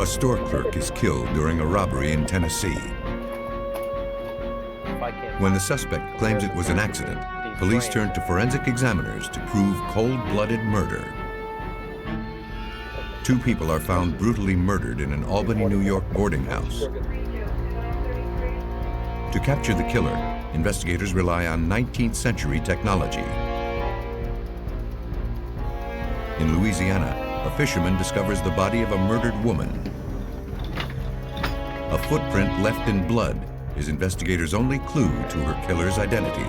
A store clerk is killed during a robbery in Tennessee. When the suspect claims it was an accident, police turn to forensic examiners to prove cold-blooded murder. 2 people are found brutally murdered in an Albany, New York boarding house. To capture the killer, investigators rely on 19th century technology. In Louisiana, a fisherman discovers the body of a murdered woman. A footprint left in blood is investigators' only clue to her killer's identity.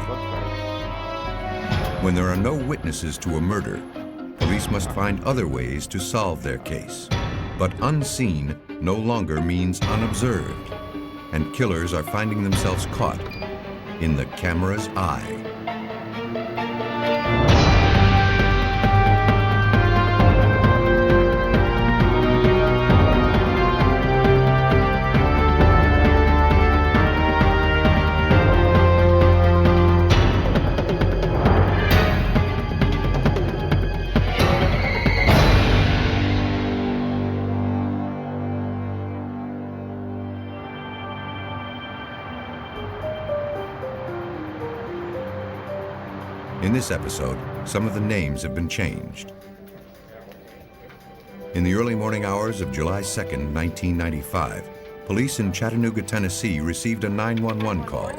When there are no witnesses to a murder, police must find other ways to solve their case. But unseen no longer means unobserved, and killers are finding themselves caught in the camera's eye. In this episode, some of the names have been changed. In the early morning hours of July 2nd, 1995, police in Chattanooga, Tennessee received a 911 call.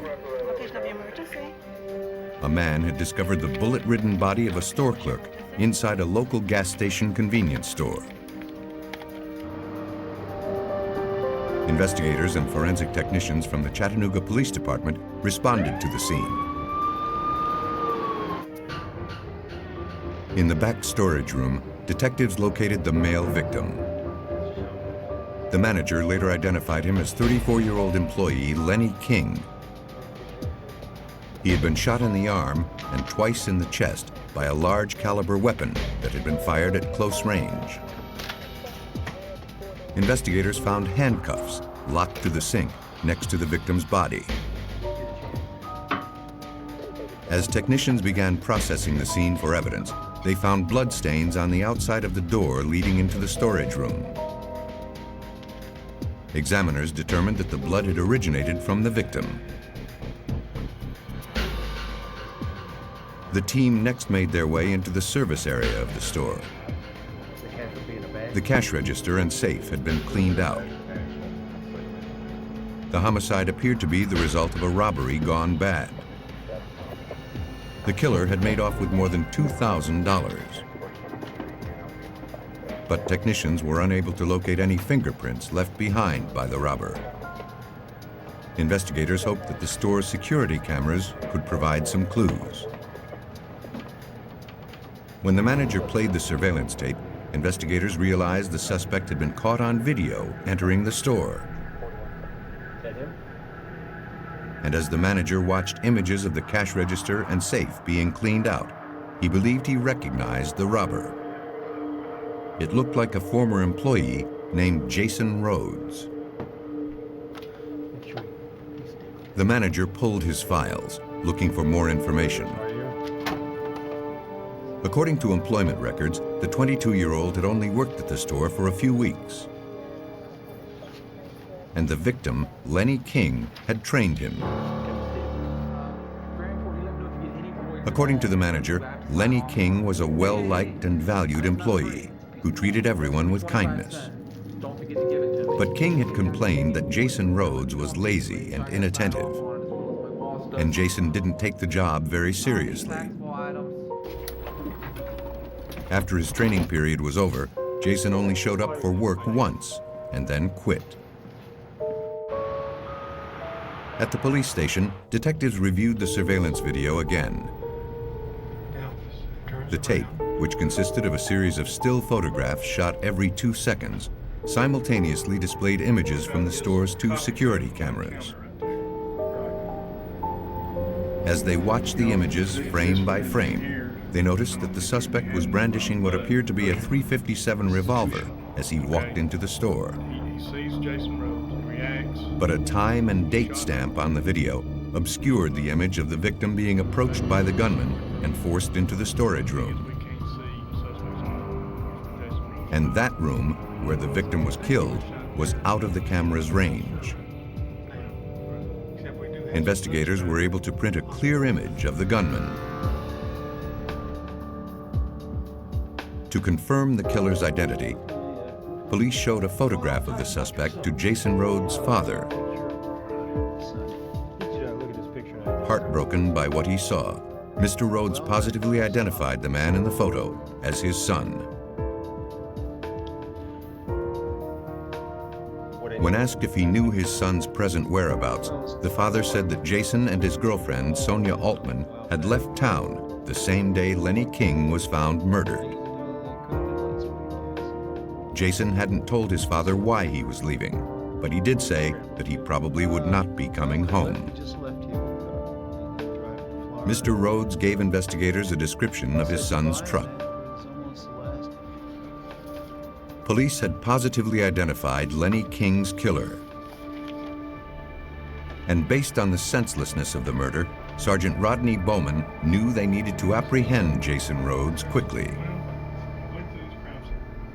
A man had discovered the bullet-ridden body of a store clerk inside a local gas station convenience store. Investigators and forensic technicians from the Chattanooga Police Department responded to the scene. In the back storage room, detectives located the male victim. The manager later identified him as 34-year-old employee Lenny King. He had been shot in the arm and twice in the chest by a large caliber weapon that had been fired at close range. Investigators found handcuffs locked to the sink next to the victim's body. As technicians began processing the scene for evidence, they found bloodstains on the outside of the door leading into the storage room. Examiners determined that the blood had originated from the victim. The team next made their way into the service area of the store. The cash register and safe had been cleaned out. The homicide appeared to be the result of a robbery gone bad. The killer had made off with more than $2,000. But technicians were unable to locate any fingerprints left behind by the robber. Investigators hoped that the store's security cameras could provide some clues. When the manager played the surveillance tape, investigators realized the suspect had been caught on video entering the store. And as the manager watched images of the cash register and safe being cleaned out, he believed he recognized the robber. It looked like a former employee named Jason Rhodes. The manager pulled his files, looking for more information. According to employment records, the 22-year-old had only worked at the store for a few weeks. And the victim, Lenny King, had trained him. According to the manager, Lenny King was a well-liked and valued employee who treated everyone with kindness. But King had complained that Jason Rhodes was lazy and inattentive, and Jason didn't take the job very seriously. After his training period was over, Jason only showed up for work once and then quit. At the police station, detectives reviewed the surveillance video again. The tape, which consisted of a series of still photographs shot every 2 seconds, simultaneously displayed images from the store's 2 security cameras. As they watched the images frame by frame, they noticed that the suspect was brandishing what appeared to be a .357 revolver as he walked into the store. But a time and date stamp on the video obscured the image of the victim being approached by the gunman and forced into the storage room. And that room, where the victim was killed, was out of the camera's range. Investigators were able to print a clear image of the gunman. To confirm the killer's identity, police showed a photograph of the suspect to Jason Rhodes' father. Heartbroken by what he saw, Mr. Rhodes positively identified the man in the photo as his son. When asked if he knew his son's present whereabouts, the father said that Jason and his girlfriend, Sonia Altman, had left town the same day Lenny King was found murdered. Jason hadn't told his father why he was leaving, but he did say that he probably would not be coming home. Mr. Rhodes gave investigators a description of his son's truck. Police had positively identified Lenny King's killer. And based on the senselessness of the murder, Sergeant Rodney Bowman knew they needed to apprehend Jason Rhodes quickly.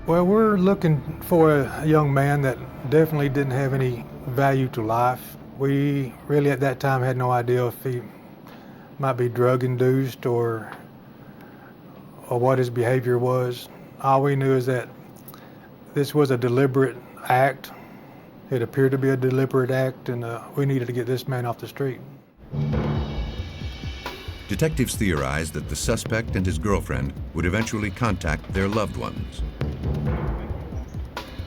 Well, we're looking for a young man that definitely didn't have any value to life. We really at that time had no idea if he might be drug-induced or what his behavior was. All we knew is that this was a deliberate act. It appeared to be a deliberate act, and we needed to get this man off the street. Detectives theorized that the suspect and his girlfriend would eventually contact their loved ones.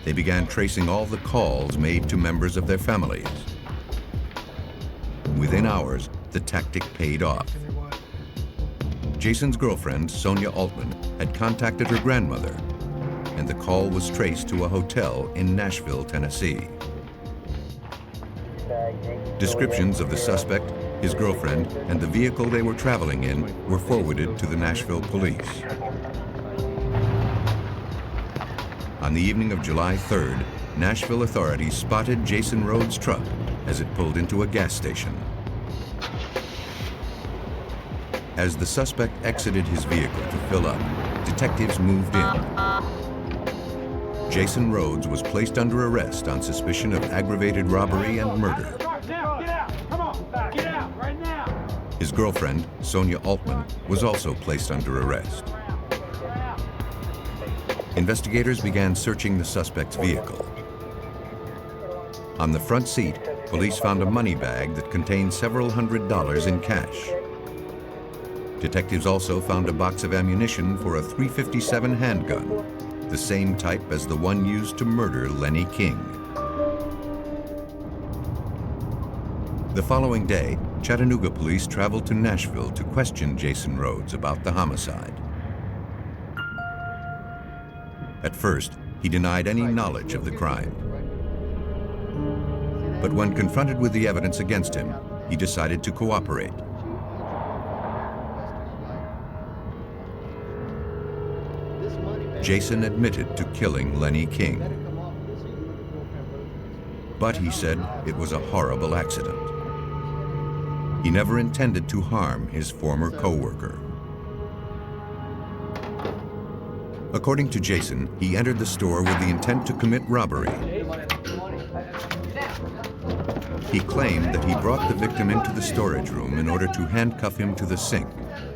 They began tracing all the calls made to members of their families. Within hours, the tactic paid off. Jason's girlfriend, Sonia Altman, had contacted her grandmother, and the call was traced to a hotel in Nashville, Tennessee. Descriptions of the suspect, his girlfriend, and the vehicle they were traveling in were forwarded to the Nashville police. On the evening of July 3rd, Nashville authorities spotted Jason Rhodes' truck as it pulled into a gas station. As the suspect exited his vehicle to fill up, detectives moved in. Jason Rhodes was placed under arrest on suspicion of aggravated robbery and murder. His girlfriend, Sonia Altman, was also placed under arrest. Investigators began searching the suspect's vehicle. On the front seat, police found a money bag that contained several $100s in cash. Detectives also found a box of ammunition for a .357 handgun, the same type as the one used to murder Lenny King. The following day, Chattanooga police traveled to Nashville to question Jason Rhodes about the homicide. At first, he denied any knowledge of the crime. But when confronted with the evidence against him, he decided to cooperate. Jason admitted to killing Lenny King. But he said it was a horrible accident. He never intended to harm his former co-worker. According to Jason, he entered the store with the intent to commit robbery. He claimed that he brought the victim into the storage room in order to handcuff him to the sink,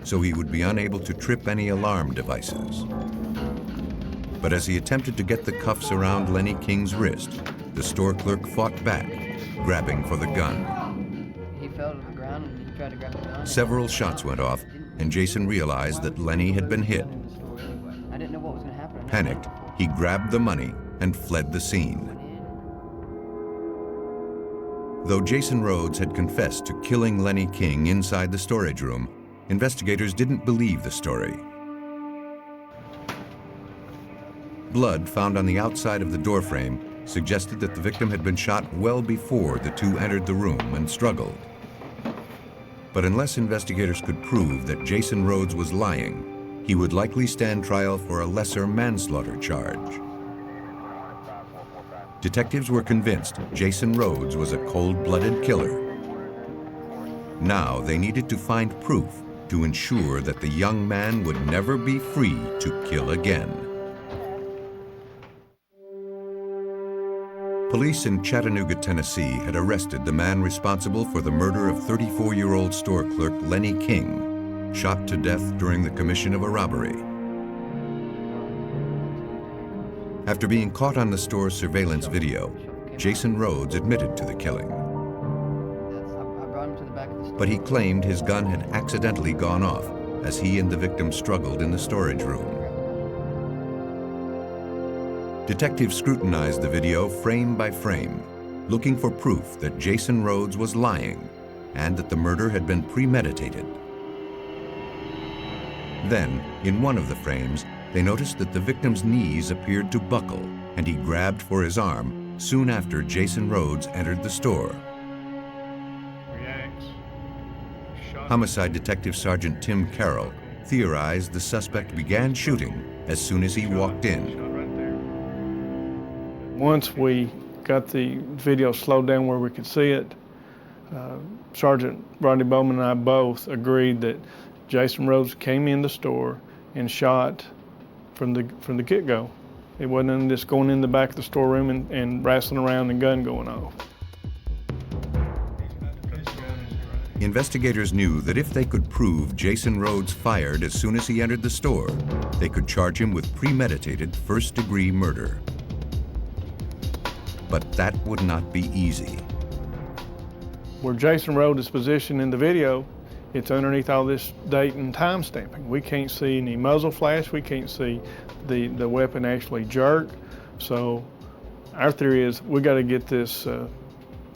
so he would be unable to trip any alarm devices. But as he attempted to get the cuffs around Lenny King's wrist, the store clerk fought back, grabbing for the gun. He fell to the ground and he tried to grab the gun. Several shots went off, and Jason realized that Lenny had been hit. I didn't know what was going to happen. Panicked, he grabbed the money and fled the scene. Though Jason Rhodes had confessed to killing Lenny King inside the storage room, investigators didn't believe the story. Blood found on the outside of the doorframe suggested that the victim had been shot well before the two entered the room and struggled. But unless investigators could prove that Jason Rhodes was lying, he would likely stand trial for a lesser manslaughter charge. Detectives were convinced Jason Rhodes was a cold-blooded killer. Now they needed to find proof to ensure that the young man would never be free to kill again. Police in Chattanooga, Tennessee had arrested the man responsible for the murder of 34-year-old store clerk Lenny King, shot to death during the commission of a robbery. After being caught on the store's surveillance video, Jason Rhodes admitted to the killing. But he claimed his gun had accidentally gone off as he and the victim struggled in the storage room. Detectives scrutinized the video frame by frame, looking for proof that Jason Rhodes was lying and that the murder had been premeditated. Then, in one of the frames, they noticed that the victim's knees appeared to buckle, and he grabbed for his arm soon after Jason Rhodes entered the store. Homicide Detective Sergeant Tim Carroll theorized the suspect began shooting as soon as he walked in. Once we got the video slowed down where we could see it, Sergeant Rodney Bowman and I both agreed that Jason Rhodes came in the store and shot from the get-go. It wasn't just going in the back of the storeroom and wrestling around and gun going off. Investigators knew that if they could prove Jason Rhodes fired as soon as he entered the store, they could charge him with premeditated first-degree murder. But that would not be easy. Where Jason Rhodes is positioned in the video, it's underneath all this date and time stamping. We can't see any muzzle flash, we can't see the weapon actually jerk. So our theory is we got to get this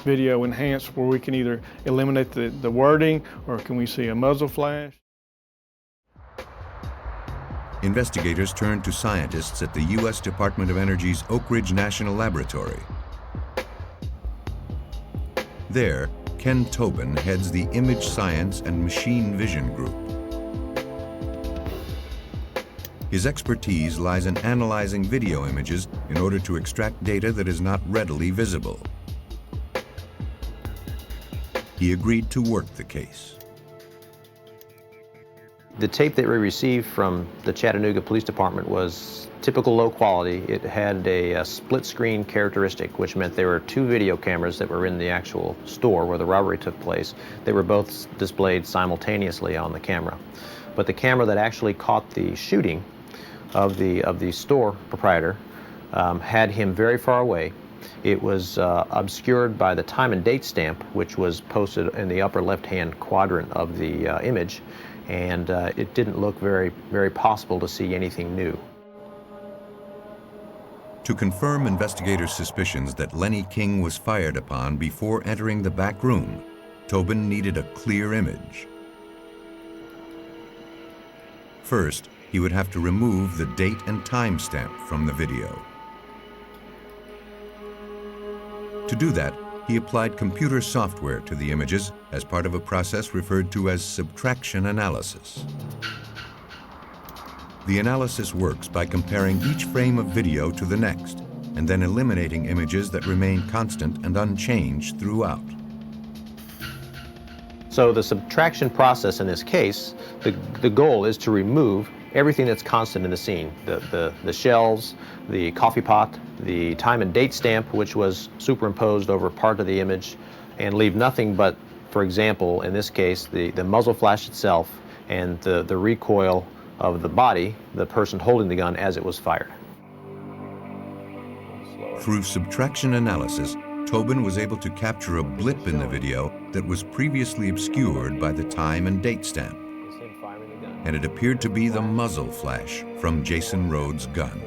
video enhanced where we can either eliminate the wording or can we see a muzzle flash. Investigators turned to scientists at the U.S. Department of Energy's Oak Ridge National Laboratory. There, Ken Tobin heads the Image Science and Machine Vision Group. His expertise lies in analyzing video images in order to extract data that is not readily visible. He agreed to work the case. The tape that we received from the Chattanooga Police Department was typical low quality. It had a split screen characteristic, which meant there were two video cameras that were in the actual store where the robbery took place. They were both displayed simultaneously on the camera. But the camera that actually caught the shooting of the store proprietor had him very far away. It was obscured by the time and date stamp, which was posted in the upper left-hand quadrant of the image, and it didn't look very possible to see anything new. To confirm investigators' suspicions that Lenny King was fired upon before entering the back room, Tobin needed a clear image. First, he would have to remove the date and time stamp from the video. To do that, he applied computer software to the images as part of a process referred to as subtraction analysis. The analysis works by comparing each frame of video to the next, and then eliminating images that remain constant and unchanged throughout. So the subtraction process in this case, the goal is to remove everything that's constant in the scene. The shelves, the coffee pot, the time and date stamp, which was superimposed over part of the image, and leave nothing but, for example, in this case, the muzzle flash itself and the recoil of the body, the person holding the gun as it was fired. Through subtraction analysis, Tobin was able to capture a blip in the video that was previously obscured by the time and date stamp. And it appeared to be the muzzle flash from Jason Rhodes' gun.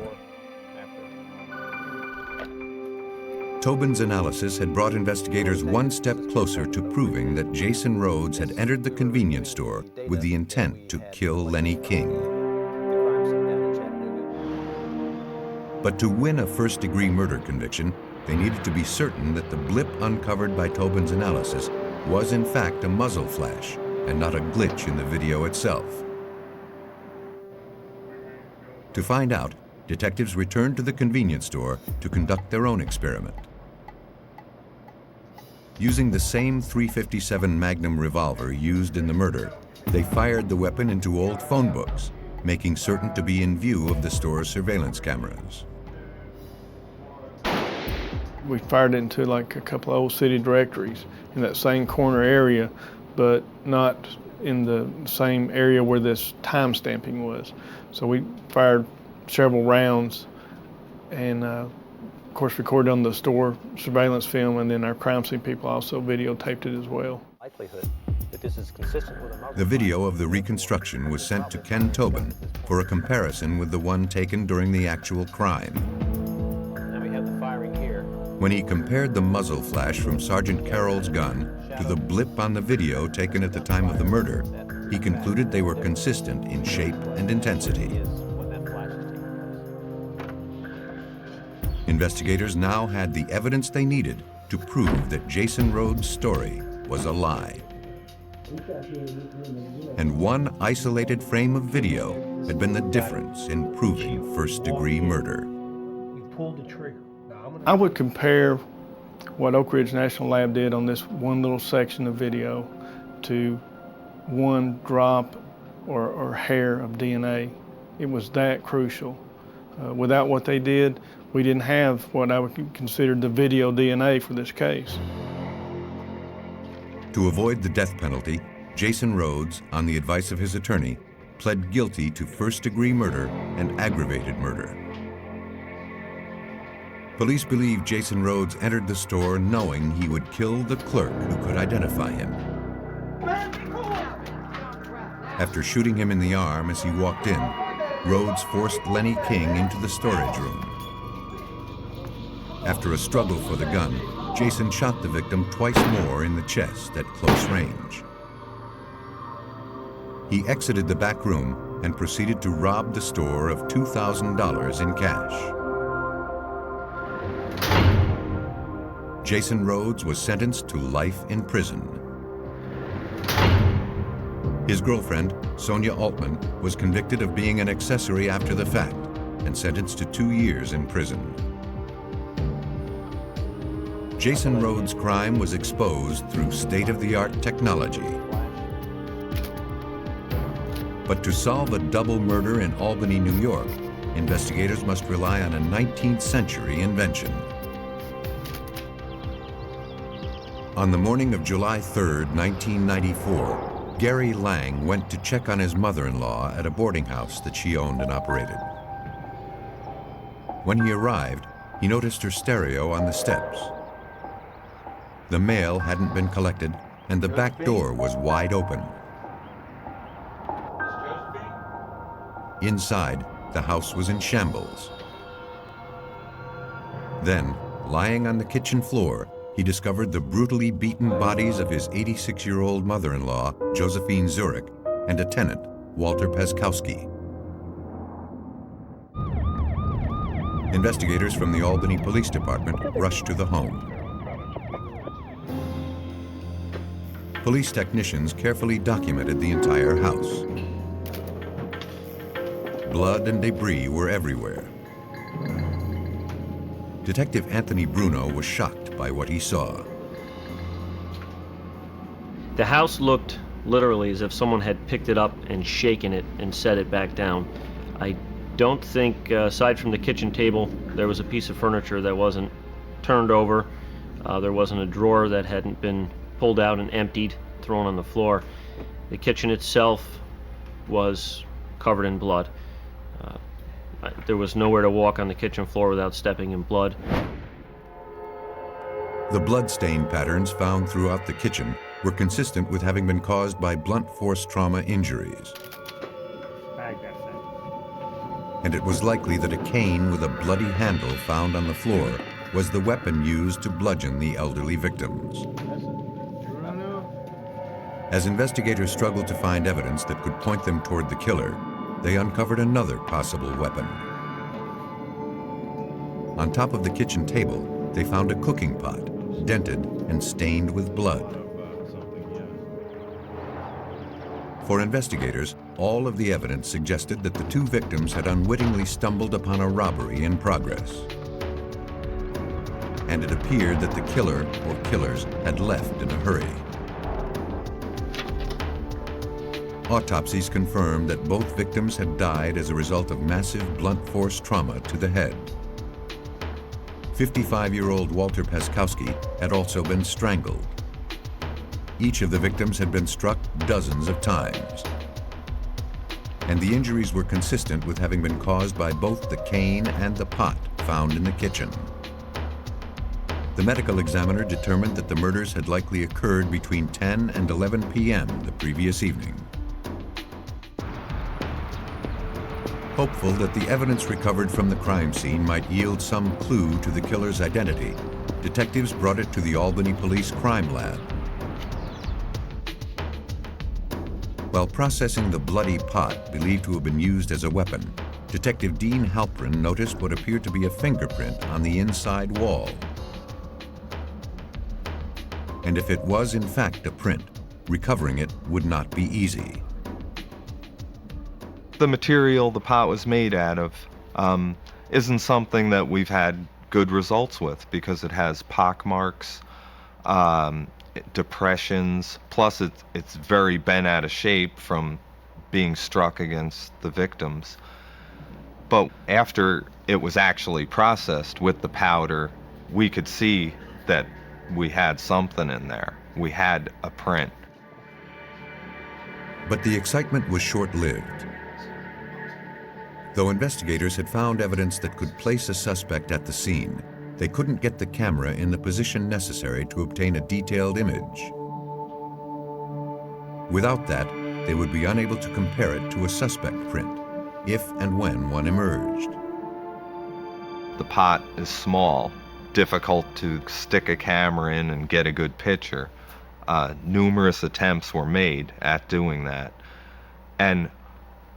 Tobin's analysis had brought investigators one step closer to proving that Jason Rhodes had entered the convenience store with the intent to kill Lenny King. But to win a first-degree murder conviction, they needed to be certain that the blip uncovered by Tobin's analysis was in fact a muzzle flash and not a glitch in the video itself. To find out, detectives returned to the convenience store to conduct their own experiment. Using the same .357 Magnum revolver used in the murder, they fired the weapon into old phone books, making certain to be in view of the store's surveillance cameras. We fired into like a couple of old city directories in that same corner area, but not in the same area where this time stamping was. So we fired several rounds and of course recorded on the store surveillance film, and then our crime scene people also videotaped it as well. Likelihood that this is consistent with a muzzle. The video of the reconstruction was sent to Ken Tobin for a comparison with the one taken during the actual crime. Now we have the firing here. When he compared the muzzle flash from Sergeant Carroll's gun to the blip on the video taken at the time of the murder, he concluded they were consistent in shape and intensity. Investigators now had the evidence they needed to prove that Jason Rhodes' story was a lie. And one isolated frame of video had been the difference in proving first-degree murder. I would compare what Oak Ridge National Lab did on this one little section of video to one drop or hair of DNA. It was that crucial. Without what they did, we didn't have what I would consider the video DNA for this case. To avoid the death penalty, Jason Rhodes, on the advice of his attorney, pled guilty to first-degree murder and aggravated murder. Police believe Jason Rhodes entered the store knowing he would kill the clerk who could identify him. After shooting him in the arm as he walked in, Rhodes forced Lenny King into the storage room. After a struggle for the gun, Jason shot the victim twice more in the chest at close range. He exited the back room and proceeded to rob the store of $2,000 in cash. Jason Rhodes was sentenced to life in prison. His girlfriend, Sonia Altman, was convicted of being an accessory after the fact and sentenced to 2 years in prison. Jason Rhodes' crime was exposed through state-of-the-art technology. But to solve a double murder in Albany, New York, investigators must rely on a 19th century invention. On the morning of July 3, 1994, Gary Lang went to check on his mother-in-law at a boarding house that she owned and operated. When he arrived, he noticed her stereo on the steps. The mail hadn't been collected, and the back door was wide open. Inside, the house was in shambles. Then, lying on the kitchen floor, he discovered the brutally beaten bodies of his 86-year-old mother-in-law, Josephine Zurich, and a tenant, Walter Peskowski. Investigators from the Albany Police Department rushed to the home. Police technicians carefully documented the entire house. Blood and debris were everywhere. Detective Anthony Bruno was shocked by what he saw. The house looked literally as if someone had picked it up and shaken it and set it back down. I don't think, aside from the kitchen table, there was a piece of furniture that wasn't turned over. There wasn't a drawer that hadn't been pulled out and emptied, thrown on the floor. The kitchen itself was covered in blood. There was nowhere to walk on the kitchen floor without stepping in blood. The blood stain patterns found throughout the kitchen were consistent with having been caused by blunt force trauma injuries. And it was likely that a cane with a bloody handle found on the floor was the weapon used to bludgeon the elderly victims. As investigators struggled to find evidence that could point them toward the killer, they uncovered another possible weapon. On top of the kitchen table, they found a cooking pot, dented and stained with blood. For investigators, all of the evidence suggested that the two victims had unwittingly stumbled upon a robbery in progress. And it appeared that the killer or killers had left in a hurry. Autopsies confirmed that both victims had died as a result of massive blunt force trauma to the head. 55-year-old Walter Paskowski had also been strangled. Each of the victims had been struck dozens of times, and the injuries were consistent with having been caused by both the cane and the pot found in the kitchen. The medical examiner determined that the murders had likely occurred between 10 and 11 p.m. the previous evening. Hopeful that the evidence recovered from the crime scene might yield some clue to the killer's identity, detectives brought it to the Albany Police Crime Lab. While processing the bloody pot believed to have been used as a weapon, Detective Dean Halprin noticed what appeared to be a fingerprint on the inside wall. And if it was in fact a print, recovering it would not be easy. The material the pot was made out of isn't something that we've had good results with because it has pock marks, depressions, plus it's very bent out of shape from being struck against the victims. But after it was actually processed with the powder, we could see that we had something in there. We had a print. But the excitement was short-lived. Though investigators had found evidence that could place a suspect at the scene, they couldn't get the camera in the position necessary to obtain a detailed image. Without that, they would be unable to compare it to a suspect print, if and when one emerged. The pot is small, difficult to stick a camera in and get a good picture. Numerous attempts were made at doing that. And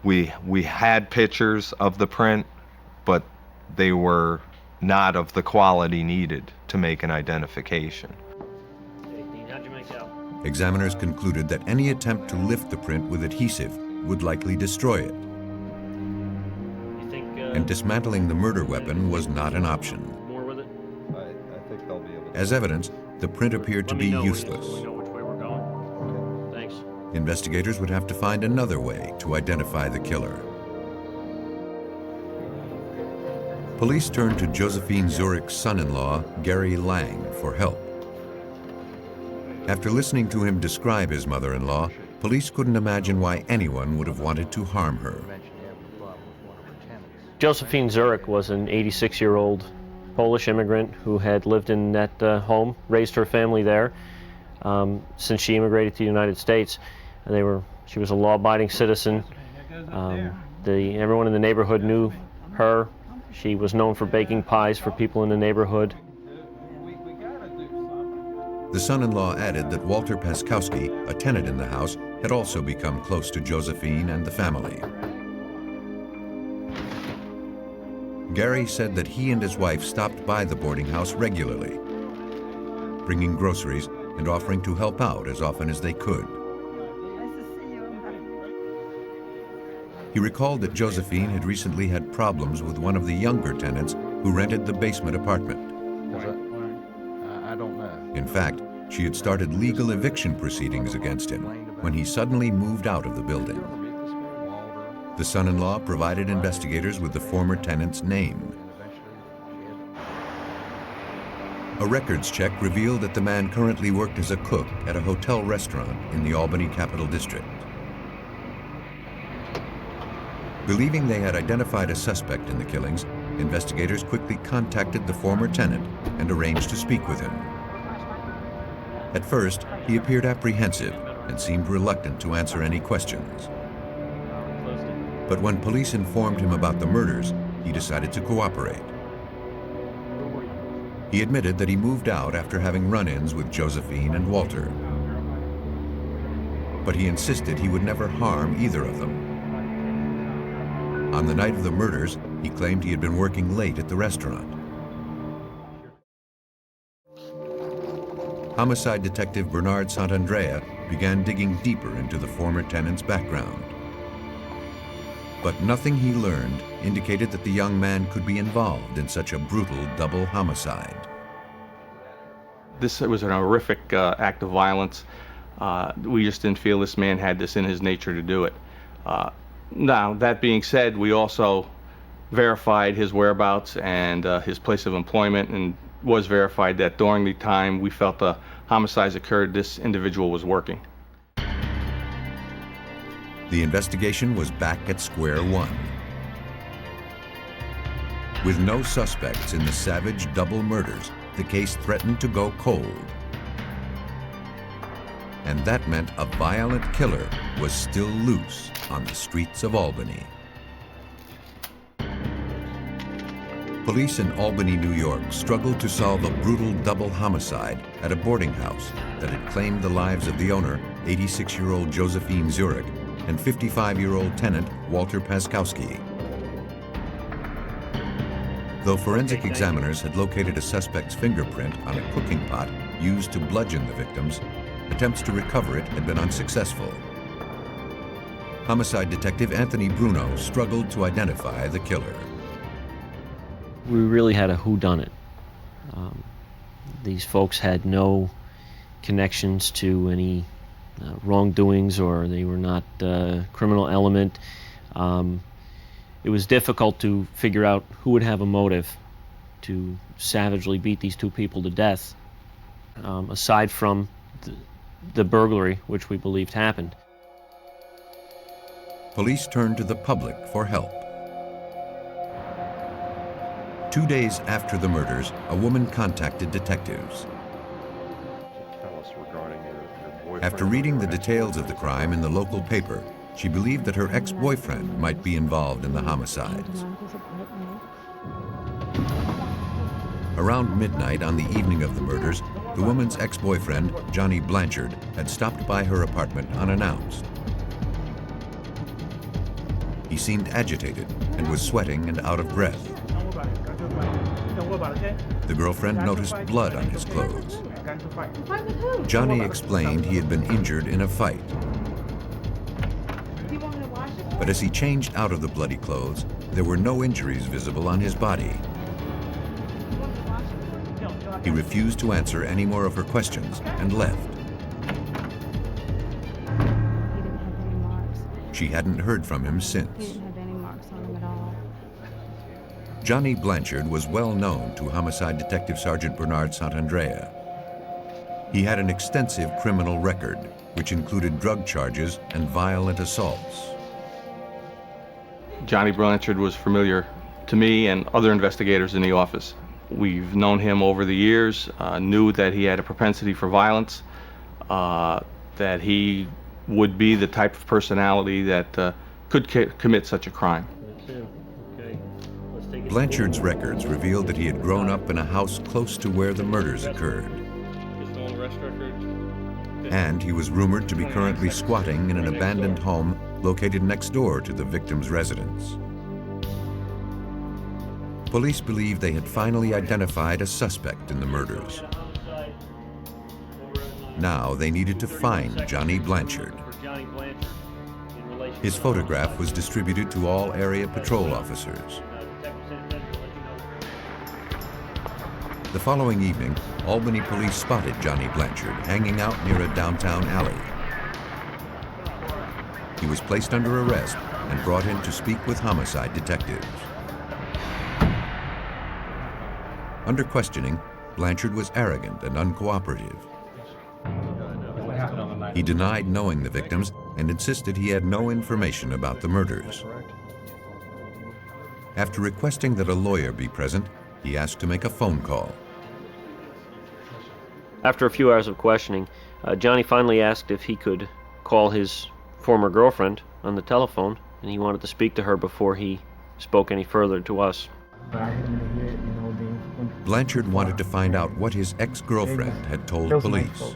we had pictures of the print, but they were not of the quality needed to make an identification. Examiners concluded that any attempt to lift the print with adhesive would likely destroy it. And dismantling the murder weapon was not an option. I think they'll be able to. As evidence, the print appeared to be useless. Thanks. Investigators would have to find another way to identify the killer. Police turned to Josephine Zurich's son-in-law, Gary Lang, for help. After listening to him describe his mother-in-law, police couldn't imagine why anyone would have wanted to harm her. Josephine Zurich was an 86-year-old Polish immigrant who had lived in that home, raised her family there since she immigrated to the United States. And she was a law-abiding citizen. Everyone in the neighborhood knew her. She was known for baking pies for people in the neighborhood. The son-in-law added that Walter Paskowski, a tenant in the house, had also become close to Josephine and the family. Gary said that he and his wife stopped by the boarding house regularly, bringing groceries and offering to help out as often as they could. He recalled that Josephine had recently had problems with one of the younger tenants who rented the basement apartment. I don't know. In fact, she had started legal eviction proceedings against him when he suddenly moved out of the building. The son-in-law provided investigators with the former tenant's name. A records check revealed that the man currently worked as a cook at a hotel restaurant in the Albany Capital District. Believing they had identified a suspect in the killings, investigators quickly contacted the former tenant and arranged to speak with him. At first, he appeared apprehensive and seemed reluctant to answer any questions. But when police informed him about the murders, he decided to cooperate. He admitted that he moved out after having run-ins with Josephine and Walter. But he insisted he would never harm either of them. On the night of the murders, he claimed he had been working late at the restaurant. Homicide detective Bernard Santandrea began digging deeper into the former tenant's background. But nothing he learned indicated that the young man could be involved in such a brutal double homicide. This was an horrific act of violence. We just didn't feel this man had this in his nature to do it. Now, that being said, we also verified his whereabouts and his place of employment, and was verified that during the time we felt the homicides occurred, this individual was working. The investigation was back at square one. With no suspects in the savage double murders, the case threatened to go cold. And that meant a violent killer was still loose on the streets of Albany. Police in Albany, New York struggled to solve a brutal double homicide at a boarding house that had claimed the lives of the owner, 86-year-old Josephine Zurich, and 55-year-old tenant Walter Paskowski. Though forensic examiners had located a suspect's fingerprint on a cooking pot used to bludgeon the victims, attempts to recover it had been unsuccessful. Homicide detective Anthony Bruno struggled to identify the killer. We really had a whodunit. These folks had no connections to any wrongdoings, or they were not criminal element. It was difficult to figure out who would have a motive to savagely beat these two people to death, aside from the burglary, which we believed happened. Police turned to the public for help. 2 days after the murders, a woman contacted detectives. After reading the details of the crime in the local paper, she believed that her ex-boyfriend might be involved in the homicides. Around midnight on the evening of the murders, the woman's ex-boyfriend, Johnny Blanchard, had stopped by her apartment unannounced. He seemed agitated and was sweating and out of breath. The girlfriend noticed blood on his clothes. Johnny explained he had been injured in a fight. But as he changed out of the bloody clothes, there were no injuries visible on his body. He refused to answer any more of her questions and left. She hadn't heard from him since. Johnny Blanchard was well known to Homicide Detective Sergeant Bernard Santandrea. He had an extensive criminal record, which included drug charges and violent assaults. Johnny Blanchard was familiar to me and other investigators in the office. We've known him over the years, knew that he had a propensity for violence, that he would be the type of personality that could commit such a crime. Blanchard's records revealed that he had grown up in a house close to where the murders occurred. And he was rumored to be currently squatting in an abandoned home located next door to the victim's residence. Police believed they had finally identified a suspect in the murders. Now they needed to find Johnny Blanchard. His photograph was distributed to all area patrol officers. The following evening, Albany police spotted Johnny Blanchard hanging out near a downtown alley. He was placed under arrest and brought in to speak with homicide detectives. Under questioning, Blanchard was arrogant and uncooperative. He denied knowing the victims and insisted he had no information about the murders. After requesting that a lawyer be present, he asked to make a phone call. After a few hours of questioning, Johnny finally asked if he could call his former girlfriend on the telephone, and he wanted to speak to her before he spoke any further to us. Blanchard wanted to find out what his ex-girlfriend had told police.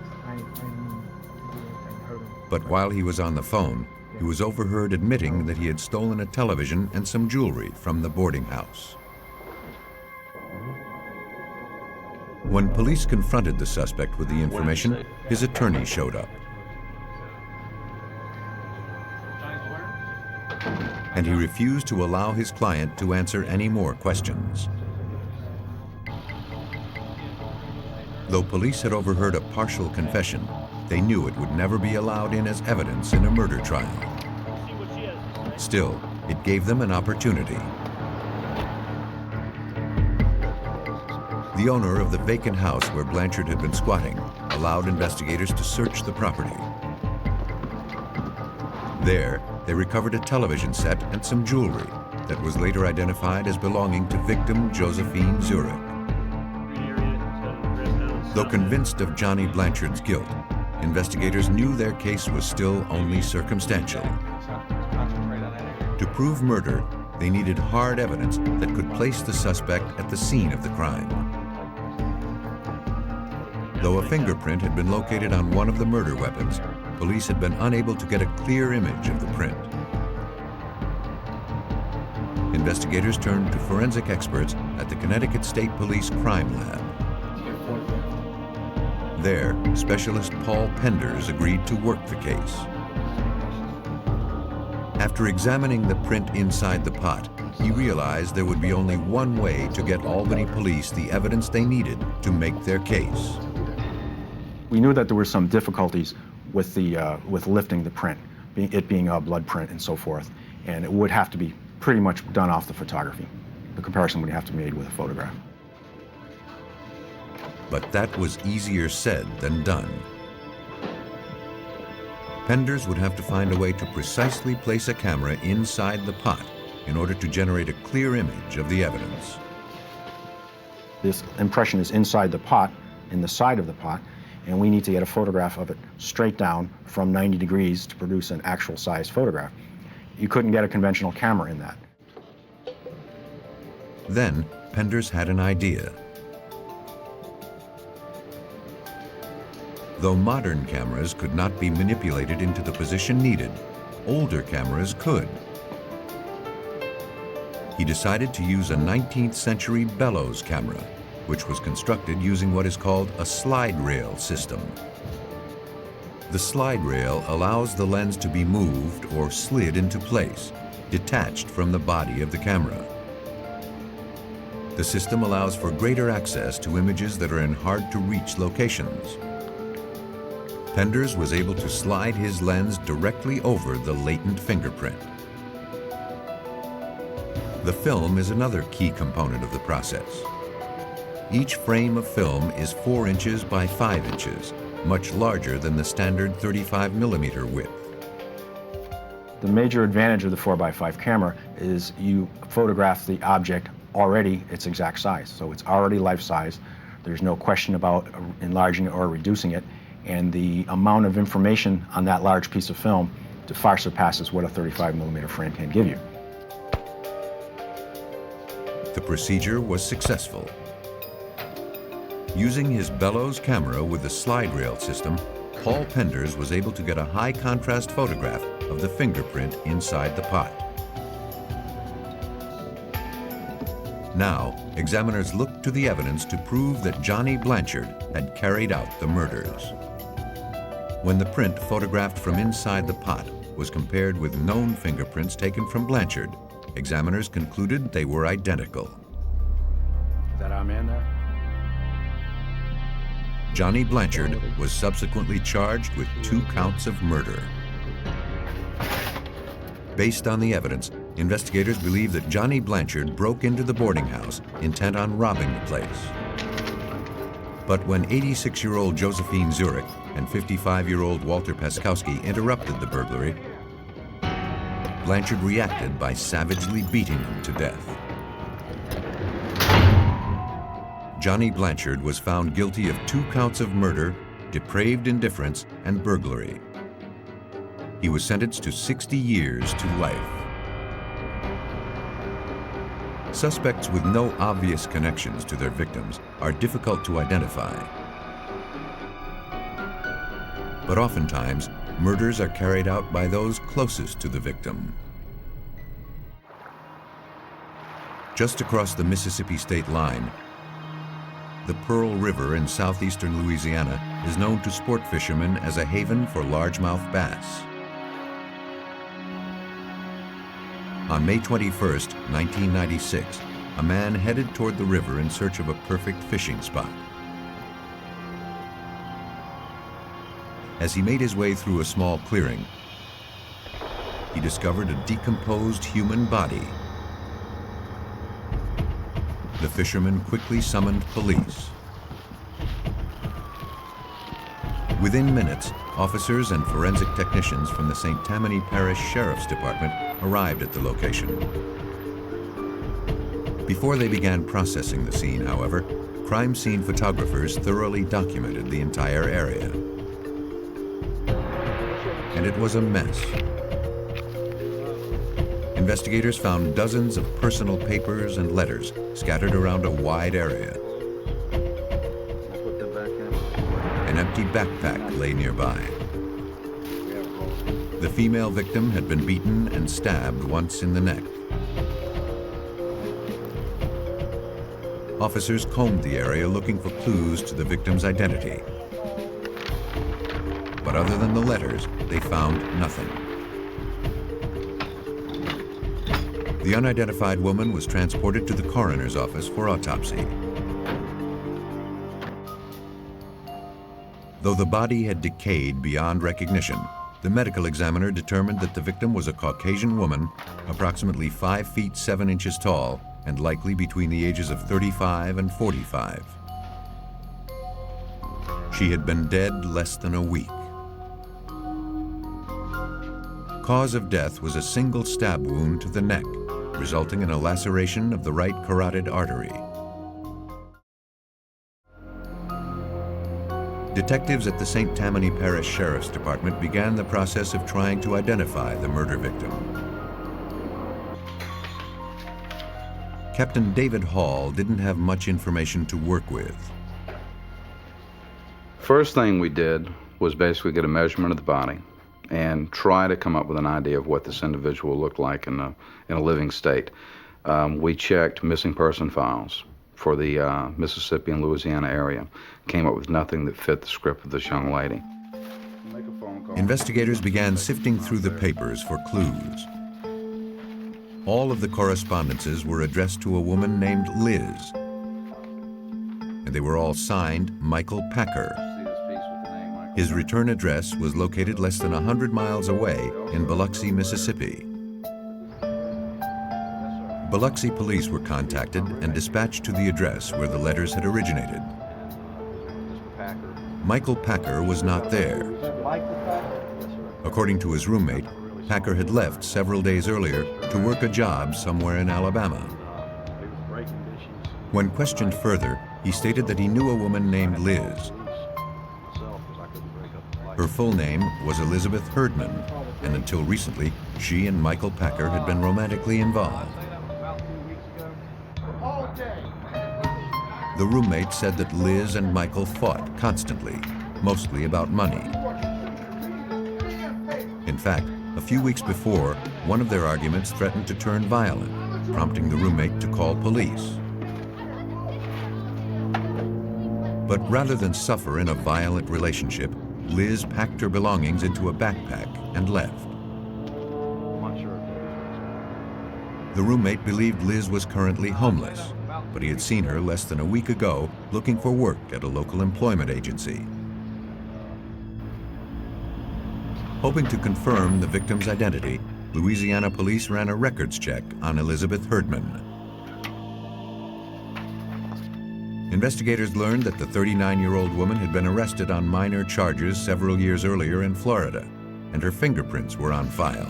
But while he was on the phone, he was overheard admitting that he had stolen a television and some jewelry from the boarding house. When police confronted the suspect with the information, his attorney showed up. And he refused to allow his client to answer any more questions. Though police had overheard a partial confession, they knew it would never be allowed in as evidence in a murder trial. Still, it gave them an opportunity. The owner of the vacant house where Blanchard had been squatting allowed investigators to search the property. There, they recovered a television set and some jewelry that was later identified as belonging to victim Josephine Zurich. Though convinced of Johnny Blanchard's guilt, investigators knew their case was still only circumstantial. To prove murder, they needed hard evidence that could place the suspect at the scene of the crime. Though a fingerprint had been located on one of the murder weapons, police had been unable to get a clear image of the print. Investigators turned to forensic experts at the Connecticut State Police Crime Lab. There, specialist Paul Penders agreed to work the case. After examining the print inside the pot, he realized there would be only one way to get Albany police the evidence they needed to make their case. We knew that there were some difficulties with lifting the print, it being a blood print and so forth, and it would have to be pretty much done off the photography. The comparison would have to be made with a photograph. But that was easier said than done. Penders would have to find a way to precisely place a camera inside the pot in order to generate a clear image of the evidence. This impression is inside the pot, in the side of the pot, and we need to get a photograph of it straight down from 90 degrees to produce an actual size photograph. You couldn't get a conventional camera in that. Then, Penders had an idea. Though modern cameras could not be manipulated into the position needed, older cameras could. He decided to use a 19th century bellows camera, which was constructed using what is called a slide rail system. The slide rail allows the lens to be moved or slid into place, detached from the body of the camera. The system allows for greater access to images that are in hard-to-reach locations. Penders was able to slide his lens directly over the latent fingerprint. The film is another key component of the process. Each frame of film is 4 inches by 5 inches, much larger than the standard 35mm width. The major advantage of the 4x5 camera is you photograph the object already its exact size. So it's already life size. There's no question about enlarging it or reducing it. And the amount of information on that large piece of film far surpasses what a 35mm frame can give you. The procedure was successful. Using his bellows camera with the slide rail system, Paul Penders was able to get a high-contrast photograph of the fingerprint inside the pot. Now, examiners looked to the evidence to prove that Johnny Blanchard had carried out the murders. When the print photographed from inside the pot was compared with known fingerprints taken from Blanchard, examiners concluded they were identical. Is that our man there? Johnny Blanchard was subsequently charged with 2 counts of murder. Based on the evidence, investigators believe that Johnny Blanchard broke into the boarding house intent on robbing the place. But when 86-year-old Josephine Zurich and 55-year-old Walter Paskowski interrupted the burglary, Blanchard reacted by savagely beating them to death. Johnny Blanchard was found guilty of 2 counts of murder, depraved indifference, and burglary. He was sentenced to 60 years to life. Suspects with no obvious connections to their victims are difficult to identify. But oftentimes, murders are carried out by those closest to the victim. Just across the Mississippi state line, the Pearl River in southeastern Louisiana is known to sport fishermen as a haven for largemouth bass. On May 21, 1996, a man headed toward the river in search of a perfect fishing spot. As he made his way through a small clearing, he discovered a decomposed human body. the fishermen quickly summoned police. Within minutes, officers and forensic technicians from the St. Tammany Parish Sheriff's Department arrived at the location. Before they began processing the scene, however, crime scene photographers thoroughly documented the entire area. And it was a mess. Investigators found dozens of personal papers and letters scattered around a wide area. An empty backpack lay nearby. The female victim had been beaten and stabbed once in the neck. Officers combed the area looking for clues to the victim's identity. But other than the letters, they found nothing. The unidentified woman was transported to the coroner's office for autopsy. Though the body had decayed beyond recognition, the medical examiner determined that the victim was a Caucasian woman, approximately 5 feet 7 inches tall, and likely between the ages of 35 and 45. She had been dead less than a week. Cause of death was a single stab wound to the neck, resulting in a laceration of the right carotid artery. Detectives at the St. Tammany Parish Sheriff's Department began the process of trying to identify the murder victim. Captain David Hall didn't have much information to work with. First thing we did was basically get a measurement of the body and try to come up with an idea of what this individual looked like in a living state. We checked missing person files for the Mississippi and Louisiana area. Came up with nothing that fit the script of this young lady. Investigators began sifting through the papers for clues. All of the correspondences were addressed to a woman named Liz, and they were all signed Michael Packer. His return address was located less than 100 miles away in Biloxi, Mississippi. Biloxi police were contacted and dispatched to the address where the letters had originated. Michael Packer was not there. According to his roommate, Packer had left several days earlier to work a job somewhere in Alabama. When questioned further, he stated that he knew a woman named Liz. Her full name was Elizabeth Herdman, and until recently, she and Michael Packer had been romantically involved. The roommate said that Liz and Michael fought constantly, mostly about money. In fact, a few weeks before, one of their arguments threatened to turn violent, prompting the roommate to call police. But rather than suffer in a violent relationship, Liz packed her belongings into a backpack and left. The roommate believed Liz was currently homeless, but he had seen her less than a week ago looking for work at a local employment agency. Hoping to confirm the victim's identity, Louisiana police ran a records check on Elizabeth Herdman. Investigators learned that the 39-year-old woman had been arrested on minor charges several years earlier in Florida, and her fingerprints were on file.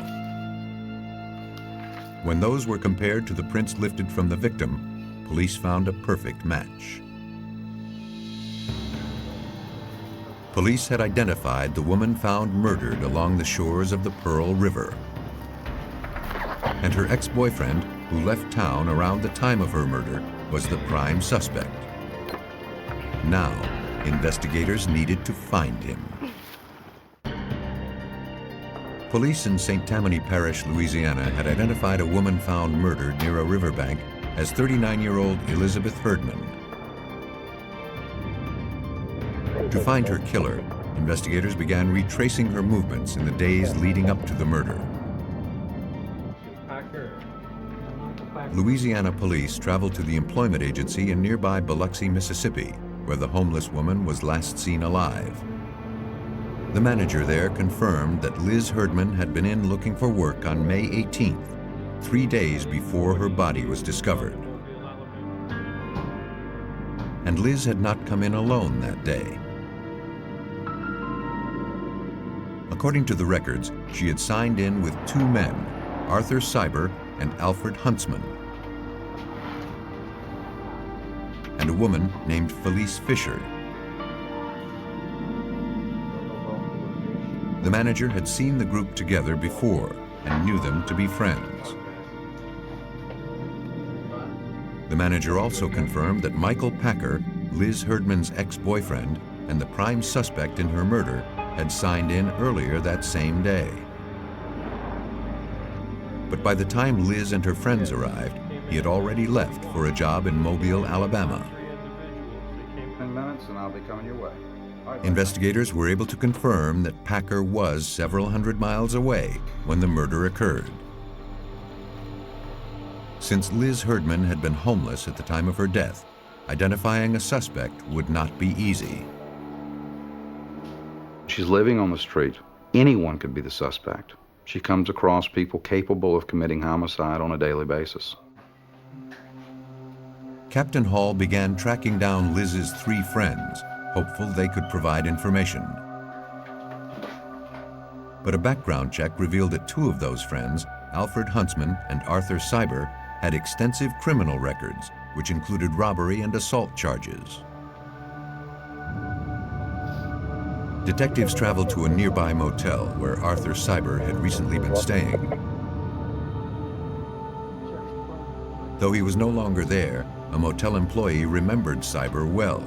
When those were compared to the prints lifted from the victim, police found a perfect match. Police had identified the woman found murdered along the shores of the Pearl River. And her ex-boyfriend, who left town around the time of her murder, was the prime suspect. Now, investigators needed to find him. Police in St. Tammany Parish, Louisiana, had identified a woman found murdered near a riverbank as 39-year-old Elizabeth Herdman. To find her killer, investigators began retracing her movements in the days leading up to the murder. Louisiana police traveled to the employment agency in nearby Biloxi, Mississippi, where the homeless woman was last seen alive. The manager there confirmed that Liz Herdman had been in looking for work on May 18th, 3 days before her body was discovered. and Liz had not come in alone that day. According to the records, she had signed in with two men, Arthur Cyber and Alfred Huntsman, and a woman named Felice Fisher. The manager had seen the group together before and knew them to be friends. The manager also confirmed that Michael Packer, Liz Herdman's ex-boyfriend and the prime suspect in her murder, had signed in earlier that same day. But by the time Liz and her friends arrived, he had already left for a job in Mobile, Alabama. 10 minutes and I'll be coming your way. Investigators were able to confirm that Packer was several hundred miles away when the murder occurred. Since Liz Herdman had been homeless at the time of her death, identifying a suspect would not be easy. She's living on the street. Anyone could be the suspect. She comes across people capable of committing homicide on a daily basis. Captain Hall began tracking down Liz's three friends, hopeful they could provide information. But a background check revealed that two of those friends, Alfred Huntsman and Arthur Cyber, had extensive criminal records, which included robbery and assault charges. Detectives traveled to a nearby motel where Arthur Cyber had recently been staying. Though he was no longer there, a motel employee remembered Cyber well.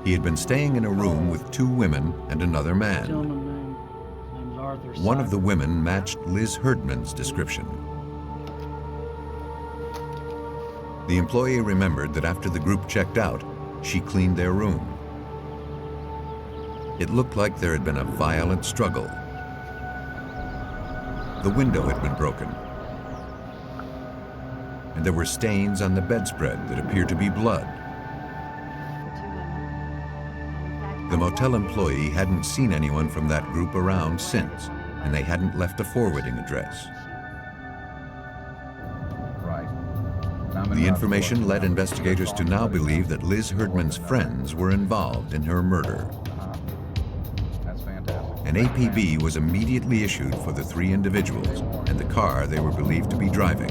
He had been staying in a room with two women and another man. One of the women matched Liz Herdman's description. The employee remembered that after the group checked out, she cleaned their room. It looked like there had been a violent struggle. The window had been broken, and there were stains on the bedspread that appeared to be blood. The motel employee hadn't seen anyone from that group around since, and they hadn't left a forwarding address. The information led investigators to now believe that Liz Herdman's friends were involved in her murder. An APB was immediately issued for the three individuals and the car they were believed to be driving.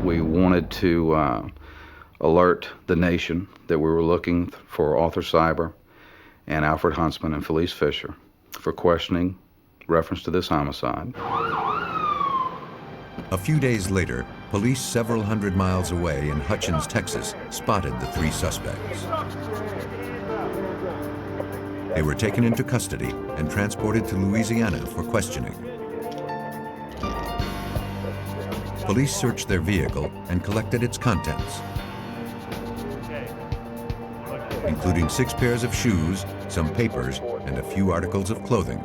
We wanted to alert the nation that we were looking for Arthur Cyber and Alfred Huntsman and Felice Fisher for questioning reference to this homicide. A few days later, police several hundred miles away in Hutchins, Texas, spotted the three suspects. They were taken into custody and transported to Louisiana for questioning. Police searched their vehicle and collected its contents, including 6 pairs of shoes, some papers, and a few articles of clothing.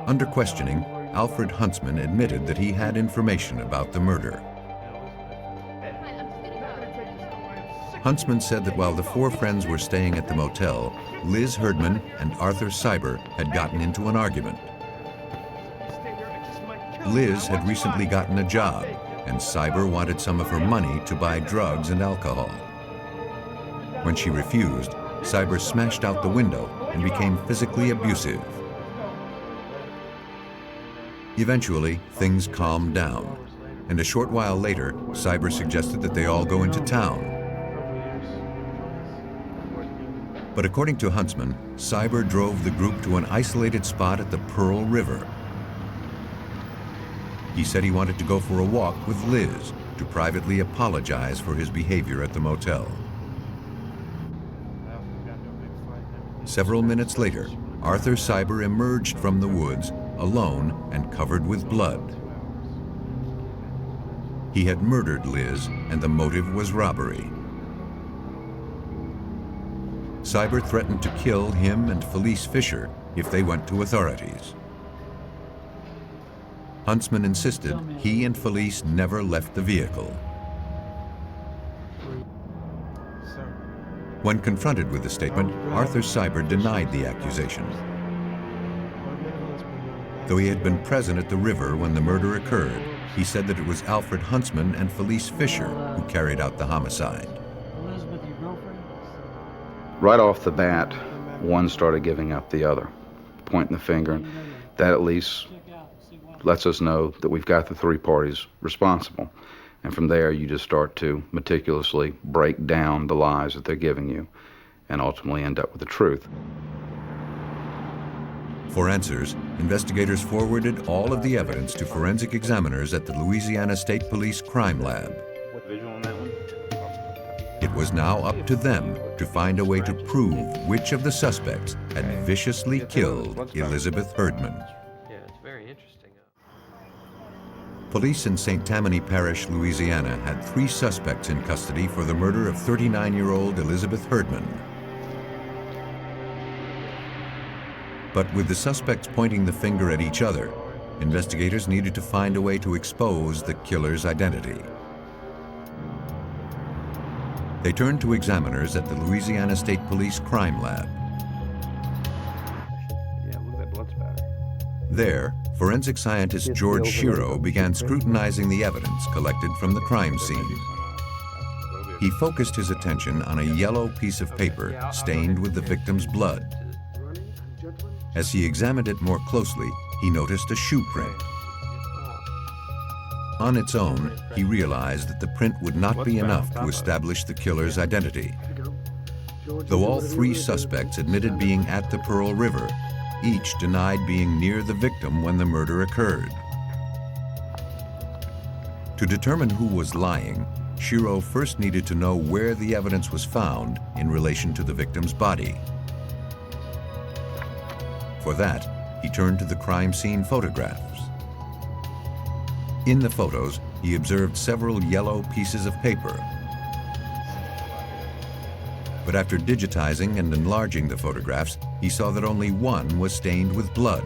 Under questioning, Alfred Huntsman admitted that he had information about the murder. Huntsman said that while the 4 friends were staying at the motel, Liz Herdman and Arthur Cyber had gotten into an argument. Liz had recently gotten a job, and Cyber wanted some of her money to buy drugs and alcohol. When she refused, Cyber smashed out the window and became physically abusive. Eventually, things calmed down, and a short while later, Cyber suggested that they all go into town. But according to Huntsman, Cyber drove the group to an isolated spot at the Pearl River. He said he wanted to go for a walk with Liz to privately apologize for his behavior at the motel. Several minutes later, Arthur Cyber emerged from the woods, alone and covered with blood. He had murdered Liz, and the motive was robbery. Cyber threatened to kill him and Felice Fisher if they went to authorities. Huntsman insisted he and Felice never left the vehicle. When confronted with the statement, Arthur Cyber denied the accusation. Though he had been present at the river when the murder occurred, he said that it was Alfred Huntsman and Felice Fisher who carried out the homicide. Elizabeth, your girlfriend? Right off the bat, one started giving up the other, pointing the finger, and that at least lets us know that we've got the three parties responsible. And from there, you just start to meticulously break down the lies that they're giving you and ultimately end up with the truth. For answers, investigators forwarded all of the evidence to forensic examiners at the Louisiana State Police Crime Lab. It was now up to them to find a way to prove which of the suspects had viciously killed Elizabeth Herdman. Yeah, it's very interesting. Police in St. Tammany Parish, Louisiana, had 3 suspects in custody for the murder of 39-year-old Elizabeth Herdman. But with the suspects pointing the finger at each other, investigators needed to find a way to expose the killer's identity. They turned to examiners at the Louisiana State Police Crime Lab. There, forensic scientist George Shiro began scrutinizing the evidence collected from the crime scene. He focused his attention on a yellow piece of paper stained with the victim's blood. As he examined it more closely, he noticed a shoe print. On its own, he realized that the print would not be enough to establish the killer's identity. Though all 3 suspects admitted being at the Pearl River, each denied being near the victim when the murder occurred. To determine who was lying, Shiro first needed to know where the evidence was found in relation to the victim's body. For that, he turned to the crime scene photographs. In the photos, he observed several yellow pieces of paper. But after digitizing and enlarging the photographs, he saw that only one was stained with blood,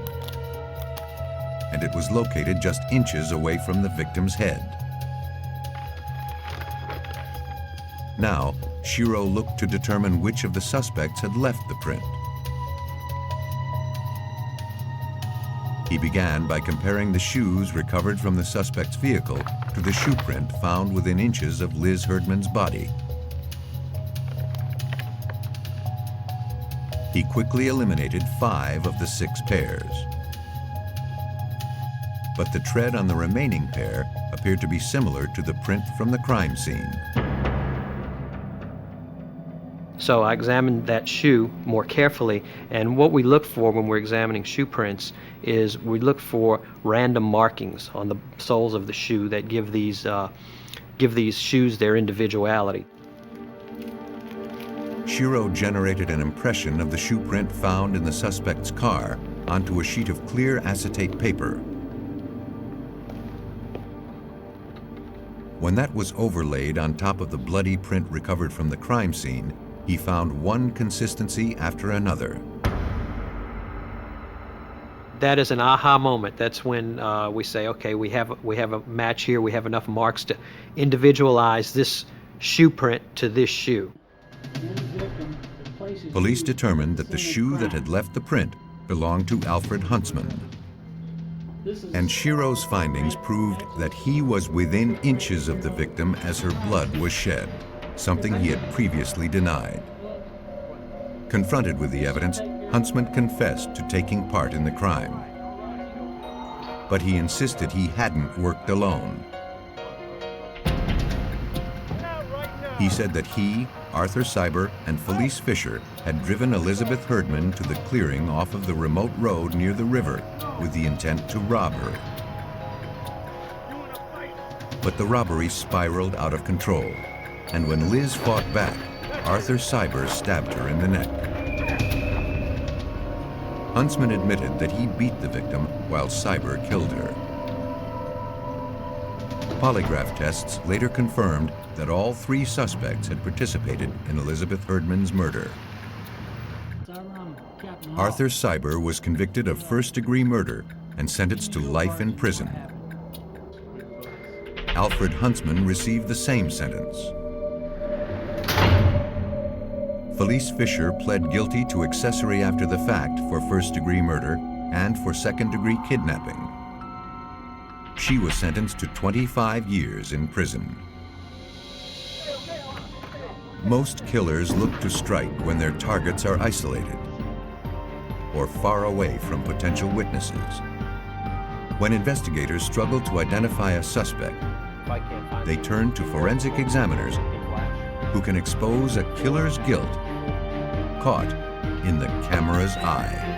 and it was located just inches away from the victim's head. Now, Shiro looked to determine which of the suspects had left the print. He began by comparing the shoes recovered from the suspect's vehicle to the shoe print found within inches of Liz Herdman's body. He quickly eliminated 5 of the 6 pairs. But the tread on the remaining pair appeared to be similar to the print from the crime scene. So I examined that shoe more carefully, and what we look for when we're examining shoe prints is we look for random markings on the soles of the shoe that give these shoes their individuality. Shiro generated an impression of the shoe print found in the suspect's car onto a sheet of clear acetate paper. When that was overlaid on top of the bloody print recovered from the crime scene, he found one consistency after another. That is an aha moment. That's when we say, okay, we have a match here. We have enough marks to individualize this shoe print to this shoe. Police determined that the shoe that had left the print belonged to Alfred Huntsman. And Shiro's findings proved that he was within inches of the victim as her blood was shed, something he had previously denied. Confronted with the evidence, Huntsman confessed to taking part in the crime. But he insisted he hadn't worked alone. He said that he, Arthur Cyber, and Felice Fisher had driven Elizabeth Herdman to the clearing off of the remote road near the river with the intent to rob her. But the robbery spiraled out of control, and when Liz fought back, Arthur Cyber stabbed her in the neck. Huntsman admitted that he beat the victim while Cyber killed her. Polygraph tests later confirmed that all 3 suspects had participated in Elizabeth Herdman's murder. Arthur Cyber was convicted of first-degree murder and sentenced to life in prison. Alfred Huntsman received the same sentence. Felice Fisher pled guilty to accessory after the fact for first-degree murder and for second-degree kidnapping. She was sentenced to 25 years in prison. Most killers look to strike when their targets are isolated or far away from potential witnesses. When investigators struggle to identify a suspect, they turn to forensic examiners who can expose a killer's guilt caught in the camera's eye.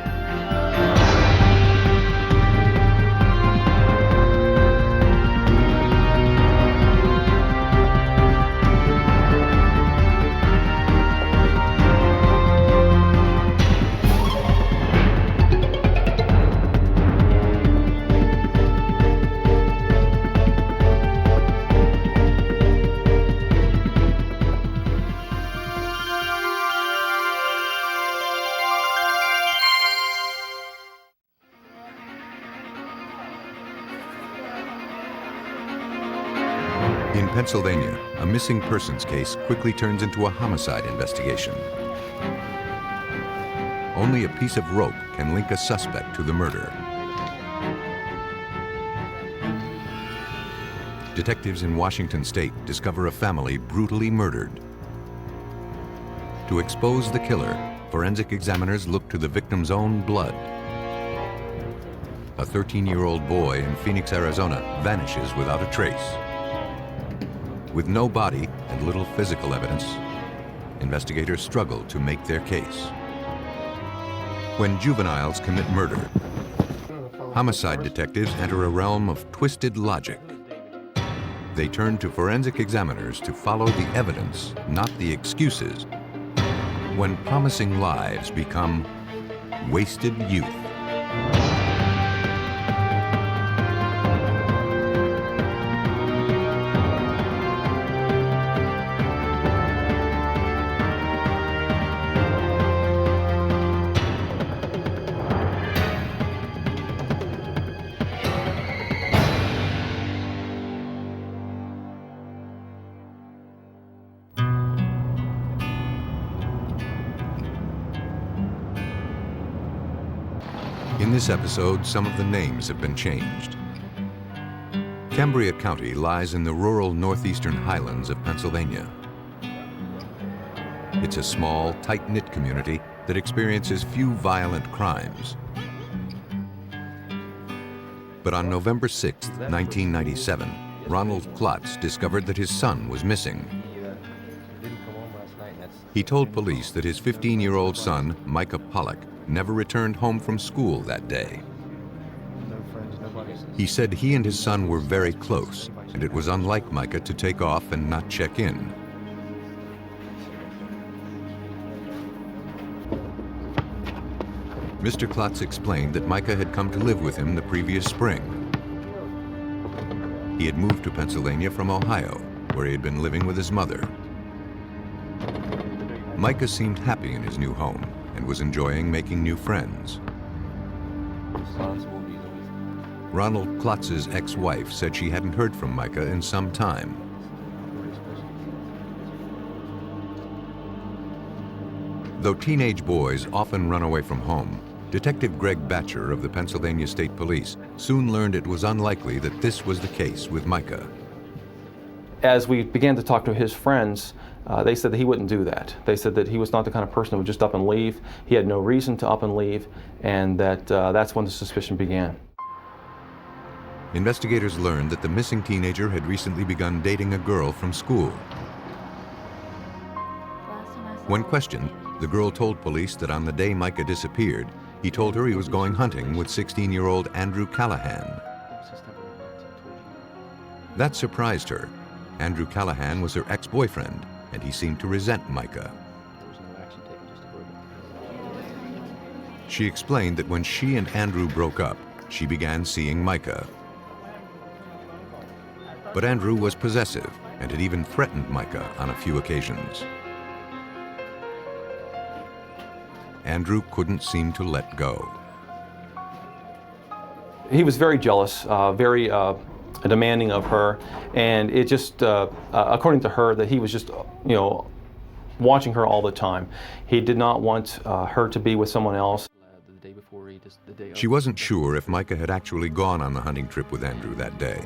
In Pennsylvania, a missing persons case quickly turns into a homicide investigation. Only a piece of rope can link a suspect to the murder. Detectives in Washington State discover a family brutally murdered. To expose the killer, forensic examiners look to the victim's own blood. A 13-year-old boy in Phoenix, Arizona vanishes without a trace. With no body and little physical evidence, investigators struggle to make their case. When juveniles commit murder, homicide detectives enter a realm of twisted logic. They turn to forensic examiners to follow the evidence, not the excuses, when promising lives become wasted youth. In this episode, some of the names have been changed. Cambria County lies in the rural northeastern highlands of Pennsylvania. It's a small, tight-knit community that experiences few violent crimes. But on November 6, 1997, Ronald Klotz discovered that his son was missing. He told police that his 15-year-old son, Micah Pollock, never returned home from school that day. He said he and his son were very close, and it was unlike Micah to take off and not check in. Mr. Klotz explained that Micah had come to live with him the previous spring. He had moved to Pennsylvania from Ohio, where he had been living with his mother. Micah seemed happy in his new home and was enjoying making new friends. Ronald Klotz's ex-wife said she hadn't heard from Micah in some time. Though teenage boys often run away from home, Detective Greg Batcher of the Pennsylvania State Police soon learned it was unlikely that this was the case with Micah. As we began to talk to his friends, they said that he wouldn't do that. They said that he was not the kind of person who would just up and leave. He had no reason to up and leave, and that that's when the suspicion began. Investigators learned that the missing teenager had recently begun dating a girl from school. When questioned, the girl told police that on the day Micah disappeared, he told her he was going hunting with 16-year-old Andrew Callahan. That surprised her. Andrew Callahan was her ex-boyfriend, and he seemed to resent Micah. She explained that when she and Andrew broke up, she began seeing Micah. But Andrew was possessive and had even threatened Micah on a few occasions. Andrew couldn't seem to let go. He was very jealous, very demanding of her, and it just, according to her, that he was just, watching her all the time. He did not want her to be with someone else. The day before he She wasn't sure if Micah had actually gone on the hunting trip with Andrew that day.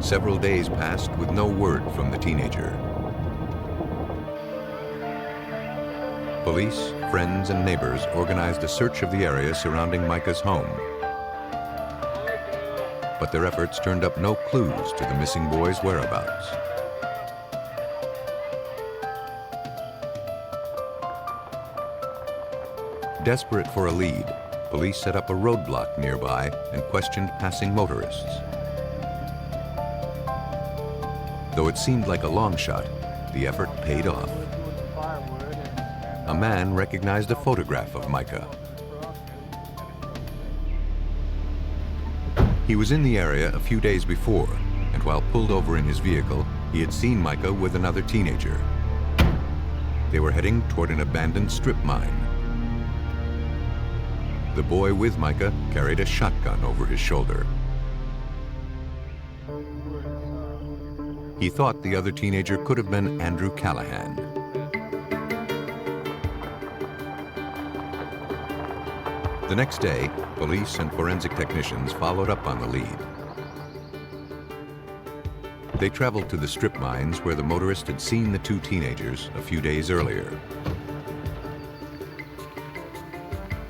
Several days passed with no word from the teenager. Police, friends, and neighbors organized a search of the area surrounding Micah's home. But their efforts turned up no clues to the missing boy's whereabouts. Desperate for a lead, police set up a roadblock nearby and questioned passing motorists. Though it seemed like a long shot, the effort paid off. A man recognized a photograph of Micah. He was in the area a few days before, and while pulled over in his vehicle, he had seen Micah with another teenager. They were heading toward an abandoned strip mine. The boy with Micah carried a shotgun over his shoulder. He thought the other teenager could have been Andrew Callahan. The next day, police and forensic technicians followed up on the lead. They traveled to the strip mines where the motorist had seen the two teenagers a few days earlier.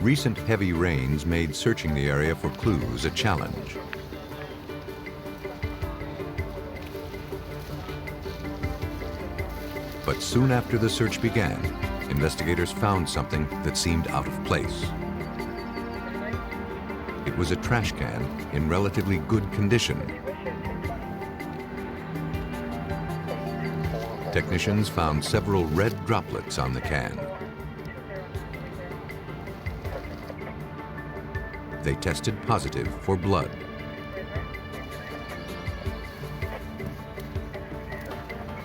Recent heavy rains made searching the area for clues a challenge. But soon after the search began, investigators found something that seemed out of place. It was a trash can in relatively good condition. Technicians found several red droplets on the can. They tested positive for blood.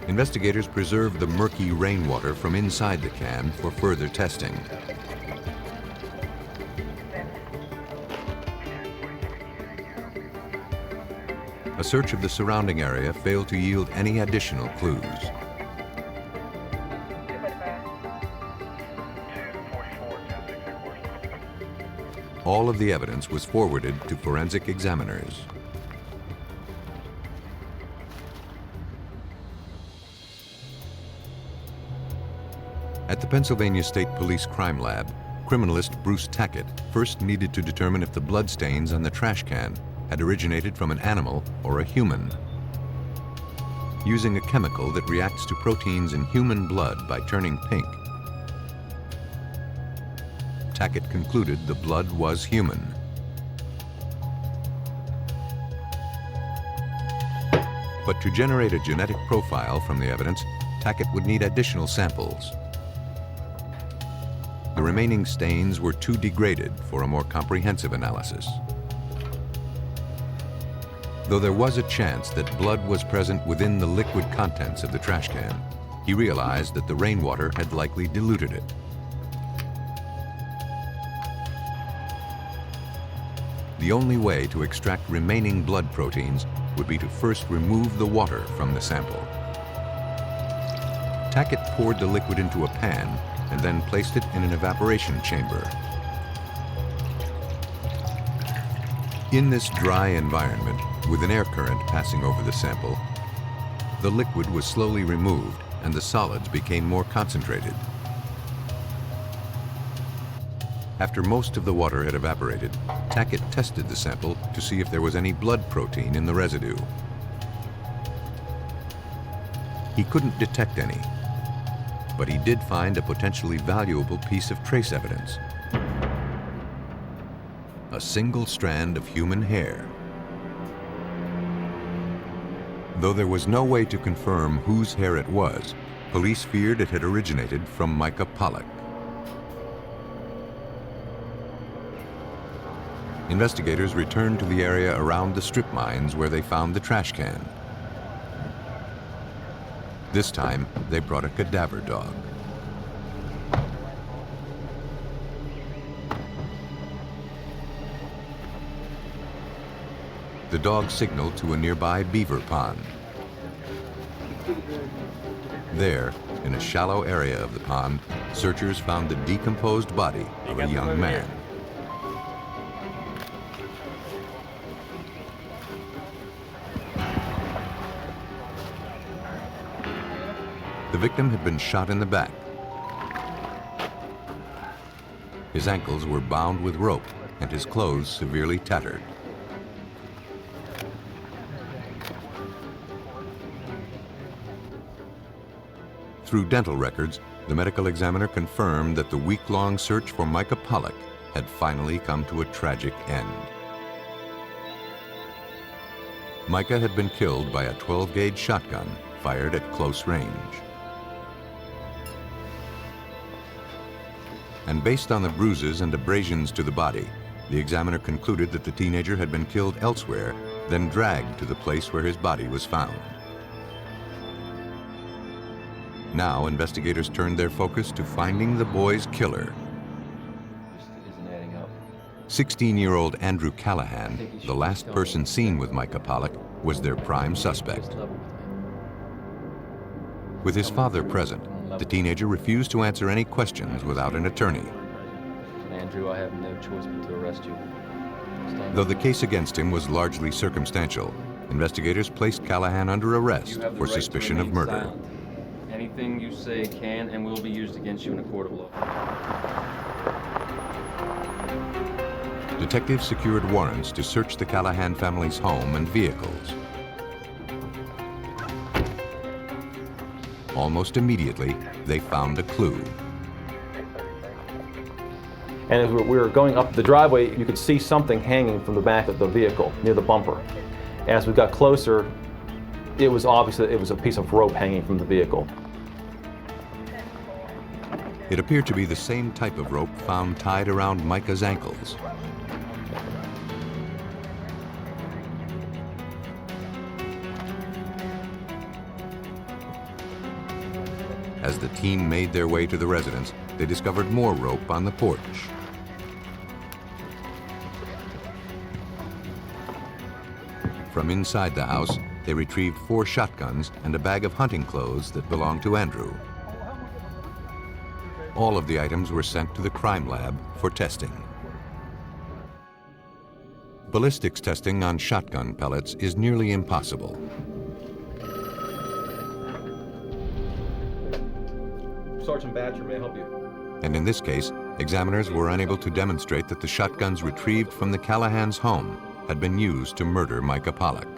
Investigators preserved the murky rainwater from inside the can for further testing. A search of the surrounding area failed to yield any additional clues. All of the evidence was forwarded to forensic examiners. At the Pennsylvania State Police Crime Lab, criminalist Bruce Tackett first needed to determine if the bloodstains on the trash can had originated from an animal or a human. Using a chemical that reacts to proteins in human blood by turning pink, Tackett concluded the blood was human. But to generate a genetic profile from the evidence, Tackett would need additional samples. The remaining stains were too degraded for a more comprehensive analysis. Though there was a chance that blood was present within the liquid contents of the trash can, he realized that the rainwater had likely diluted it. The only way to extract remaining blood proteins would be to first remove the water from the sample. Tackett poured the liquid into a pan and then placed it in an evaporation chamber. In this dry environment, with an air current passing over the sample, the liquid was slowly removed and the solids became more concentrated. After most of the water had evaporated, Tackett tested the sample to see if there was any blood protein in the residue. He couldn't detect any, but he did find a potentially valuable piece of trace evidence: a single strand of human hair. Though there was no way to confirm whose hair it was, police feared it had originated from Micah Pollock. Investigators returned to the area around the strip mines where they found the trash can. This time, they brought a cadaver dog. The dog signaled to a nearby beaver pond. There, in a shallow area of the pond, searchers found the decomposed body of a young man. The victim had been shot in the back. His ankles were bound with rope and his clothes severely tattered. Through dental records, the medical examiner confirmed that the week-long search for Micah Pollock had finally come to a tragic end. Micah had been killed by a 12-gauge shotgun fired at close range. And based on the bruises and abrasions to the body, the examiner concluded that the teenager had been killed elsewhere, then dragged to the place where his body was found. Now, investigators turned their focus to finding the boy's killer. 16-year-old Andrew Callahan, the last person seen with Micah Pollock, was their prime suspect. With his father present, the teenager refused to answer any questions without an attorney. Andrew, I have no choice but to arrest you. Though the case against him was largely circumstantial, investigators placed Callahan under arrest for suspicion of murder. Anything you say can and will be used against you in a court of law. Detectives secured warrants to search the Callahan family's home and vehicles. Almost immediately, they found a clue. And as we were going up the driveway, you could see something hanging from the back of the vehicle near the bumper. As we got closer, it was obvious that it was a piece of rope hanging from the vehicle. It appeared to be the same type of rope found tied around Micah's ankles. As the team made their way to the residence, they discovered more rope on the porch. From inside the house, they retrieved 4 shotguns and a bag of hunting clothes that belonged to Andrew. All of the items were sent to the crime lab for testing. Ballistics testing on shotgun pellets is nearly impossible. Sergeant Badger may help you. And in this case, examiners were unable to demonstrate that the shotguns retrieved from the Callahan's home had been used to murder Micah Pollock.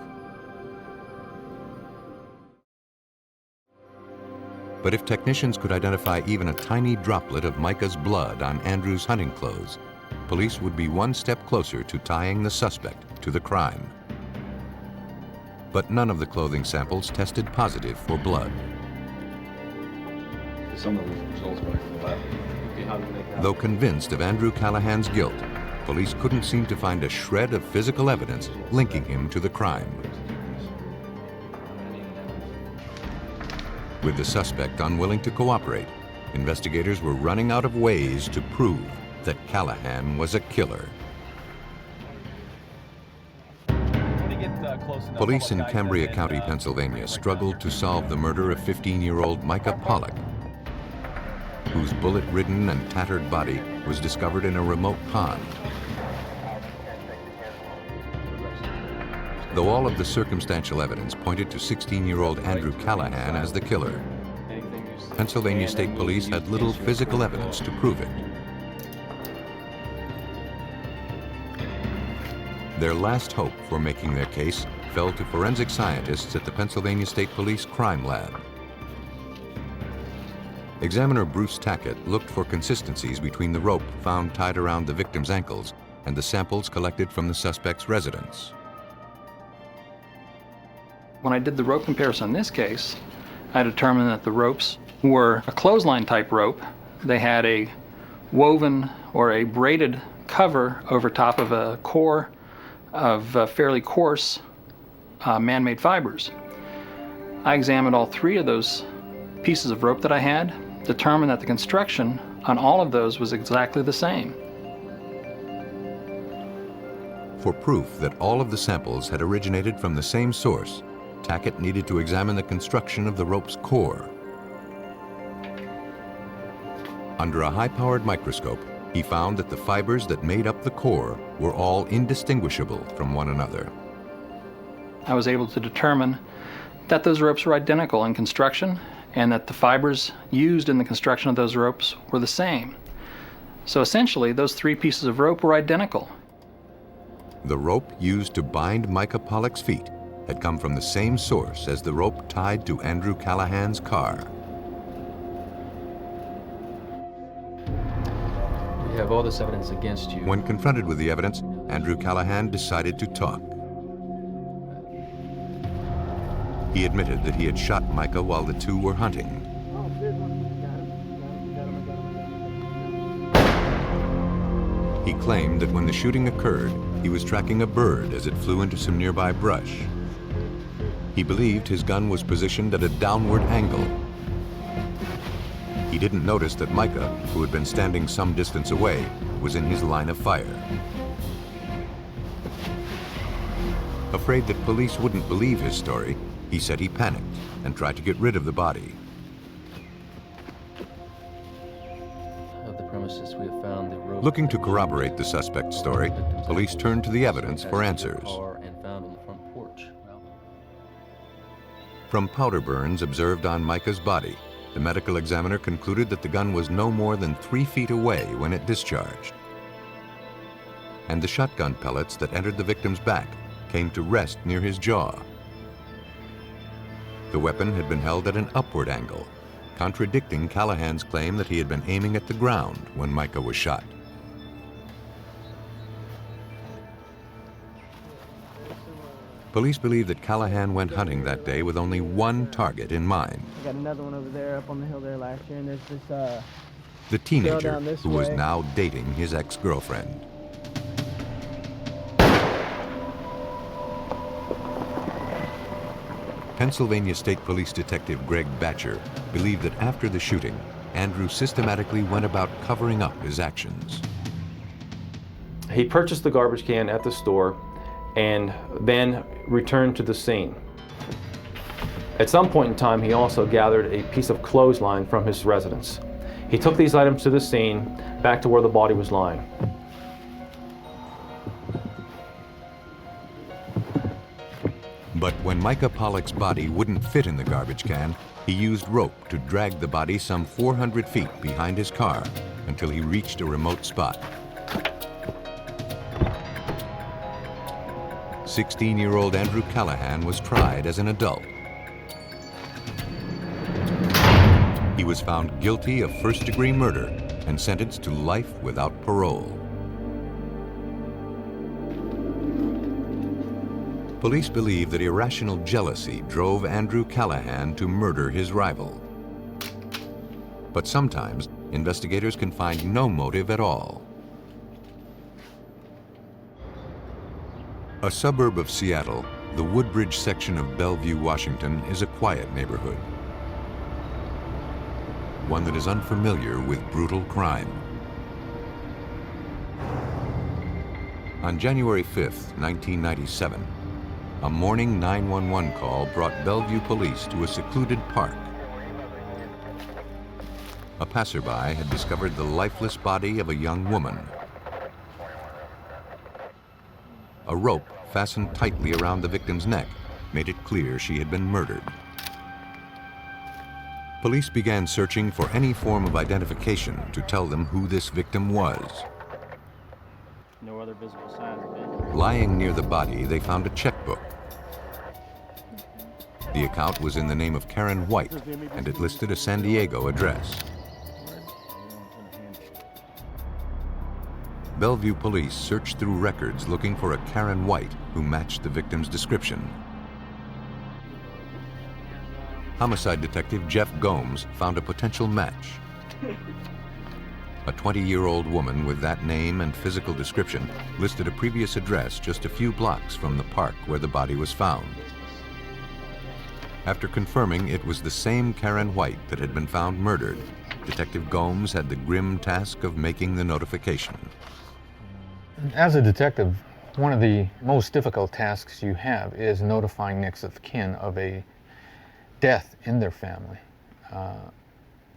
But if technicians could identify even a tiny droplet of Micah's blood on Andrew's hunting clothes, police would be one step closer to tying the suspect to the crime. But none of the clothing samples tested positive for blood. Some of the results were from the lab. Though convinced of Andrew Callahan's guilt, police couldn't seem to find a shred of physical evidence linking him to the crime. With the suspect unwilling to cooperate, investigators were running out of ways to prove that Callahan was a killer. Police in Cambria County, Pennsylvania struggled to solve the murder of 15-year-old Micah Pollock, whose bullet-ridden and tattered body was discovered in a remote pond. Though all of the circumstantial evidence pointed to 16-year-old Andrew Callahan as the killer, Pennsylvania State Police had little physical evidence to prove it. Their last hope for making their case fell to forensic scientists at the Pennsylvania State Police Crime Lab. Examiner Bruce Tackett looked for consistencies between the rope found tied around the victim's ankles and the samples collected from the suspect's residence. When I did the rope comparison in this case, I determined that the ropes were a clothesline type rope. They had a woven or a braided cover over top of a core of fairly coarse man-made fibers. I examined all 3 of those pieces of rope that I had, determined that the construction on all of those was exactly the same. For proof that all of the samples had originated from the same source, Tackett needed to examine the construction of the rope's core. Under a high-powered microscope, he found that the fibers that made up the core were all indistinguishable from one another. I was able to determine that those ropes were identical in construction and that the fibers used in the construction of those ropes were the same. So essentially, those 3 pieces of rope were identical. The rope used to bind Micah Pollock's feet had come from the same source as the rope tied to Andrew Callahan's car. We have all this evidence against you. When confronted with the evidence, Andrew Callahan decided to talk. He admitted that he had shot Micah while the two were hunting. He claimed that when the shooting occurred, he was tracking a bird as it flew into some nearby brush. He believed his gun was positioned at a downward angle. He didn't notice that Micah, who had been standing some distance away, was in his line of fire. Afraid that police wouldn't believe his story, he said he panicked and tried to get rid of the body. Of the premises, we have found the rope. Looking to corroborate the suspect's story, police turned to the evidence for answers. From powder burns observed on Micah's body, the medical examiner concluded that the gun was no more than 3 feet away when it discharged. And the shotgun pellets that entered the victim's back came to rest near his jaw. The weapon had been held at an upward angle, contradicting Callahan's claim that he had been aiming at the ground when Micah was shot. Police believe that Callahan went hunting that day with only one target in mind. I got another one over there up on the hill there last year, and there's this the teenager down this who was way. now dating his ex-girlfriend. Pennsylvania State Police Detective Greg Batcher believed that after the shooting, Andrew systematically went about covering up his actions. He purchased the garbage can at the store and then returned to the scene. At some point in time, he also gathered a piece of clothesline from his residence. He took these items to the scene, back to where the body was lying. But when Micah Pollock's body wouldn't fit in the garbage can, he used rope to drag the body some 400 feet behind his car until he reached a remote spot. 16-year-old Andrew Callahan was tried as an adult. He was found guilty of first-degree murder and sentenced to life without parole. Police believe that irrational jealousy drove Andrew Callahan to murder his rival. But sometimes, investigators can find no motive at all. A suburb of Seattle, the Woodbridge section of Bellevue, Washington, is a quiet neighborhood. One that is unfamiliar with brutal crime. On January 5th, 1997, a morning 911 call brought Bellevue police to a secluded park. A passerby had discovered the lifeless body of a young woman. A rope fastened tightly around the victim's neck made it clear she had been murdered. Police began searching for any form of identification to tell them who this victim was. No other visible signs of it. Lying near the body, they found a checkbook. The account was in the name of Karen White, and it listed a San Diego address. Bellevue police searched through records looking for a Karen White who matched the victim's description. Homicide detective Jeff Gomes found a potential match. A 20-year-old woman with that name and physical description listed a previous address just a few blocks from the park where the body was found. After confirming it was the same Karen White that had been found murdered, Detective Gomes had the grim task of making the notification. As a detective, one of the most difficult tasks you have is notifying next of kin of a death in their family.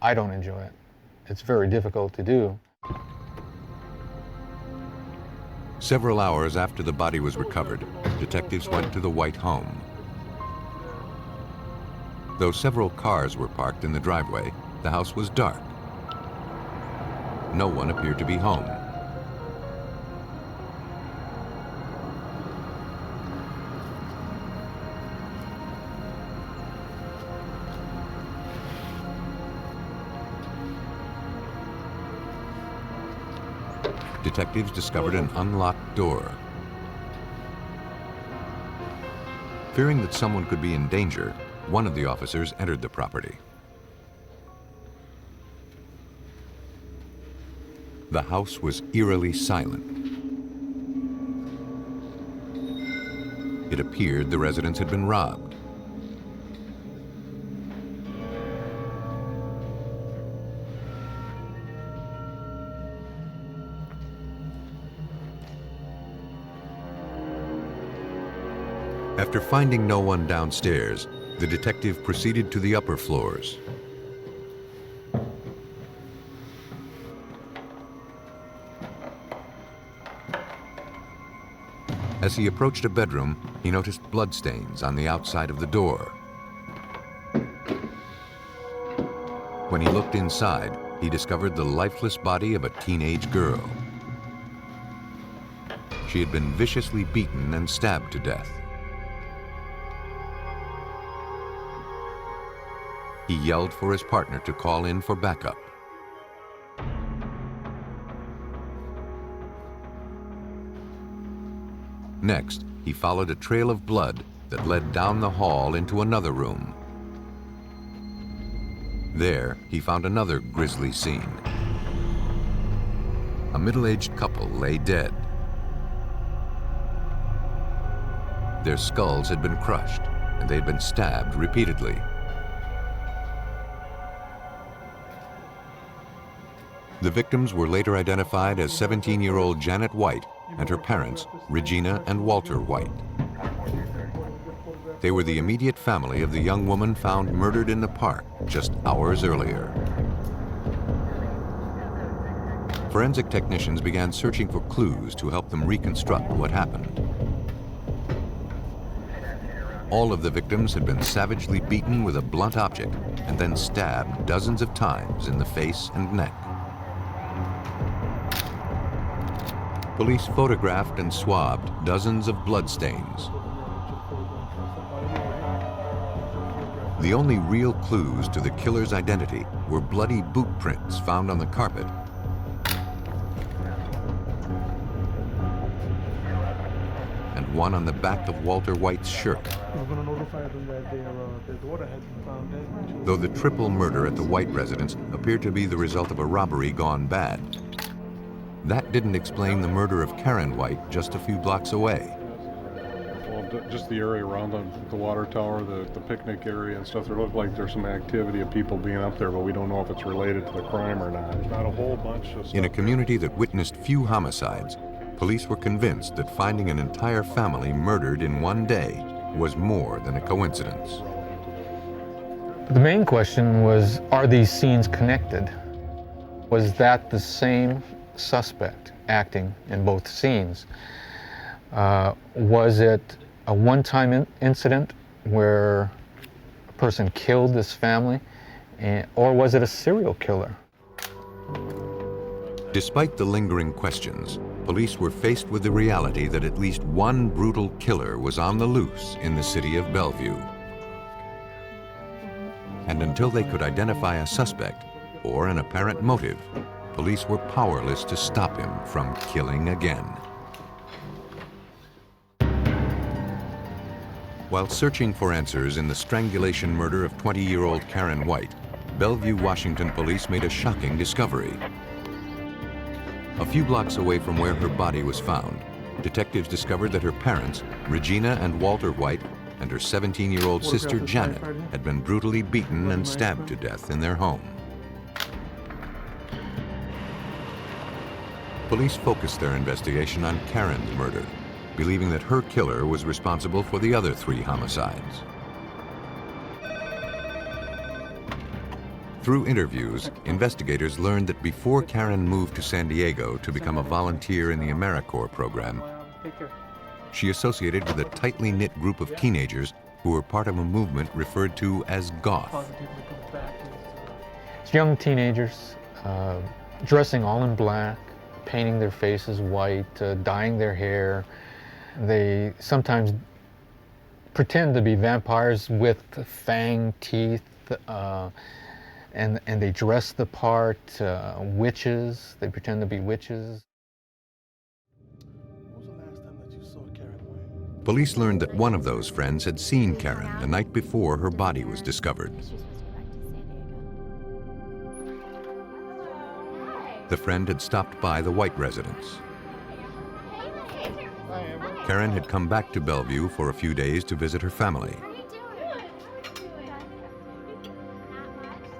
I don't enjoy it. it's very difficult to do. Several hours after the body was recovered, detectives went to the White home. Though several cars were parked in the driveway, the house was dark. No one appeared to be home. Detectives discovered an unlocked door. Fearing that someone could be in danger, one of the officers entered the property. The house was eerily silent. It appeared the residence had been robbed. After finding no one downstairs, the detective proceeded to the upper floors. As he approached a bedroom, he noticed bloodstains on the outside of the door. When he looked inside, he discovered the lifeless body of a teenage girl. She had been viciously beaten and stabbed to death. He yelled for his partner to call in for backup. Next, he followed a trail of blood that led down the hall into another room. There, he found another grisly scene. A middle-aged couple lay dead. Their skulls had been crushed, and they had been stabbed repeatedly. The victims were later identified as 17-year-old Janet White and her parents, Regina and Walter White. They were the immediate family of the young woman found murdered in the park just hours earlier. Forensic technicians began searching for clues to help them reconstruct what happened. All of the victims had been savagely beaten with a blunt object and then stabbed dozens of times in the face and neck. Police photographed and swabbed dozens of bloodstains. The only real clues to the killer's identity were bloody boot prints found on the carpet and one on the back of Walter White's shirt. Though the triple murder at the White residence appeared to be the result of a robbery gone bad, that didn't explain the murder of Karen White just a few blocks away. Well, just the area around the water tower, the picnic area and stuff, there looked like there's some activity of people being up there, but we don't know if it's related to the crime or not. There's not a whole bunch of stuff. In a community that witnessed few homicides, police were convinced that finding an entire family murdered in one day was more than a coincidence. The main question was, are these scenes connected? Was that the same suspect acting in both scenes? Was it a one-time incident where a person killed this family, or was it a serial killer? Despite the lingering questions, police were faced with the reality that at least one brutal killer was on the loose in the city of Bellevue. And until they could identify a suspect or an apparent motive, police were powerless to stop him from killing again. While searching for answers in the strangulation murder of 20-year-old Karen White, Bellevue, Washington police made a shocking discovery. A few blocks away from where her body was found, detectives discovered that her parents, Regina and Walter White, and her 17-year-old sister Janet had been brutally beaten and stabbed to death in their home. Police focused their investigation on Karen's murder, believing that her killer was responsible for the other 3 homicides. Through interviews, investigators learned that before Karen moved to San Diego to become a volunteer in the AmeriCorps program, she associated with a tightly knit group of teenagers who were part of a movement referred to as goth. It's young teenagers dressing all in black, painting their faces white, dyeing their hair. They sometimes pretend to be vampires with fang teeth, and they dress the part. Witches, they pretend to be witches. Police learned that one of those friends had seen Karen the night before her body was discovered. The friend had stopped by the White residence. Karen had come back to Bellevue for a few days to visit her family.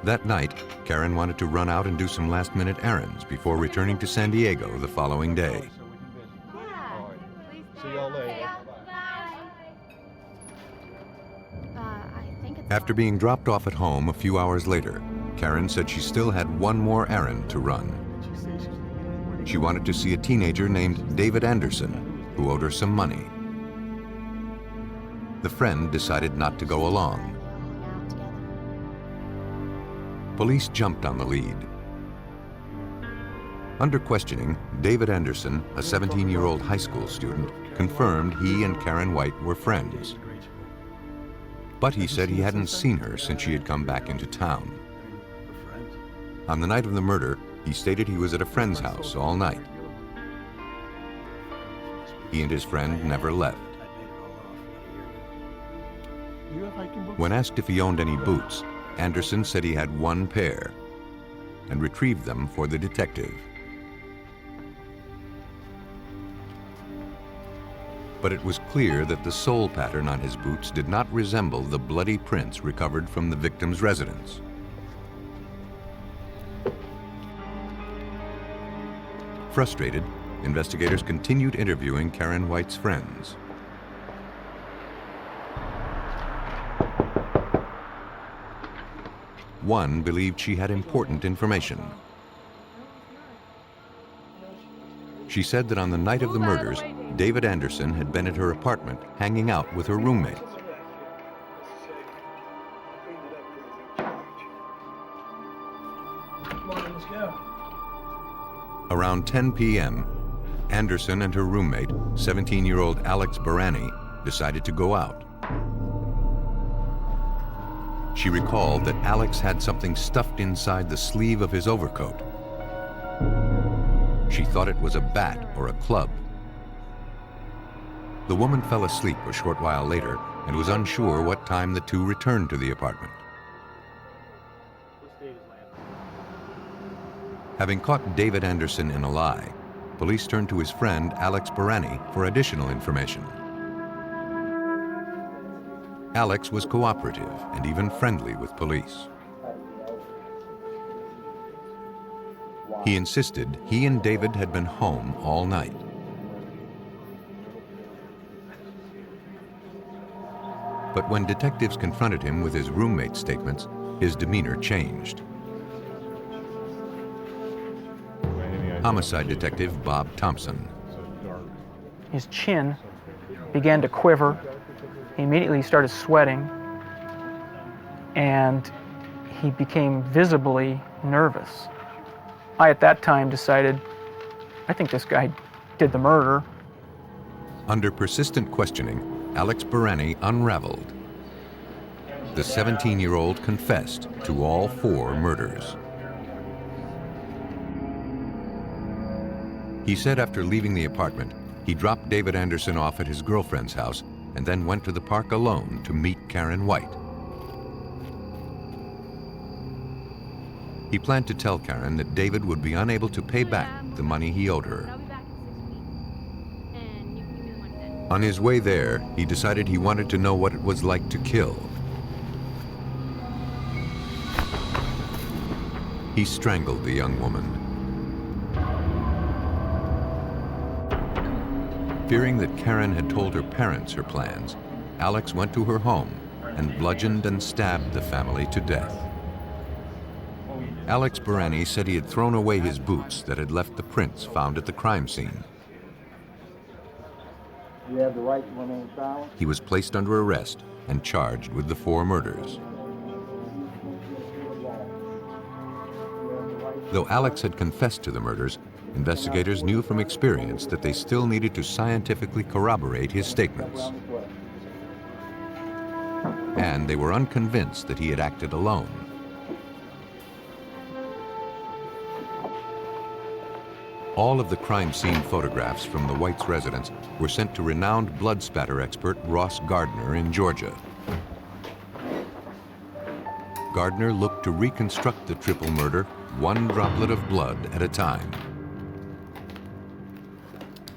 That night, Karen wanted to run out and do some last-minute errands before returning to San Diego the following day. See y'all later. After being dropped off at home a few hours later, Karen said she still had one more errand to run. She wanted to see a teenager named David Anderson, who owed her some money. The friend decided not to go along. Police jumped on the lead. Under questioning, David Anderson, a 17-year-old high school student, confirmed he and Karen White were friends. But he said he hadn't seen her since she had come back into town. On the night of the murder, he stated he was at a friend's house all night. He and his friend never left. When asked if he owned any boots, Anderson said he had one pair and retrieved them for the detective. But it was clear that the sole pattern on his boots did not resemble the bloody prints recovered from the victim's residence. Frustrated, investigators continued interviewing Karen White's friends. One believed she had important information. She said that on the night of the murders, David Anderson had been at her apartment hanging out with her roommate. Around 10 p.m., Anderson and her roommate, 17-year-old Alex Burani, decided to go out. She recalled that Alex had something stuffed inside the sleeve of his overcoat. She thought it was a bat or a club. The woman fell asleep a short while later and was unsure what time the two returned to the apartment. Having caught David Anderson in a lie, police turned to his friend Alex Burani for additional information. Alex was cooperative and even friendly with police. He insisted he and David had been home all night. But when detectives confronted him with his roommate's statements, his demeanor changed. Homicide detective Bob Thompson. His chin began to quiver. He immediately started sweating, and he became visibly nervous. I, at that time, decided, I think this guy did the murder. Under persistent questioning, Alex Burani unraveled. The 17-year-old confessed to all 4 murders. He said after leaving the apartment, he dropped David Anderson off at his girlfriend's house and then went to the park alone to meet Karen White. He planned to tell Karen that David would be unable to pay back the money he owed her. On his way there, he decided he wanted to know what it was like to kill. He strangled the young woman. Fearing that Karen had told her parents her plans, Alex went to her home and bludgeoned and stabbed the family to death. Alex Burani said he had thrown away his boots that had left the prints found at the crime scene. You have the right to remain silent. He was placed under arrest and charged with the 4 murders. Though Alex had confessed to the murders, investigators knew from experience that they still needed to scientifically corroborate his statements. And they were unconvinced that he had acted alone. All of the crime scene photographs from the Whites' residence were sent to renowned blood spatter expert Ross Gardner in Georgia. Gardner looked to reconstruct the triple murder, one droplet of blood at a time.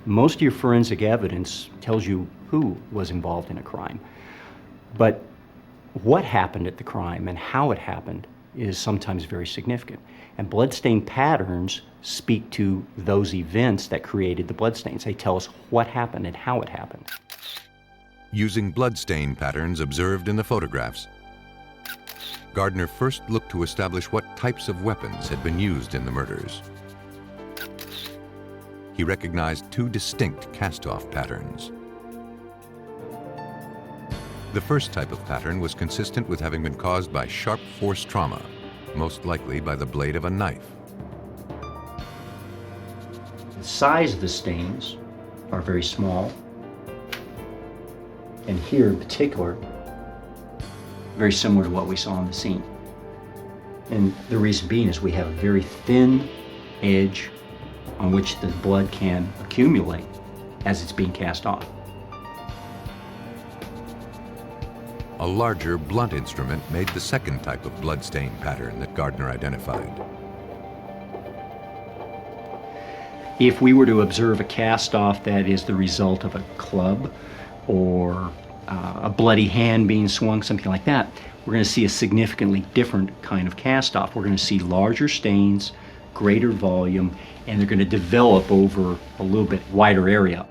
Most of your forensic evidence tells you who was involved in a crime, but what happened at the crime and how it happened is sometimes very significant. And bloodstain patterns speak to those events that created the bloodstains. They tell us what happened and how it happened. Using bloodstain patterns observed in the photographs, Gardner first looked to establish what types of weapons had been used in the murders. He recognized 2 distinct cast-off patterns. The first type of pattern was consistent with having been caused by sharp force trauma, most likely by the blade of a knife. The size of the stains are very small, and here in particular, very similar to what we saw on the scene. And the reason being is we have a very thin edge on which the blood can accumulate as it's being cast off. A larger, blunt instrument made the second type of bloodstain pattern that Gardner identified. If we were to observe a cast-off that is the result of a club or a bloody hand being swung, something like that, we're going to see a significantly different kind of cast-off. We're going to see larger stains, greater volume, and they're going to develop over a little bit wider area.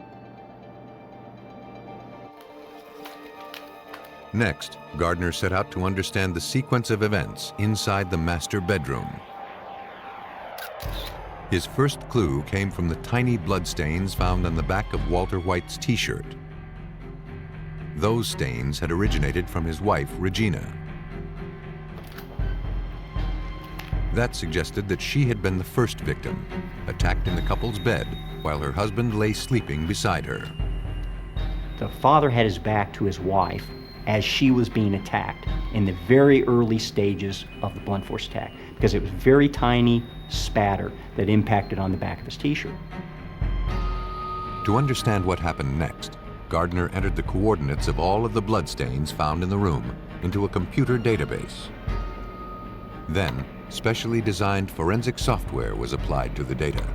Next, Gardner set out to understand the sequence of events inside the master bedroom. His first clue came from the tiny bloodstains found on the back of Walter White's t-shirt. Those stains had originated from his wife, Regina. That suggested that she had been the first victim, attacked in the couple's bed while her husband lay sleeping beside her. The father had his back to his wife as she was being attacked in the very early stages of the blunt force attack, because it was very tiny spatter that impacted on the back of his t-shirt. To understand what happened next, Gardner entered the coordinates of all of the bloodstains found in the room into a computer database. Then, specially designed forensic software was applied to the data.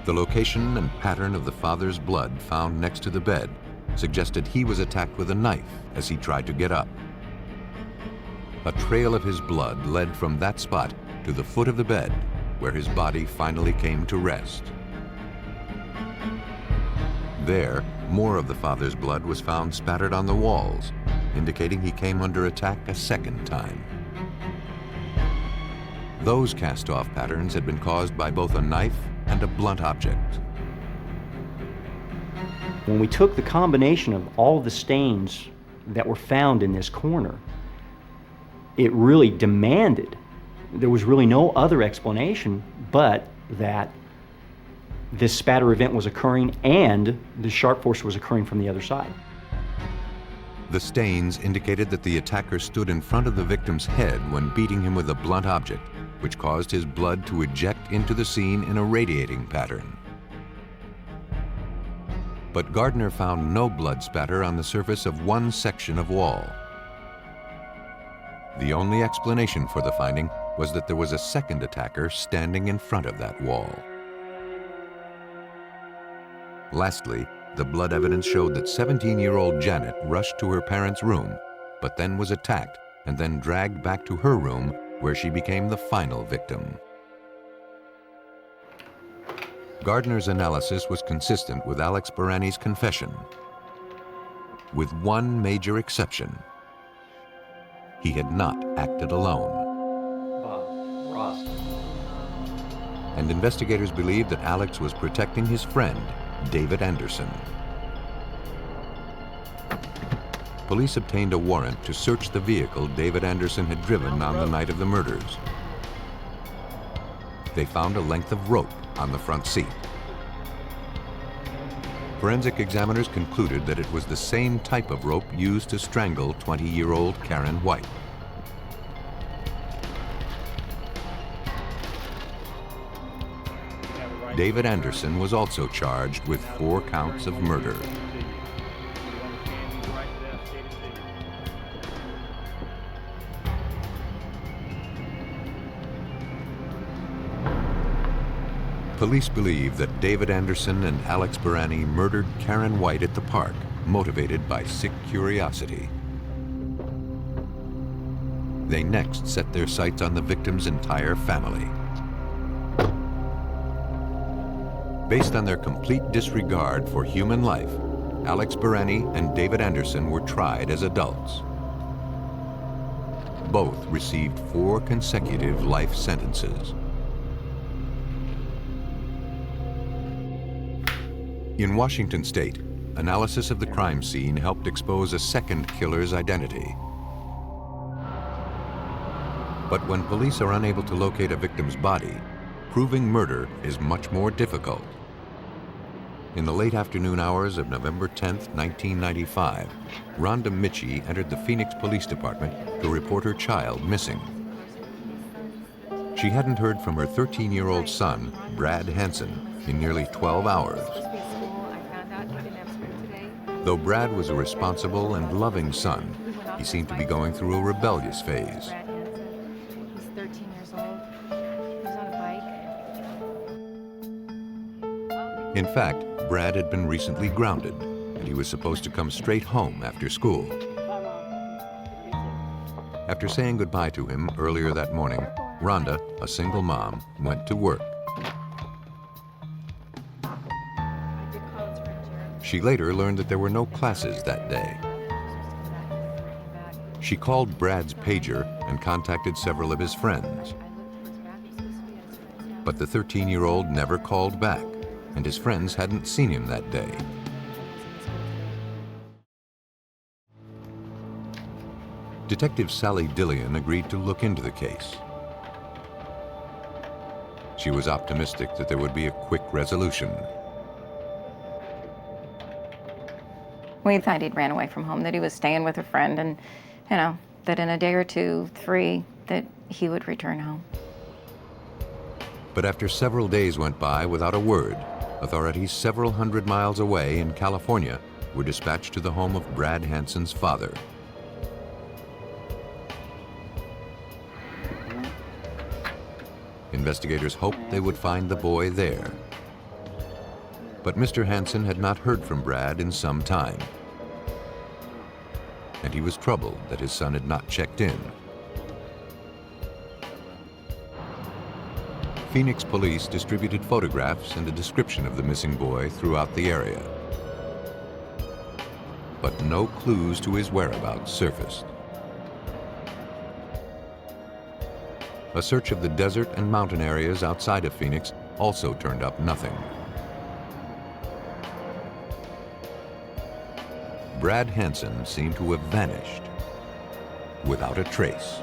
The location and pattern of the father's blood found next to the bed suggested he was attacked with a knife as he tried to get up. A trail of his blood led from that spot to the foot of the bed, where his body finally came to rest. There, more of the father's blood was found spattered on the walls, indicating he came under attack a second time. Those cast-off patterns had been caused by both a knife and a blunt object. When we took the combination of all the stains that were found in this corner, it really demanded, there was really no other explanation but that this spatter event was occurring and the sharp force was occurring from the other side. The stains indicated that the attacker stood in front of the victim's head when beating him with a blunt object, which caused his blood to eject into the scene in a radiating pattern. But Gardner found no blood spatter on the surface of one section of wall. The only explanation for the finding was that there was a second attacker standing in front of that wall. Lastly, the blood evidence showed that 17-year-old Janet rushed to her parents' room, but then was attacked and then dragged back to her room, where she became the final victim. Gardner's analysis was consistent with Alex Burani's confession, with one major exception. He had not acted alone. Ross. And investigators believe that Alex was protecting his friend, David Anderson. Police obtained a warrant to search the vehicle David Anderson had driven on the night of the murders. They found a length of rope on the front seat. Forensic examiners concluded that it was the same type of rope used to strangle 20-year-old Karen White. David Anderson was also charged with 4 counts of murder. Police believe that David Anderson and Alex Burani murdered Karen White at the park, motivated by sick curiosity. They next set their sights on the victim's entire family. Based on their complete disregard for human life, Alex Burani and David Anderson were tried as adults. Both received 4 consecutive life sentences. In Washington state, analysis of the crime scene helped expose a second killer's identity. But when police are unable to locate a victim's body, proving murder is much more difficult. In the late afternoon hours of November 10, 1995, Rhonda Mitchie entered the Phoenix Police Department to report her child missing. She hadn't heard from her 13-year-old son, Brad Hansen, in nearly 12 hours. Though Brad was a responsible and loving son, he seemed to be going through a rebellious phase. He's 13 years old. He was on a bike. In fact, Brad had been recently grounded, and he was supposed to come straight home after school. After saying goodbye to him earlier that morning, Rhonda, a single mom, went to work. She later learned that there were no classes that day. She called Brad's pager and contacted several of his friends. But the 13-year-old never called back, and his friends hadn't seen him that day. Detective Sally Dillion agreed to look into the case. She was optimistic that there would be a quick resolution. We thought he'd ran away from home, that he was staying with a friend, and, you know, that in a day or 2, 3, that he would return home. But after several days went by without a word, authorities several hundred miles away in California were dispatched to the home of Brad Hansen's father. Investigators hoped they would find the boy there. But Mr. Hansen had not heard from Brad in some time, and he was troubled that his son had not checked in. Phoenix police distributed photographs and a description of the missing boy throughout the area. But no clues to his whereabouts surfaced. A search of the desert and mountain areas outside of Phoenix also turned up nothing. Brad Hansen seemed to have vanished without a trace.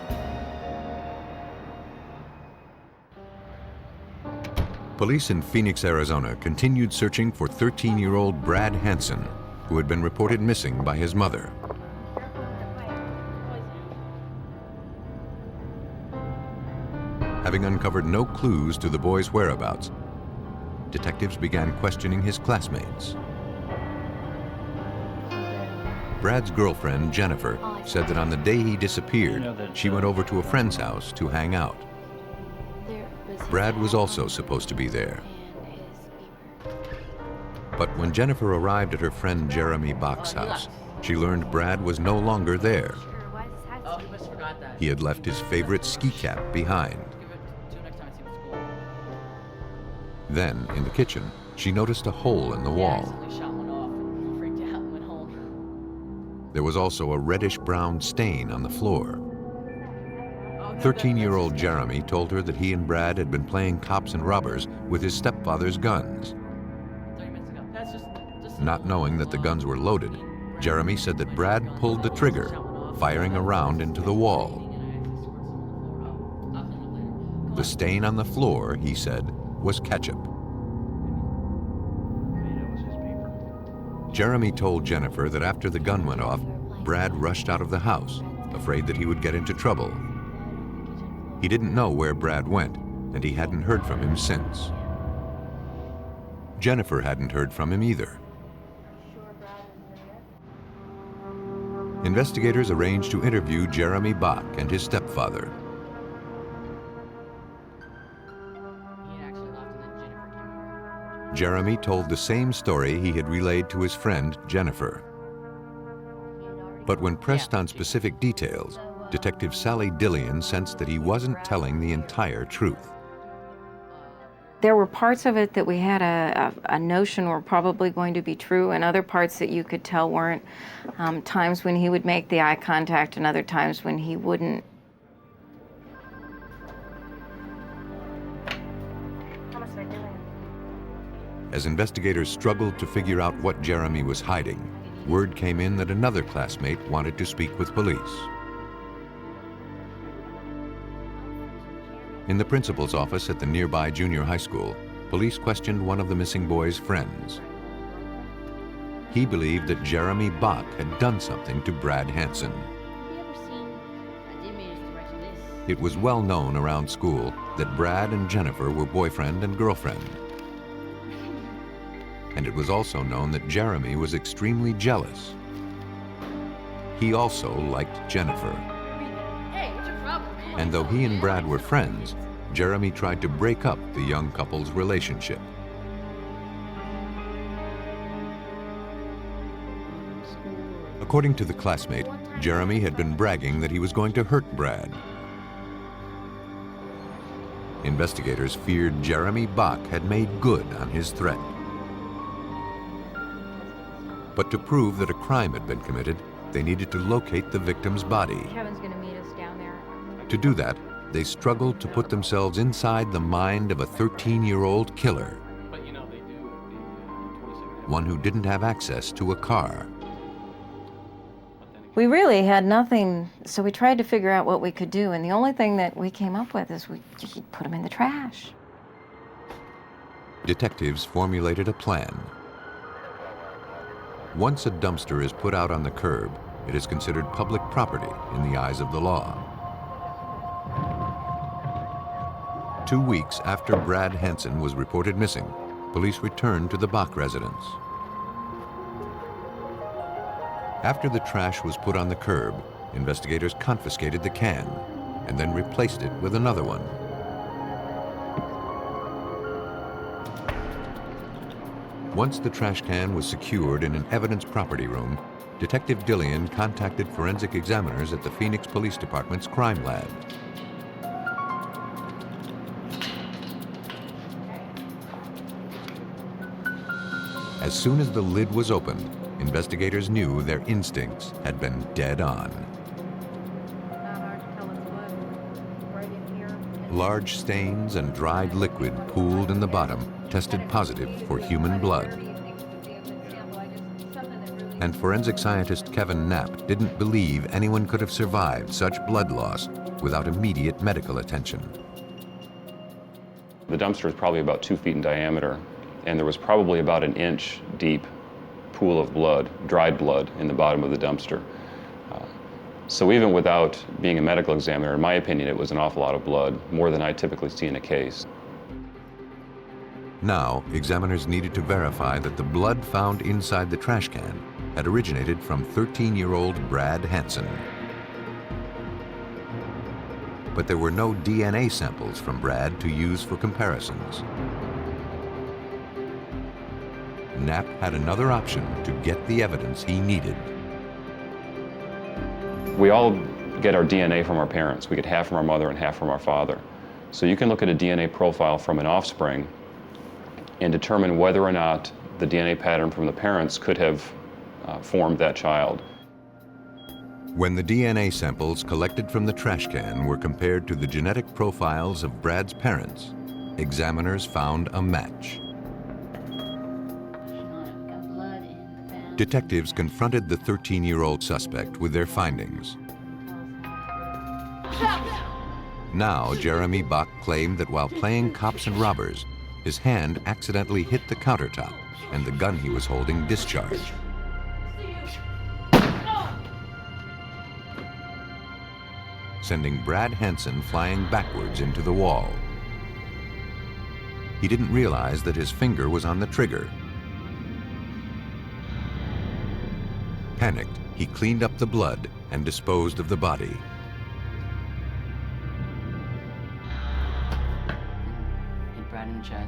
Police in Phoenix, Arizona continued searching for 13-year-old Brad Hansen, who had been reported missing by his mother. Having uncovered no clues to the boy's whereabouts, detectives began questioning his classmates. Brad's girlfriend, Jennifer, said that on the day he disappeared, she went over to a friend's house to hang out. Brad was also supposed to be there. But when Jennifer arrived at her friend Jeremy Bach's house, she learned Brad was no longer there. He had left his favorite ski cap behind. Then, in the kitchen, she noticed a hole in the wall. There was also a reddish-brown stain on the floor. 13-year-old Jeremy told her that he and Brad had been playing cops and robbers with his stepfather's guns. Not knowing that the guns were loaded, Jeremy said that Brad pulled the trigger, firing a round into the wall. The stain on the floor, he said, was ketchup. Jeremy told Jennifer that after the gun went off, Brad rushed out of the house, afraid that he would get into trouble. He didn't know where Brad went, and he hadn't heard from him since. Jennifer hadn't heard from him either. Investigators arranged to interview Jeremy Bach and his stepfather. Jeremy told the same story he had relayed to his friend, Jennifer. But when pressed on specific details, Detective Sally Dillian sensed that he wasn't telling the entire truth. There were parts of it that we had a notion were probably going to be true, and other parts that you could tell weren't. Times when he would make the eye contact and other times when he wouldn't. As investigators struggled to figure out what Jeremy was hiding, word came in that another classmate wanted to speak with police. In the principal's office at the nearby junior high school, police questioned one of the missing boy's friends. He believed that Jeremy Bach had done something to Brad Hansen. It was well known around school that Brad and Jennifer were boyfriend and girlfriend. And it was also known that Jeremy was extremely jealous. He also liked Jennifer. And though he and Brad were friends, Jeremy tried to break up the young couple's relationship. According to the classmate, Jeremy had been bragging that he was going to hurt Brad. Investigators feared Jeremy Bach had made good on his threat. But to prove that a crime had been committed, they needed to locate the victim's body. Kevin's going to meet us down there. To do that, they struggled to put themselves inside the mind of a 13-year-old killer. One who didn't have access to a car. We really had nothing, so we tried to figure out what we could do, and the only thing that we came up with is we put him in the trash. Detectives formulated a plan. Once a dumpster is put out on the curb, it is considered public property in the eyes of the law. 2 weeks after Brad Hansen was reported missing, police returned to the Bach residence. After the trash was put on the curb, investigators confiscated the can and then replaced it with another one. Once the trash can was secured in an evidence property room, Detective Dillian contacted forensic examiners at the Phoenix Police Department's crime lab. As soon as the lid was opened, investigators knew their instincts had been dead on. Large stains and dried liquid pooled in the bottom tested positive for human blood. And forensic scientist Kevin Knapp didn't believe anyone could have survived such blood loss without immediate medical attention. The dumpster is probably about 2 feet in diameter, and there was probably about an inch deep pool of blood, dried blood, in the bottom of the dumpster. So even without being a medical examiner, in my opinion, it was an awful lot of blood, more than I typically see in a case. Now, examiners needed to verify that the blood found inside the trash can had originated from 13-year-old Brad Hansen. But there were no DNA samples from Brad to use for comparisons. Knapp had another option to get the evidence he needed. We all get our DNA from our parents. We get half from our mother and half from our father. So you can look at a DNA profile from an offspring and determine whether or not the DNA pattern from the parents could have formed that child. When the DNA samples collected from the trash can were compared to the genetic profiles of Brad's parents, examiners found a match. Detectives confronted the 13-year-old suspect with their findings. Now, Jeremy Bach claimed that while playing cops and robbers, his hand accidentally hit the countertop and the gun he was holding discharged. Sending Brad Hansen flying backwards into the wall. He didn't realize that his finger was on the trigger. Panicked, he cleaned up the blood and disposed of the body.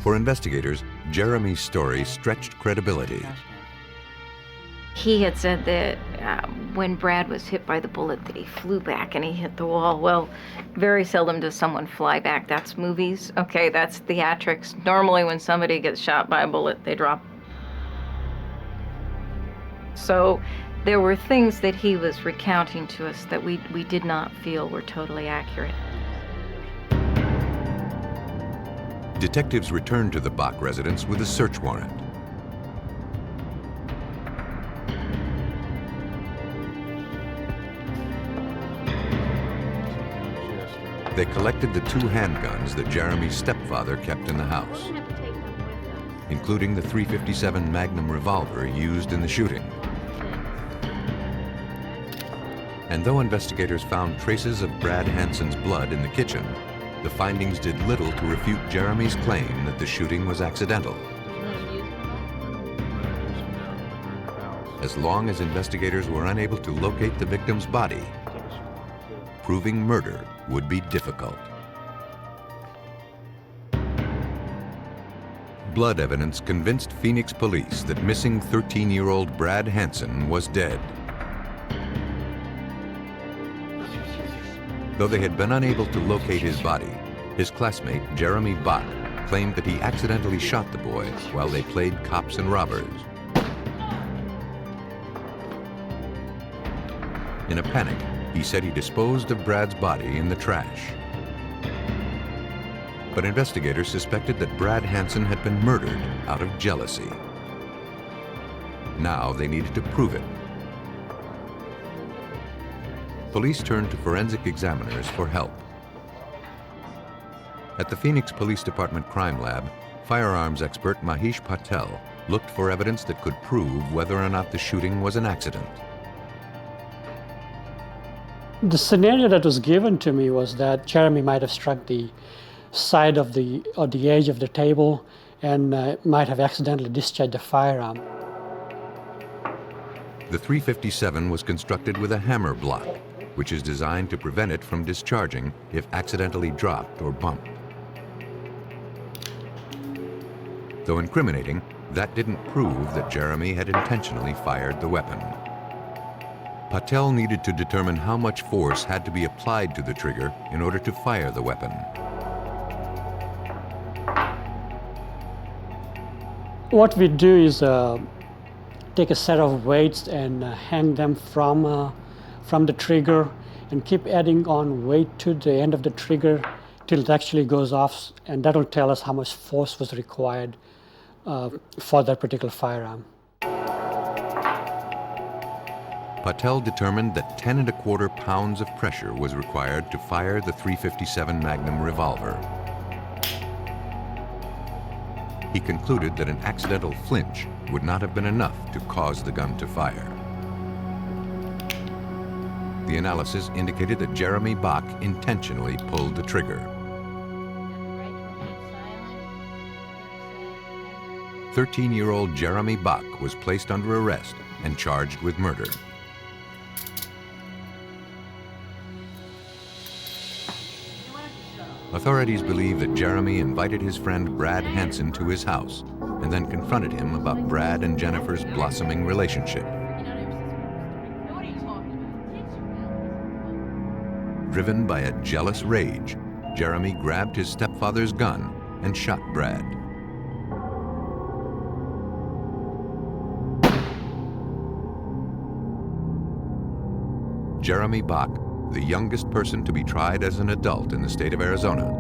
For investigators, Jeremy's story stretched credibility. He had said that when Brad was hit by the bullet that he flew back and he hit the wall. Well, very seldom does someone fly back. That's movies. Okay, that's theatrics. Normally when somebody gets shot by a bullet, they drop. So there were things that he was recounting to us that we did not feel were totally accurate. Detectives returned to the Bach residence with a search warrant. They collected the 2 handguns that Jeremy's stepfather kept in the house, including the .357 Magnum revolver used in the shooting. And though investigators found traces of Brad Hansen's blood in the kitchen, the findings did little to refute Jeremy's claim that the shooting was accidental. As long as investigators were unable to locate the victim's body, proving murder would be difficult. Blood evidence convinced Phoenix police that missing 13-year-old Brad Hansen was dead. Though they had been unable to locate his body, his classmate, Jeremy Bach, claimed that he accidentally shot the boy while they played cops and robbers. In a panic, he said he disposed of Brad's body in the trash. But investigators suspected that Brad Hansen had been murdered out of jealousy. Now they needed to prove it. Police turned to forensic examiners for help. At the Phoenix Police Department Crime Lab, firearms expert Mahesh Patel looked for evidence that could prove whether or not the shooting was an accident. The scenario that was given to me was that Jeremy might have struck the side of the edge of the table and might have accidentally discharged the firearm. The .357 was constructed with a hammer block, which is designed to prevent it from discharging if accidentally dropped or bumped. Though incriminating, that didn't prove that Jeremy had intentionally fired the weapon. Patel needed to determine how much force had to be applied to the trigger in order to fire the weapon. What we do is take a set of weights and hang them from the trigger and keep adding on weight to the end of the trigger till it actually goes off, and that will tell us how much force was required for that particular firearm. Patel determined that 10 1/4 pounds of pressure was required to fire the .357 Magnum revolver. He concluded that an accidental flinch would not have been enough to cause the gun to fire. The analysis indicated that Jeremy Bach intentionally pulled the trigger. 13-year-old Jeremy Bach was placed under arrest and charged with murder. Authorities believe that Jeremy invited his friend Brad Hansen to his house and then confronted him about Brad and Jennifer's blossoming relationship. Driven by a jealous rage, Jeremy grabbed his stepfather's gun and shot Brad. Jeremy Bach, the youngest person to be tried as an adult in the state of Arizona,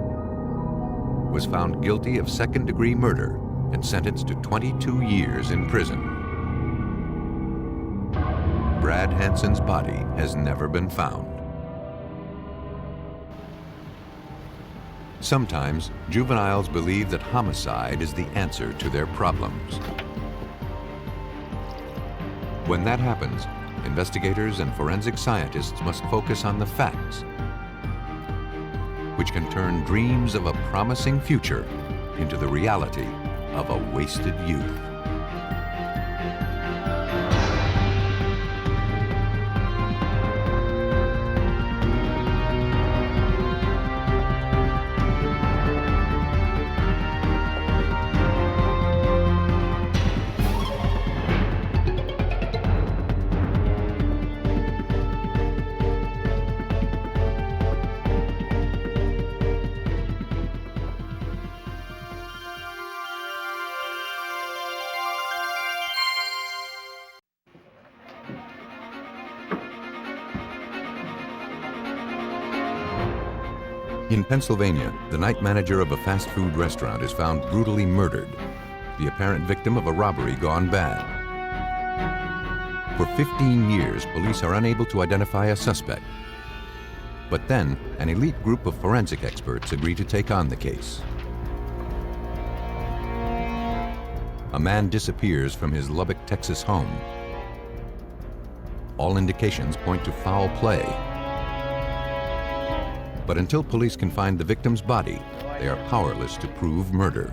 was found guilty of second-degree murder and sentenced to 22 years in prison. Brad Hansen's body has never been found. Sometimes, juveniles believe that homicide is the answer to their problems. When that happens, investigators and forensic scientists must focus on the facts, which can turn dreams of a promising future into the reality of a wasted youth. In Pennsylvania, the night manager of a fast food restaurant is found brutally murdered, the apparent victim of a robbery gone bad. For 15 years, police are unable to identify a suspect. But then, an elite group of forensic experts agree to take on the case. A man disappears from his Lubbock, Texas home. All indications point to foul play. But until police can find the victim's body, they are powerless to prove murder.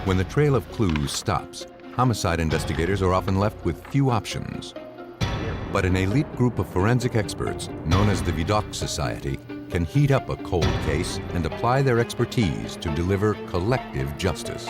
When the trail of clues stops, homicide investigators are often left with few options. But an elite group of forensic experts, known as the Vidocq Society, can heat up a cold case and apply their expertise to deliver collective justice.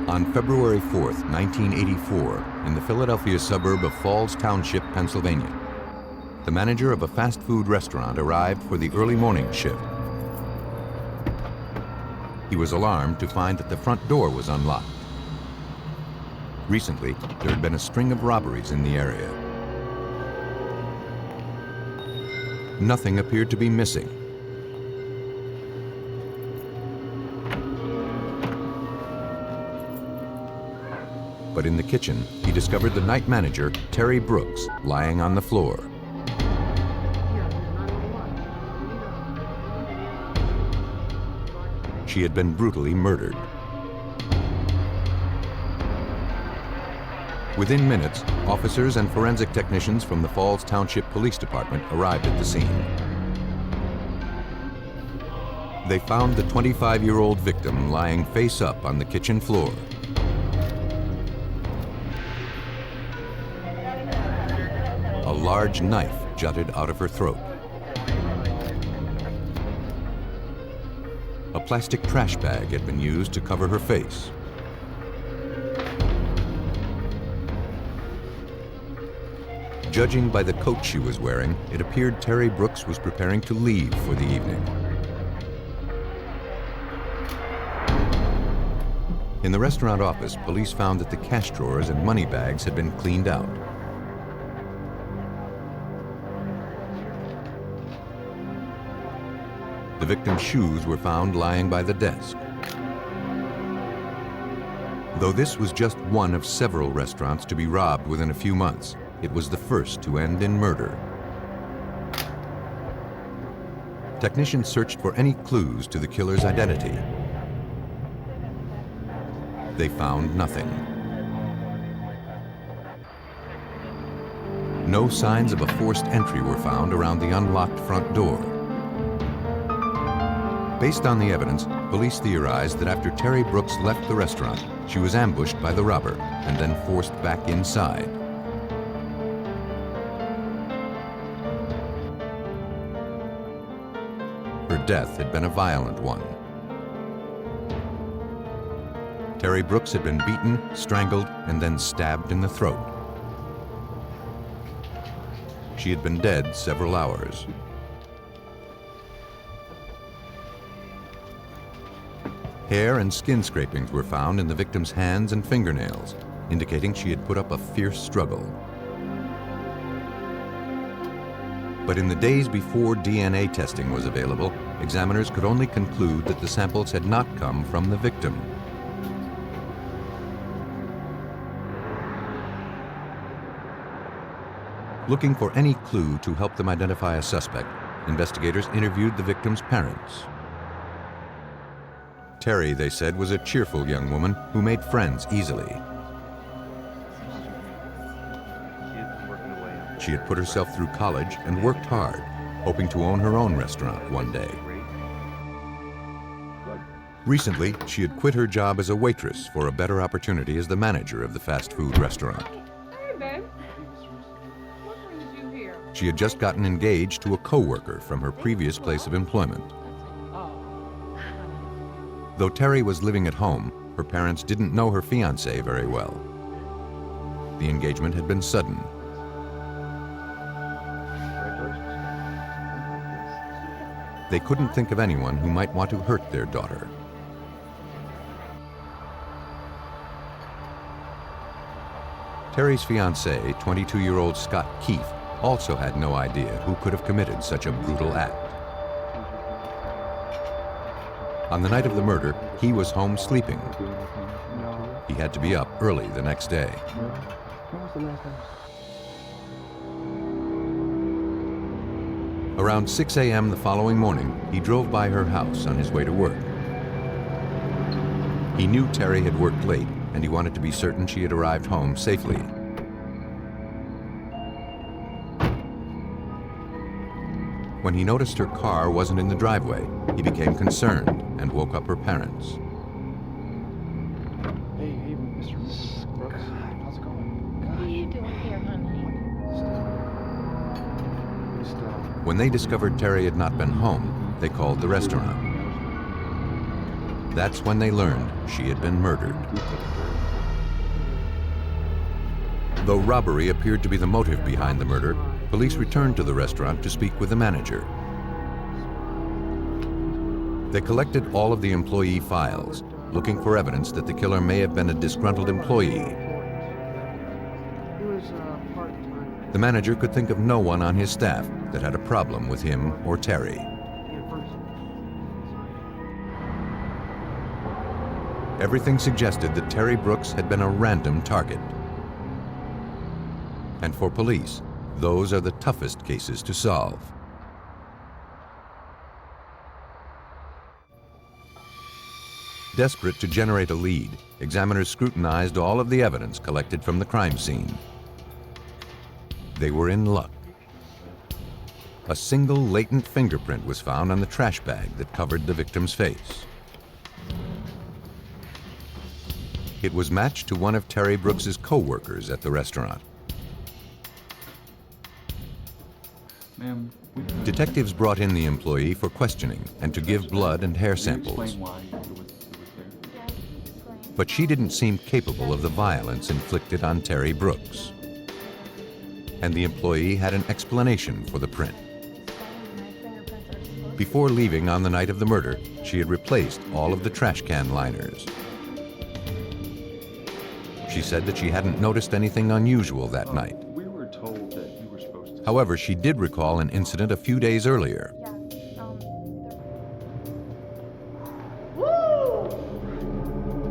On February 4th, 1984, in the Philadelphia suburb of Falls Township, Pennsylvania, the manager of a fast food restaurant arrived for the early morning shift. He was alarmed to find that the front door was unlocked. Recently, there had been a string of robberies in the area. Nothing appeared to be missing. But in the kitchen, he discovered the night manager, Terry Brooks, lying on the floor. She had been brutally murdered. Within minutes, officers and forensic technicians from the Falls Township Police Department arrived at the scene. They found the 25-year-old victim lying face up on the kitchen floor. A large knife jutted out of her throat. A plastic trash bag had been used to cover her face. Judging by the coat she was wearing, it appeared Terry Brooks was preparing to leave for the evening. In the restaurant office, police found that the cash drawers and money bags had been cleaned out. The victim's shoes were found lying by the desk. Though this was just one of several restaurants to be robbed within a few months, it was the first to end in murder. Technicians searched for any clues to the killer's identity. They found nothing. No signs of a forced entry were found around the unlocked front door. Based on the evidence, police theorized that after Terry Brooks left the restaurant, she was ambushed by the robber and then forced back inside. death had been a violent one. Terry Brooks had been beaten, strangled, and then stabbed in the throat. She had been dead several hours. Hair and skin scrapings were found in the victim's hands and fingernails, indicating she had put up a fierce struggle. But in the days before DNA testing was available, examiners could only conclude that the samples had not come from the victim. Looking for any clue to help them identify a suspect, investigators interviewed the victim's parents. Terry, they said, was a cheerful young woman who made friends easily. She had put herself through college and worked hard, hoping to own her own restaurant one day. Recently, she had quit her job as a waitress for a better opportunity as the manager of the fast food restaurant. She had just gotten engaged to a co-worker from her previous place of employment. Though Terry was living at home, her parents didn't know her fiancé very well. The engagement had been sudden. They couldn't think of anyone who might want to hurt their daughter. Terry's fiancé, 22-year-old Scott Keefe, also had no idea who could have committed such a brutal act. On the night of the murder, he was home sleeping. He had to be up early the next day. Around 6 a.m. the following morning, he drove by her house on his way to work. He knew Terry had worked late, and he wanted to be certain she had arrived home safely. When he noticed her car wasn't in the driveway, he became concerned and woke up her parents. Hey, Mr. Brooks. How's it going? What are you doing here, honey? When they discovered Terry had not been home, they called the restaurant. That's when they learned she had been murdered. Though robbery appeared to be the motive behind the murder, police returned to the restaurant to speak with the manager. They collected all of the employee files, looking for evidence that the killer may have been a disgruntled employee. The manager could think of no one on his staff that had a problem with him or Terry. Everything suggested that Terry Brooks had been a random target. And for police, those are the toughest cases to solve. Desperate to generate a lead, examiners scrutinized all of the evidence collected from the crime scene. They were in luck. A single latent fingerprint was found on the trash bag that covered the victim's face. It was matched to one of Terry Brooks's co-workers at the restaurant. Ma'am, Detectives brought in the employee for questioning and to give blood and hair samples. But she didn't seem capable of the violence inflicted on Terry Brooks. And the employee had an explanation for the print. Before leaving on the night of the murder, she had replaced all of the trash can liners. She said that she hadn't noticed anything unusual that night. we were told that you were supposed to... However, she did recall an incident a few days earlier.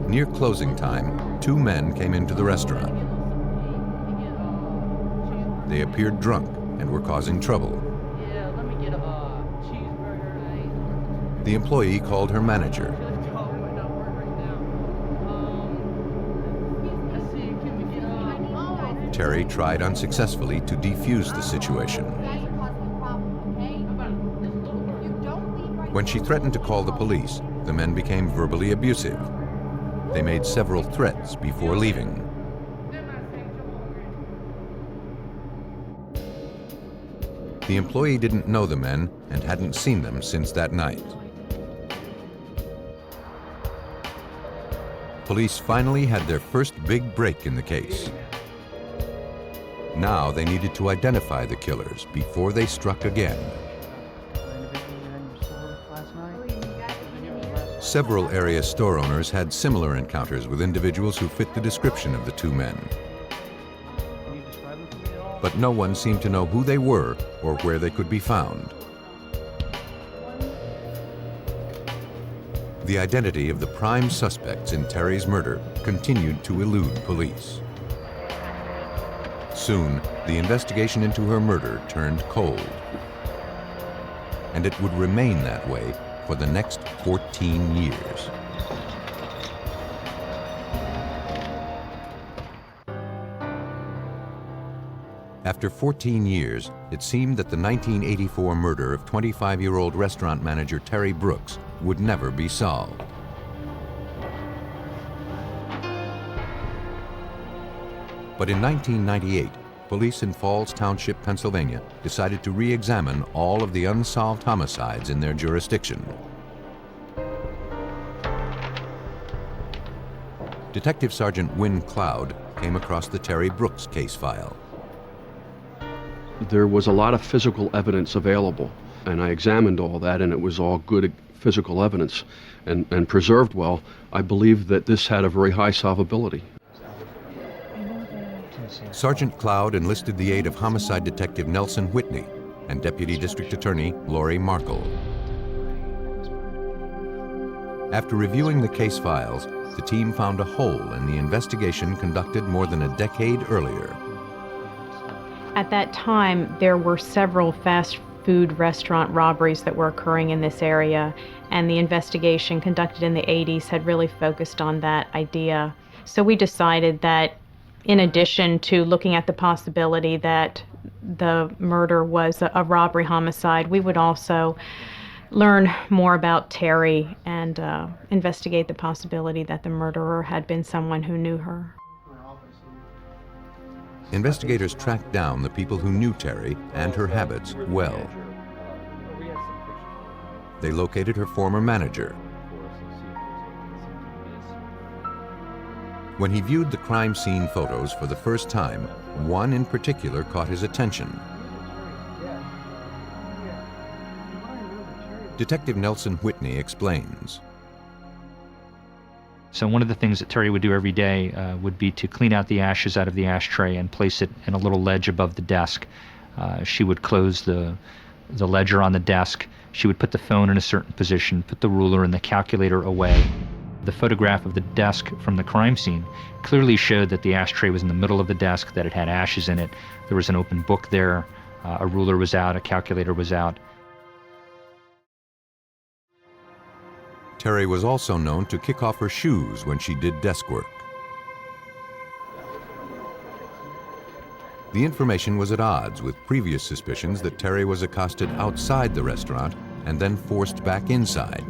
Near closing time, two men came into the restaurant. They appeared drunk and were causing trouble. Yeah, let me get a cheeseburger. The employee called her manager. Terry tried unsuccessfully to defuse the situation. When she threatened to call the police, the men became verbally abusive. They made several threats before leaving. The employee didn't know the men and hadn't seen them since that night. Police finally had their first big break in the case. Now they needed to identify the killers before they struck again. Several area store owners had similar encounters with individuals who fit the description of the two men. But no one seemed to know who they were or where they could be found. The identity of the prime suspects in Terry's murder continued to elude police. Soon, the investigation into her murder turned cold. And it would remain that way for the next 14 years. After 14 years, it seemed that the 1984 murder of 25-year-old restaurant manager Terry Brooks would never be solved. But in 1998, police in Falls Township, Pennsylvania, decided to re-examine all of the unsolved homicides in their jurisdiction. Detective Sergeant Wynn Cloud came across the Terry Brooks case file. There was a lot of physical evidence available, and I examined all that, and it was all good physical evidence and preserved well. I believe that this had a very high solvability. Sergeant Cloud enlisted the aid of homicide detective Nelson Whitney and Deputy District Attorney Lori Markle. After reviewing the case files, the team found a hole in the investigation conducted more than a decade earlier. At that time, there were several fast food restaurant robberies that were occurring in this area, and the investigation conducted in the 80s had really focused on that idea. So we decided that in addition to looking at the possibility that the murder was a robbery homicide, we would also learn more about Terry and investigate the possibility that the murderer had been someone who knew her. Investigators tracked down the people who knew Terry and her habits well. They located her former manager. When he viewed the crime scene photos for the first time, one in particular caught his attention. Detective Nelson Whitney explains. So one of the things that Terry would do every day would be to clean out the ashes out of the ashtray and place it in a little ledge above the desk. She would close the ledger on the desk. She would put the phone in a certain position, put the ruler and the calculator away. The photograph of the desk from the crime scene clearly showed that the ashtray was in the middle of the desk, that it had ashes in it. There was an open book there, a ruler was out, a calculator was out. Terry was also known to kick off her shoes when she did desk work. The information was at odds with previous suspicions that Terry was accosted outside the restaurant and then forced back inside.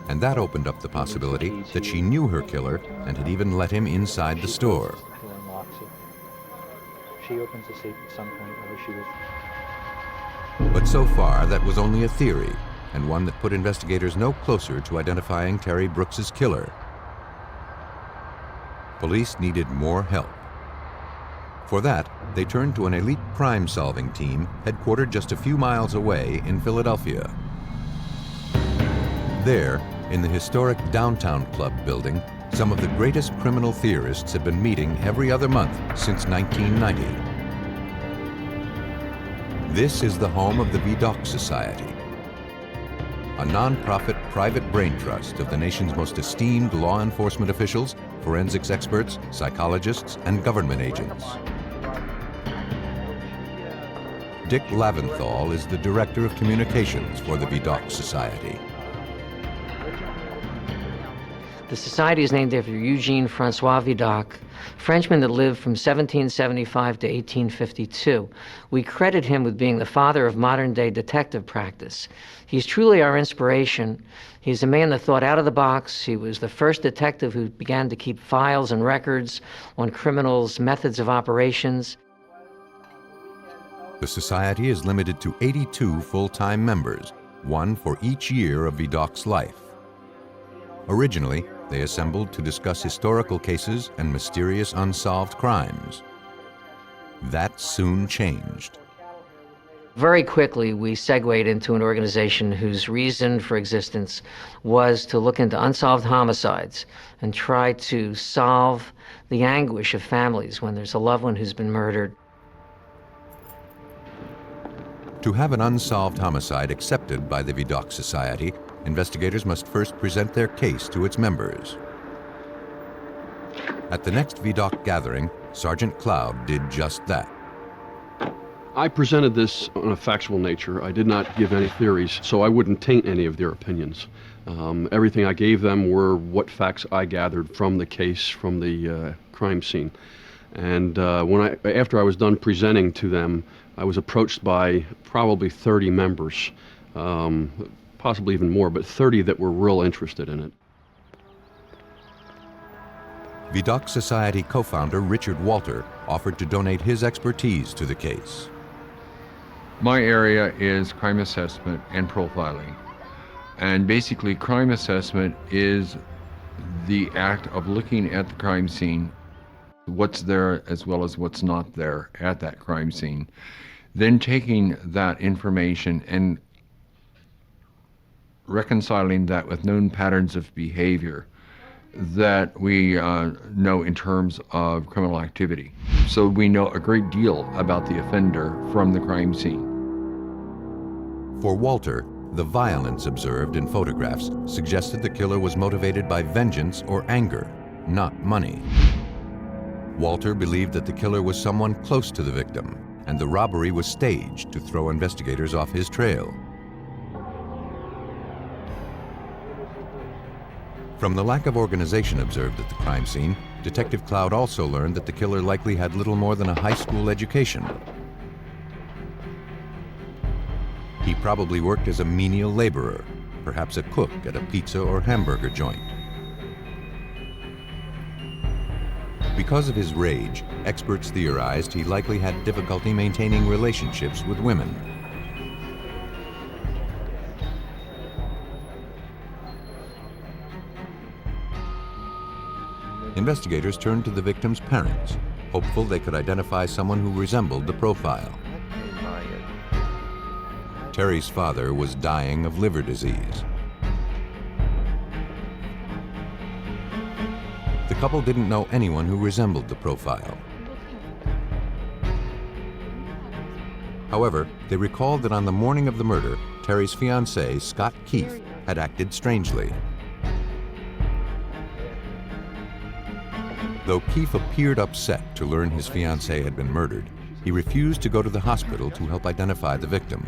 And that opened up the possibility that she knew her killer and had even let him inside the store. She opens the safe at some point, whether she was... But so far, that was only a theory, and one that put investigators no closer to identifying Terry Brooks's killer. Police needed more help. For that, they turned to an elite crime-solving team headquartered just a few miles away in Philadelphia. There, in the historic Downtown Club building, some of the greatest criminal theorists had been meeting every other month since 1990. This is the home of the Vidocq Society, a non-profit private brain trust of the nation's most esteemed law enforcement officials, forensics experts, psychologists, and government agents. Dick Laventhal is the Director of Communications for the Vidocq Society. The The society is named after Eugene Francois Vidocq, Frenchman that lived from 1775 to 1852. We credit him with being the father of modern-day detective practice. He's truly our inspiration. He's a man that thought out of the box. He was the first detective who began to keep files and records on criminals' methods of operations. The society is limited to 82 full-time members, one for each year of Vidocq's life. Originally, they assembled to discuss historical cases and mysterious unsolved crimes. That soon changed. Very quickly, we segued into an organization whose reason for existence was to look into unsolved homicides and try to solve the anguish of families when there's a loved one who's been murdered. To have an unsolved homicide accepted by the Vidocq Society, investigators must first present their case to its members. At the next Vidocq gathering, Sergeant Cloud did just that. I presented this on a factual nature. I did not give any theories, so I wouldn't taint any of their opinions. Everything I gave them were what facts I gathered from the case, from the crime scene. And after I was done presenting to them, I was approached by probably 30 members, possibly even more, but 30 that were real interested in it. Vidocq Society co-founder Richard Walter offered to donate his expertise to the case. My area is crime assessment and profiling. And basically, crime assessment is the act of looking at the crime scene, what's there as well as what's not there at that crime scene. Then taking that information and reconciling that with known patterns of behavior that we know in terms of criminal activity. So we know a great deal about the offender from the crime scene. For Walter, the violence observed in photographs suggested the killer was motivated by vengeance or anger, not money. Walter believed that the killer was someone close to the victim, and the robbery was staged to throw investigators off his trail. From the lack of organization observed at the crime scene, Detective Cloud also learned that the killer likely had little more than a high school education. He probably worked as a menial laborer, perhaps a cook at a pizza or hamburger joint. Because of his rage, experts theorized he likely had difficulty maintaining relationships with women. Investigators turned to the victim's parents, hopeful they could identify someone who resembled the profile. Terry's father was dying of liver disease. The couple didn't know anyone who resembled the profile. However, they recalled that on the morning of the murder, Terry's fiancé, Scott Keefe, had acted strangely. Though Keefe appeared upset to learn his fiancée had been murdered, he refused to go to the hospital to help identify the victim.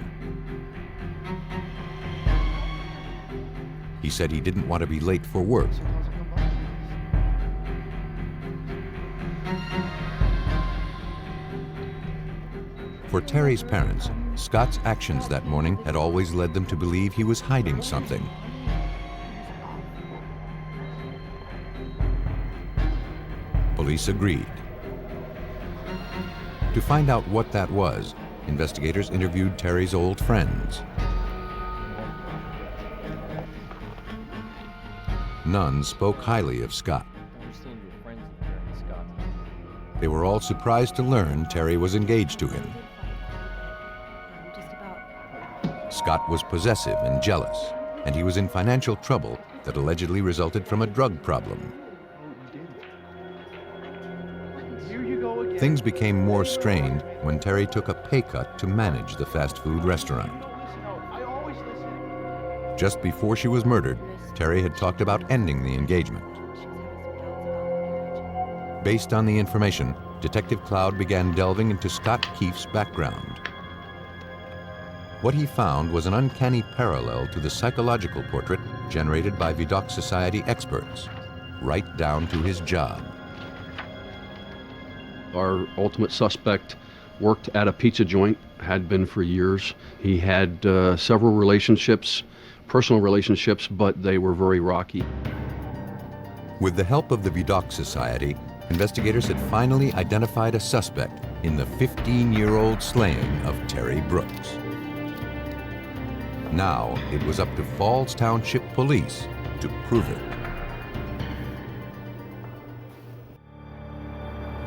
He said he didn't want to be late for work. For Terry's parents, Scott's actions that morning had always led them to believe he was hiding something. Police agreed. To find out what that was, investigators interviewed Terry's old friends. None spoke highly of Scott. They were all surprised to learn Terry was engaged to him. Scott was possessive and jealous, and he was in financial trouble that allegedly resulted from a drug problem. Things became more strained when Terry took a pay cut to manage the fast food restaurant. Just before she was murdered, Terry had talked about ending the engagement. Based on the information, Detective Cloud began delving into Scott Keefe's background. What he found was an uncanny parallel to the psychological portrait generated by Vidocq Society experts. right down to his job. Our ultimate suspect worked at a pizza joint, had been for years. He had several relationships, personal relationships, but they were very rocky. With the help of the Vidocq Society, investigators had finally identified a suspect in the 15-year-old slaying of Terry Brooks. Now it was up to Falls Township Police to prove it.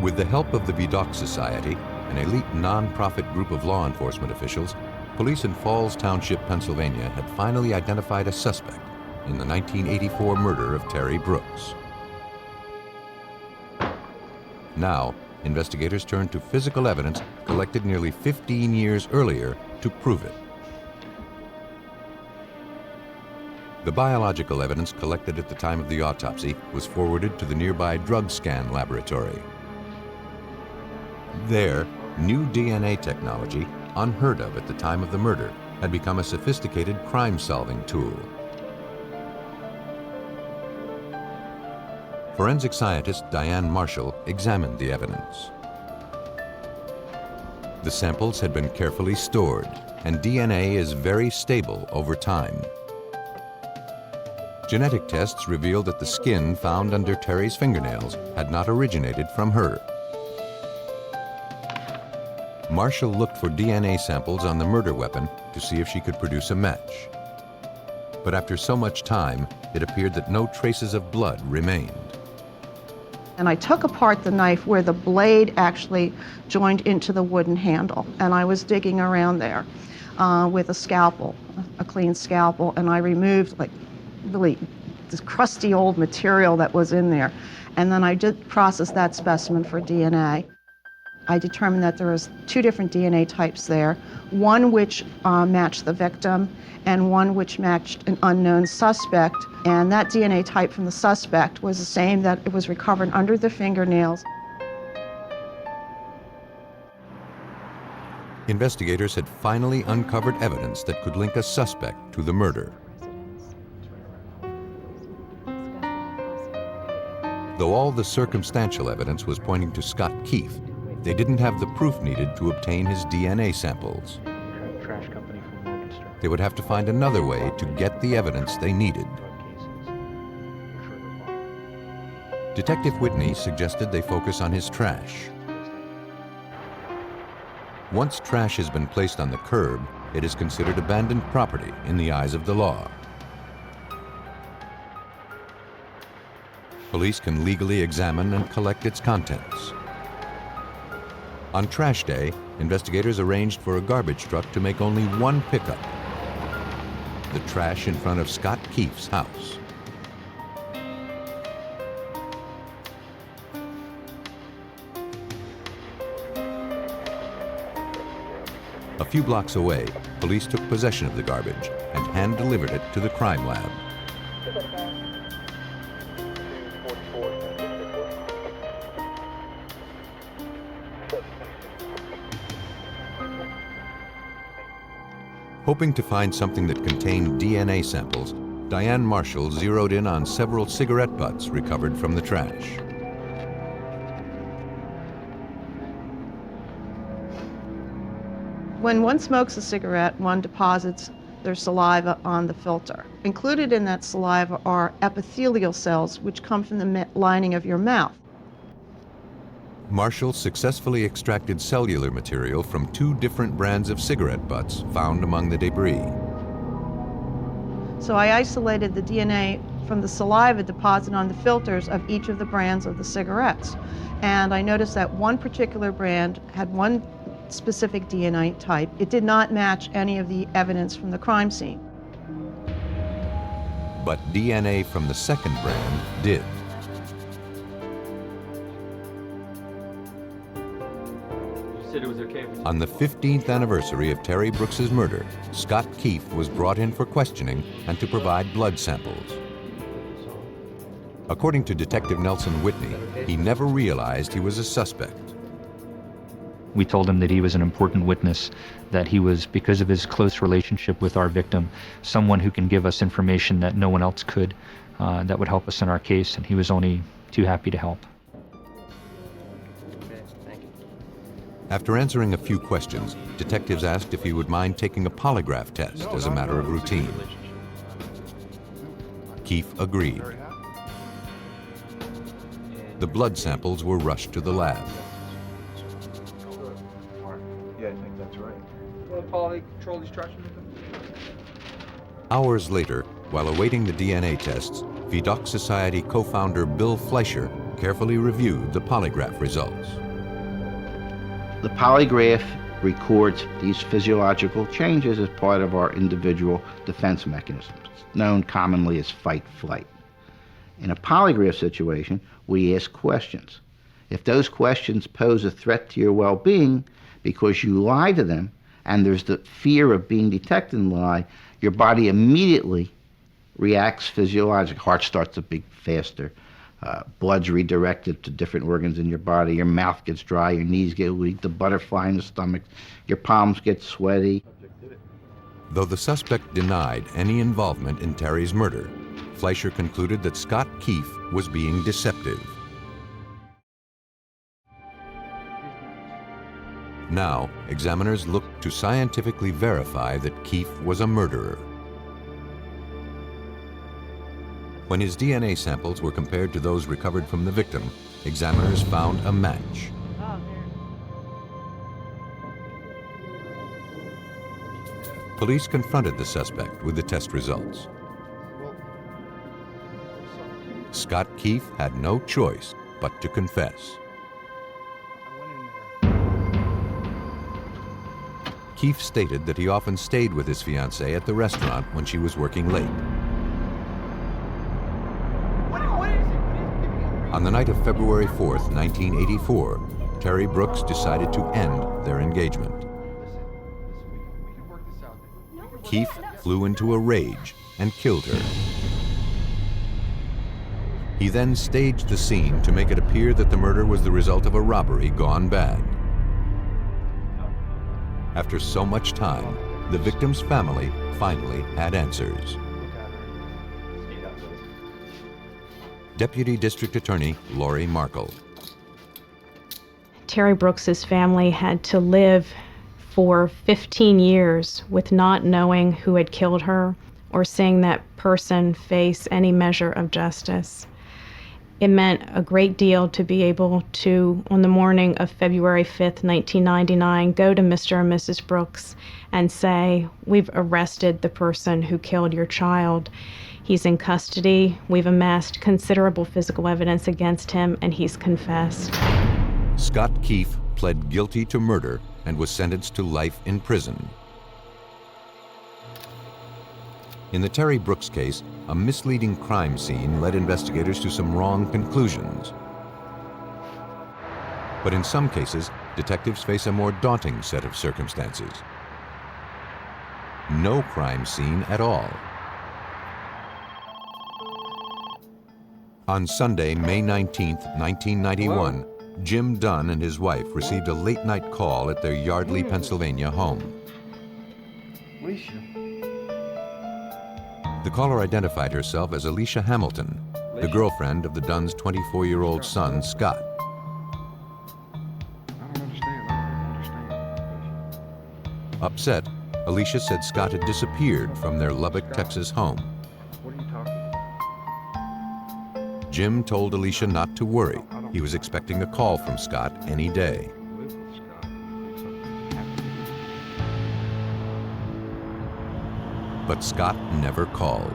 With the help of the Vidocq Society, an elite non-profit group of law enforcement officials, police in Falls Township, Pennsylvania had finally identified a suspect in the 1984 murder of Terry Brooks. Now, investigators turned to physical evidence collected nearly 15 years earlier to prove it. The biological evidence collected at the time of the autopsy was forwarded to the nearby drug scan laboratory. There, new DNA technology, unheard of at the time of the murder, had become a sophisticated crime-solving tool. Forensic scientist Diane Marshall examined the evidence. The samples had been carefully stored, and DNA is very stable over time. Genetic tests revealed that the skin found under Terry's fingernails had not originated from her. Marshall looked for DNA samples on the murder weapon to see if she could produce a match. But after so much time, it appeared that no traces of blood remained. And I took apart the knife where the blade actually joined into the wooden handle, and I was digging around there with a scalpel, a clean scalpel, and I removed like really this crusty old material that was in there. And then I did process that specimen for DNA. I determined that there was 2 different DNA types there, one which matched the victim and one which matched an unknown suspect. And that DNA type from the suspect was the same that it was recovered under the fingernails. Investigators had finally uncovered evidence that could link a suspect to the murder. Though all the circumstantial evidence was pointing to Scott Keefe, they didn't have the proof needed to obtain his DNA samples. They would have to find another way to get the evidence they needed. Detective Whitney suggested they focus on his trash. Once trash has been placed on the curb, it is considered abandoned property in the eyes of the law. Police can legally examine and collect its contents. On trash day, investigators arranged for a garbage truck to make only one pickup: the trash in front of Scott Keefe's house. A few blocks away, police took possession of the garbage and hand-delivered it to the crime lab. Hoping to find something that contained DNA samples, Diane Marshall zeroed in on several cigarette butts recovered from the trash. When one smokes a cigarette, one deposits their saliva on the filter. Included in that saliva are epithelial cells, which come from the lining of your mouth. Marshall successfully extracted cellular material from 2 different brands of cigarette butts found among the debris. So I isolated the DNA from the saliva deposited on the filters of each of the brands of the cigarettes. And I noticed that one particular brand had one specific DNA type. It did not match any of the evidence from the crime scene. But DNA from the second brand did. Said it was okay. On the 15th anniversary of Terry Brooks's murder, Scott Keefe was brought in for questioning and to provide blood samples. According to Detective Nelson Whitney, he never realized he was a suspect. We told him that he was an important witness, that he was, because of his close relationship with our victim, someone who can give us information that no one else could. that would help us in our case, and he was only too happy to help. After answering a few questions, detectives asked if he would mind taking a polygraph test as a matter of routine. Keefe agreed. The blood samples were rushed to the lab. Yeah, I think that's right. You want to poly control these tractions? Hours later, while awaiting the DNA tests, Vidocq Society co-founder Bill Fleischer carefully reviewed the polygraph results. The polygraph records these physiological changes as part of our individual defense mechanisms, known commonly as fight-flight. In a polygraph situation, we ask questions. If those questions pose a threat to your well-being because you lie to them, and there's the fear of being detected in the lie, your body immediately reacts physiologically. Heart starts to beat faster. Blood's redirected to different organs in your body. Your mouth gets dry, your knees get weak, the butterfly in the stomach, your palms get sweaty. Though the suspect denied any involvement in Terry's murder, Fleischer concluded that Scott Keefe was being deceptive. Now, examiners looked to scientifically verify that Keefe was a murderer. When his DNA samples were compared to those recovered from the victim, examiners found a match. Police confronted the suspect with the test results. Scott Keefe had no choice but to confess. Keefe stated that he often stayed with his fiancée at the restaurant when she was working late. On the night of February 4th, 1984, Terry Brooks decided to end their engagement. Keefe flew into a rage and killed her. He then staged the scene to make it appear that the murder was the result of a robbery gone bad. After so much time, the victim's family finally had answers. Deputy District Attorney Lori Markle. Terry Brooks's family had to live for 15 years with not knowing who had killed her or seeing that person face any measure of justice. It meant a great deal to be able to, on the morning of February 5th, 1999, go to Mr. and Mrs. Brooks and say, "We've arrested the person who killed your child. He's in custody. We've amassed considerable physical evidence against him, and he's confessed." Scott Keefe pled guilty to murder and was sentenced to life in prison. In the Terry Brooks case, a misleading crime scene led investigators to some wrong conclusions. But in some cases, detectives face a more daunting set of circumstances. No crime scene at all. On Sunday, May 19th, 1991, Jim Dunn and his wife received a late-night call at their Yardley, Pennsylvania home. Alicia. The caller identified herself as Alicia Hamilton, the girlfriend of the Dunn's 24-year-old son, Scott. I don't understand. Upset, Alicia said Scott had disappeared from their Lubbock, Texas home. What are you talking about? Jim told Alicia not to worry. He was expecting a call from Scott any day. But Scott never called.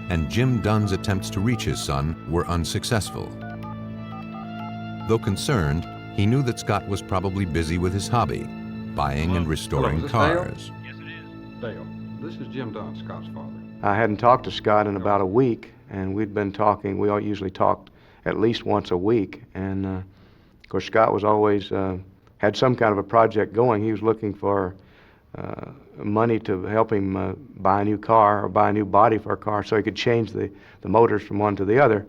And Jim Dunn's attempts to reach his son were unsuccessful. Though concerned, he knew that Scott was probably busy with his hobby, buying and restoring cars. Yes, it is. Dale, this is Jim Dunn, Scott's father. I hadn't talked to Scott in about a week, and we'd been talking. We all usually talked at least once a week, and of course Scott was always had some kind of a project going. He was looking for money to help him buy a new car or buy a new body for a car so he could change the motors from one to the other.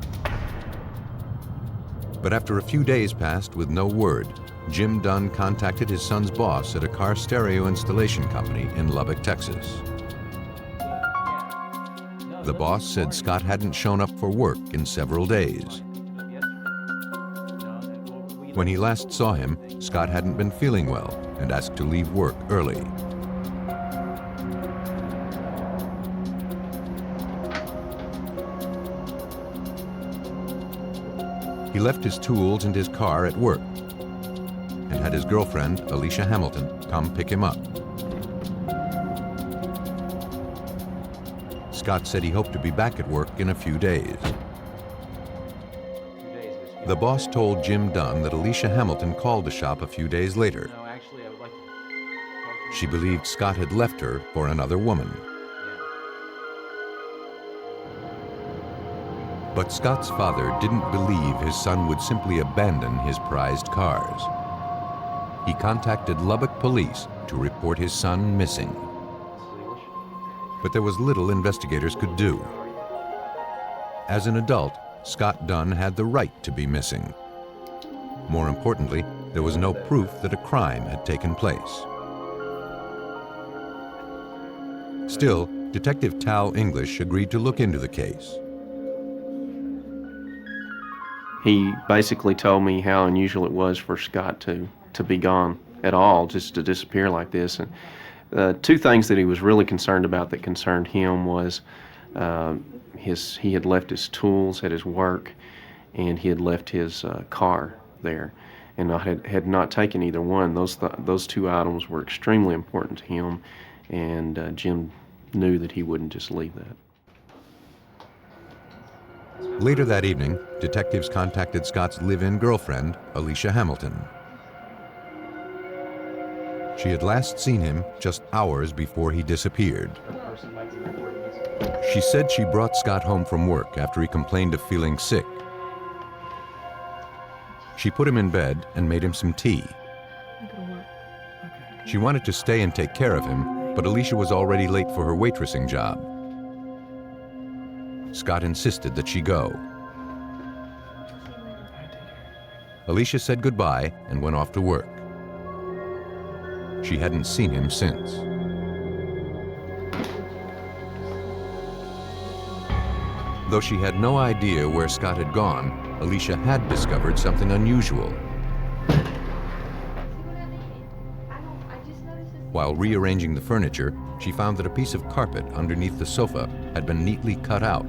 But after a few days passed with no word, Jim Dunn contacted his son's boss at a car stereo installation company in Lubbock, Texas. The boss said Scott hadn't shown up for work in several days. When he last saw him, Scott hadn't been feeling well and asked to leave work early. He left his tools and his car at work and had his girlfriend, Alicia Hamilton, come pick him up. Scott said he hoped to be back at work in a few days. The boss told Jim Dunn that Alicia Hamilton called the shop a few days later. She believed Scott had left her for another woman. But Scott's father didn't believe his son would simply abandon his prized cars. He contacted Lubbock police to report his son missing. But there was little investigators could do. As an adult, Scott Dunn had the right to be missing. More importantly, there was no proof that a crime had taken place. Still, Detective Tal English agreed to look into the case. He basically told me how unusual it was for Scott to be gone at all, just to disappear like this. And two things that he was really concerned about that concerned him was he had left his tools at his work, and he had left his car there, and had not taken either one. Those two items were extremely important to him, and Jim knew that he wouldn't just leave that. Later that evening, detectives contacted Scott's live-in girlfriend, Alicia Hamilton. She had last seen him just hours before he disappeared. She said she brought Scott home from work after he complained of feeling sick. She put him in bed and made him some tea. She wanted to stay and take care of him, but Alicia was already late for her waitressing job. Scott insisted that she go. Alicia said goodbye and went off to work. She hadn't seen him since. Though she had no idea where Scott had gone, Alicia had discovered something unusual. While rearranging the furniture, she found that a piece of carpet underneath the sofa had been neatly cut out.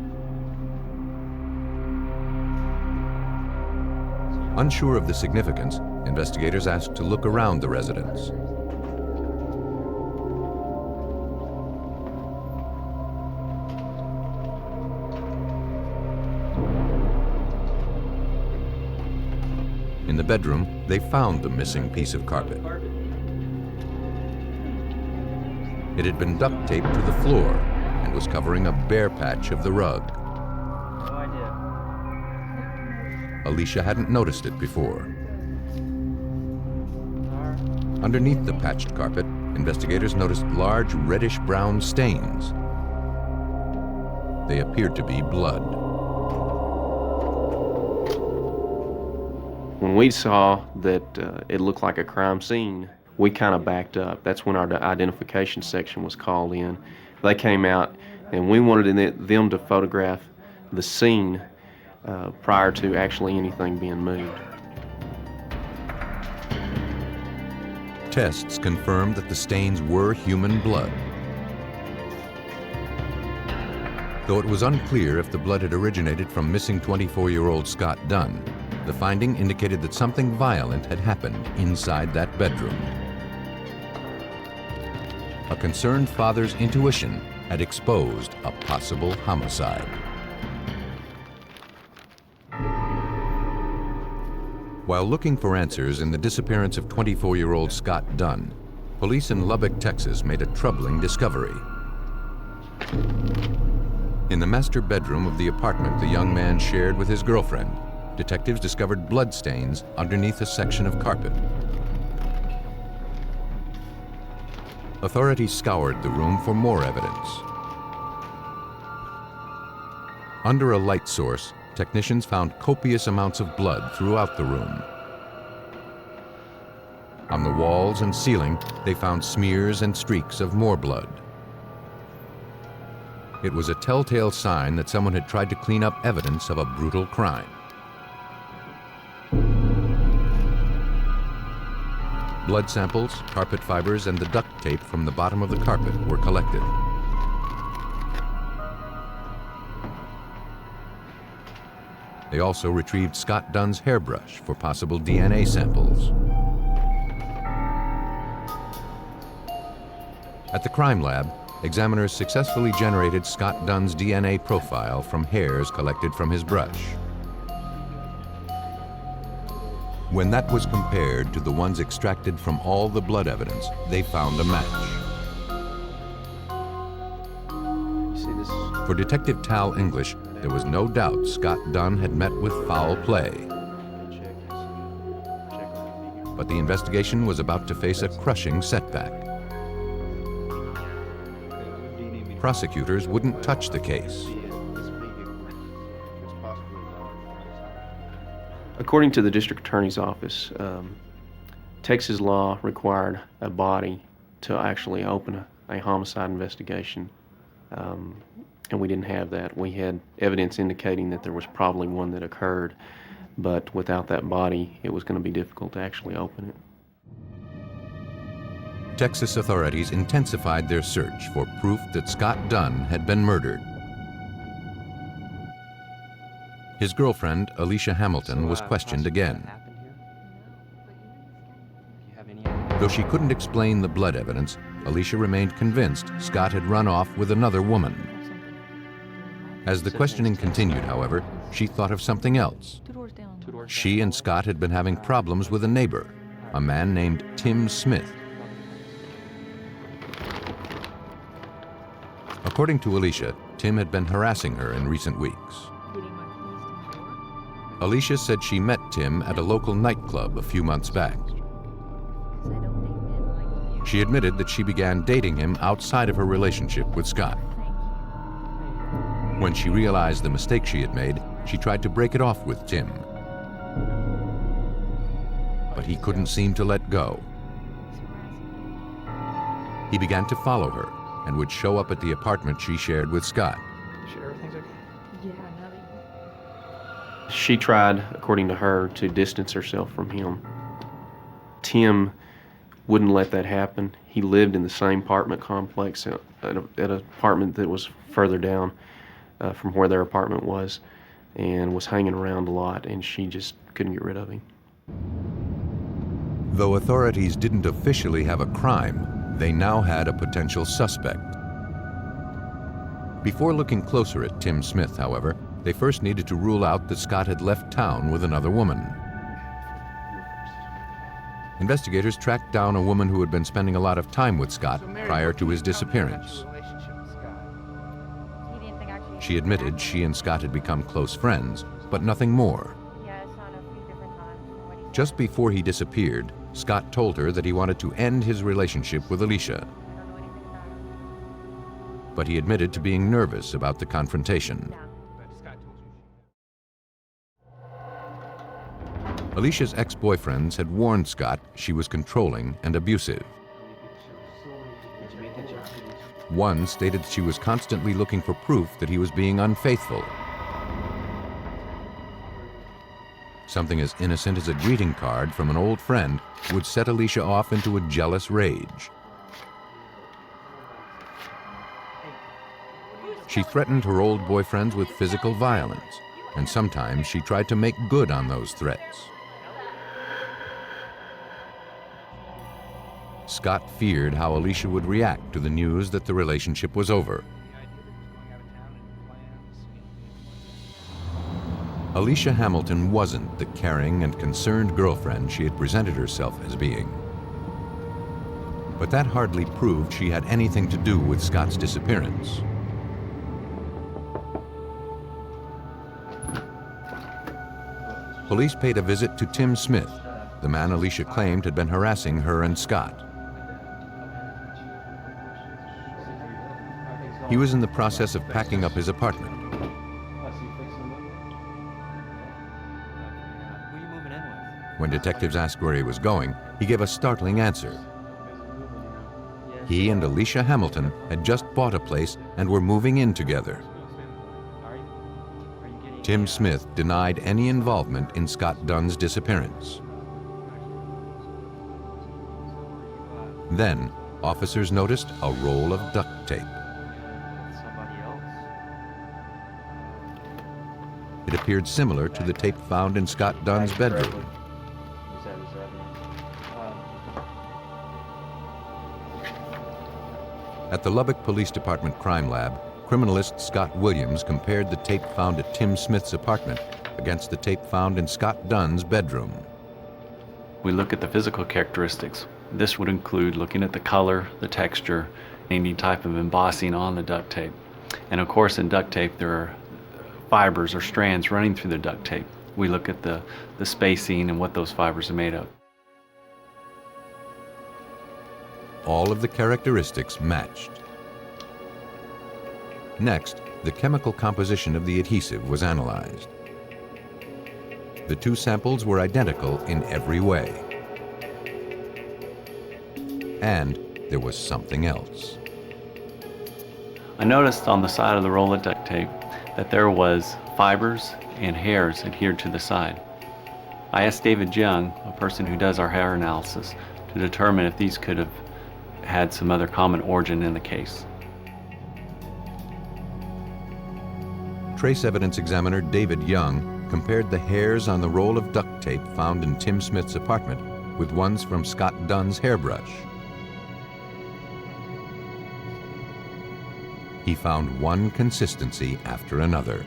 Unsure of the significance, investigators asked to look around the residence. In the bedroom, they found the missing piece of carpet. It had been duct taped to the floor and was covering a bare patch of the rug. No idea. Alicia hadn't noticed it before. Underneath the patched carpet, investigators noticed large reddish-brown stains. They appeared to be blood. When we saw that it looked like a crime scene, we kind of backed up. That's when our identification section was called in. They came out, and we wanted them to photograph the scene prior to actually anything being moved. Tests confirmed that the stains were human blood. Though it was unclear if the blood had originated from missing 24-year-old Scott Dunn, the finding indicated that something violent had happened inside that bedroom. A concerned father's intuition had exposed a possible homicide. While looking for answers in the disappearance of 24-year-old Scott Dunn, police in Lubbock, Texas made a troubling discovery. In the master bedroom of the apartment the young man shared with his girlfriend, detectives discovered bloodstains underneath a section of carpet. Authorities scoured the room for more evidence. Under a light source, technicians found copious amounts of blood throughout the room. On the walls and ceiling, they found smears and streaks of more blood. It was a telltale sign that someone had tried to clean up evidence of a brutal crime. Blood samples, carpet fibers, and the duct tape from the bottom of the carpet were collected. They also retrieved Scott Dunn's hairbrush for possible DNA samples. At the crime lab, examiners successfully generated Scott Dunn's DNA profile from hairs collected from his brush. When that was compared to the ones extracted from all the blood evidence, they found a match. For Detective Tal English, there was no doubt Scott Dunn had met with foul play. But the investigation was about to face a crushing setback. Prosecutors wouldn't touch the case. According to the district attorney's office, Texas law required a body to actually open a homicide investigation, and we didn't have that. We had evidence indicating that there was probably one that occurred, but without that body, it was going to be difficult to actually open it. Texas authorities intensified their search for proof that Scott Dunn had been murdered. His girlfriend, Alicia Hamilton, was questioned again. Though she couldn't explain the blood evidence, Alicia remained convinced Scott had run off with another woman. As the questioning continued, however, she thought of something else. She and Scott had been having problems with a neighbor, a man named Tim Smith. According to Alicia, Tim had been harassing her in recent weeks. Alicia said she met Tim at a local nightclub a few months back. She admitted that she began dating him outside of her relationship with Scott. When she realized the mistake she had made, she tried to break it off with Tim. But he couldn't seem to let go. He began to follow her and would show up at the apartment she shared with Scott. Sure, everything's okay? Yeah, She tried, according to her, to distance herself from him. Tim wouldn't let that happen. He lived in the same apartment complex at an apartment that was further down from where their apartment was, and was hanging around a lot, and she just couldn't get rid of him. Though authorities didn't officially have a crime, they now had a potential suspect. Before looking closer at Tim Smith, however, they first needed to rule out that Scott had left town with another woman. Investigators tracked down a woman who had been spending a lot of time with Scott prior to his disappearance. She admitted she and Scott had become close friends, but nothing more. Just before he disappeared, Scott told her that he wanted to end his relationship with Alicia. But he admitted to being nervous about the confrontation. Alicia's ex-boyfriends had warned Scott she was controlling and abusive. One stated she was constantly looking for proof that he was being unfaithful. Something as innocent as a greeting card from an old friend would set Alicia off into a jealous rage. She threatened her old boyfriends with physical violence, and sometimes she tried to make good on those threats. Scott feared how Alicia would react to the news that the relationship was over. Alicia Hamilton wasn't the caring and concerned girlfriend she had presented herself as being. But that hardly proved she had anything to do with Scott's disappearance. Police paid a visit to Tim Smith, the man Alicia claimed had been harassing her and Scott. He was in the process of packing up his apartment. When detectives asked where he was going, he gave a startling answer. He and Alicia Hamilton had just bought a place and were moving in together. Tim Smith denied any involvement in Scott Dunn's disappearance. Then, officers noticed a roll of duct tape. It appeared similar to the tape found in Scott Dunn's bedroom. At the Lubbock Police Department Crime Lab, criminalist Scott Williams compared the tape found at Tim Smith's apartment against the tape found in Scott Dunn's bedroom. We look at the physical characteristics. This would include looking at the color, the texture, any type of embossing on the duct tape. And of course, in duct tape, there are fibers or strands running through the duct tape. We look at the spacing and what those fibers are made of. All of the characteristics matched. Next, the chemical composition of the adhesive was analyzed. The two samples were identical in every way. And there was something else. I noticed on the side of the roll of duct tape that there was fibers and hairs adhered to the side. I asked David Young, a person who does our hair analysis, to determine if these could have had some other common origin in the case. Trace evidence examiner David Young compared the hairs on the roll of duct tape found in Tim Smith's apartment with ones from Scott Dunn's hairbrush. He found one consistency after another.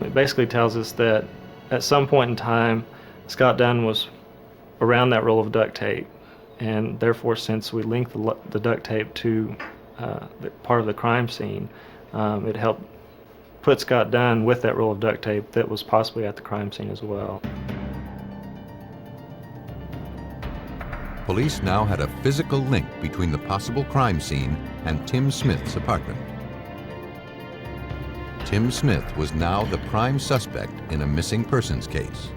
It basically tells us that at some point in time, Scott Dunn was around that roll of duct tape, and therefore, since we linked the duct tape to the part of the crime scene, it helped put Scott Dunn with that roll of duct tape that was possibly at the crime scene as well. Police now had a physical link between the possible crime scene and Tim Smith's apartment. Tim Smith was now the prime suspect in a missing persons case,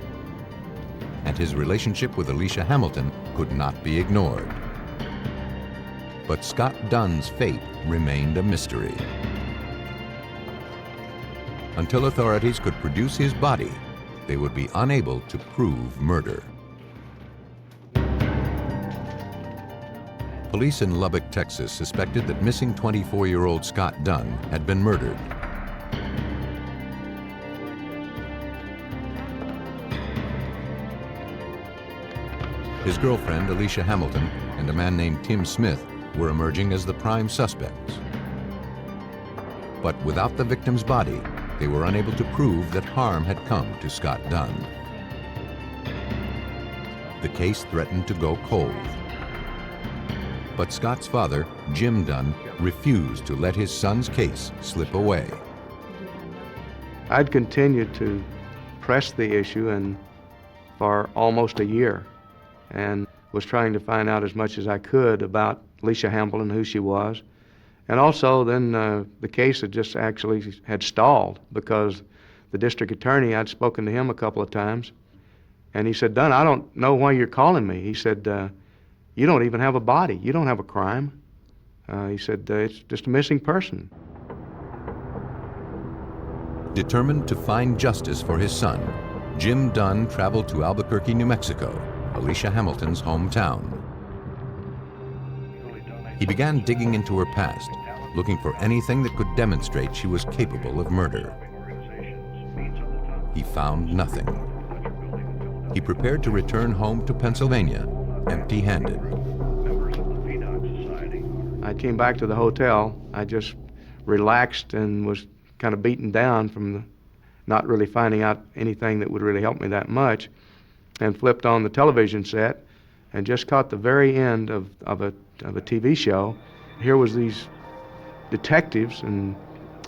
and his relationship with Alicia Hamilton could not be ignored. But Scott Dunn's fate remained a mystery. Until authorities could produce his body, they would be unable to prove murder. Police in Lubbock, Texas suspected that missing 24-year-old Scott Dunn had been murdered. His girlfriend, Alicia Hamilton, and a man named Tim Smith were emerging as the prime suspects. But without the victim's body, they were unable to prove that harm had come to Scott Dunn. The case threatened to go cold. But Scott's father, Jim Dunn, refused to let his son's case slip away. I'd continued to press the issue and for almost a year, and was trying to find out as much as I could about Alicia Hamilton, who she was. And also then the case had just actually had stalled because the district attorney, I'd spoken to him a couple of times, and he said, "Dunn, I don't know why you're calling me." He said, "You don't even have a body. You don't have a crime." He said, "It's just a missing person." Determined to find justice for his son, Jim Dunn traveled to Albuquerque, New Mexico, Alicia Hamilton's hometown. He began digging into her past, looking for anything that could demonstrate she was capable of murder. He found nothing. He prepared to return home to Pennsylvania, empty-handed. I came back to the hotel. I just relaxed and was kind of beaten down from not really finding out anything that would really help me that much, and flipped on the television set and just caught the very end of a TV show. Here was these detectives and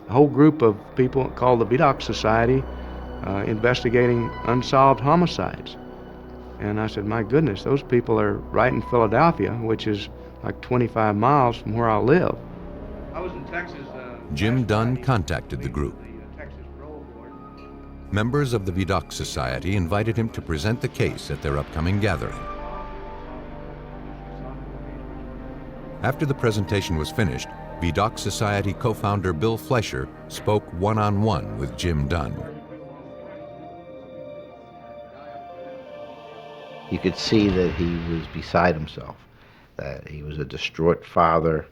a whole group of people called the Vidocq Society investigating unsolved homicides. And I said, my goodness, those people are right in Philadelphia, which is like 25 miles from where I live. I was in Texas. Jim Dunn contacted the group. Members of the Vidocq Society invited him to present the case at their upcoming gathering. After the presentation was finished, Vidocq Society co-founder Bill Fleischer spoke one-on-one with Jim Dunn. You could see that he was beside himself, that he was a distraught father.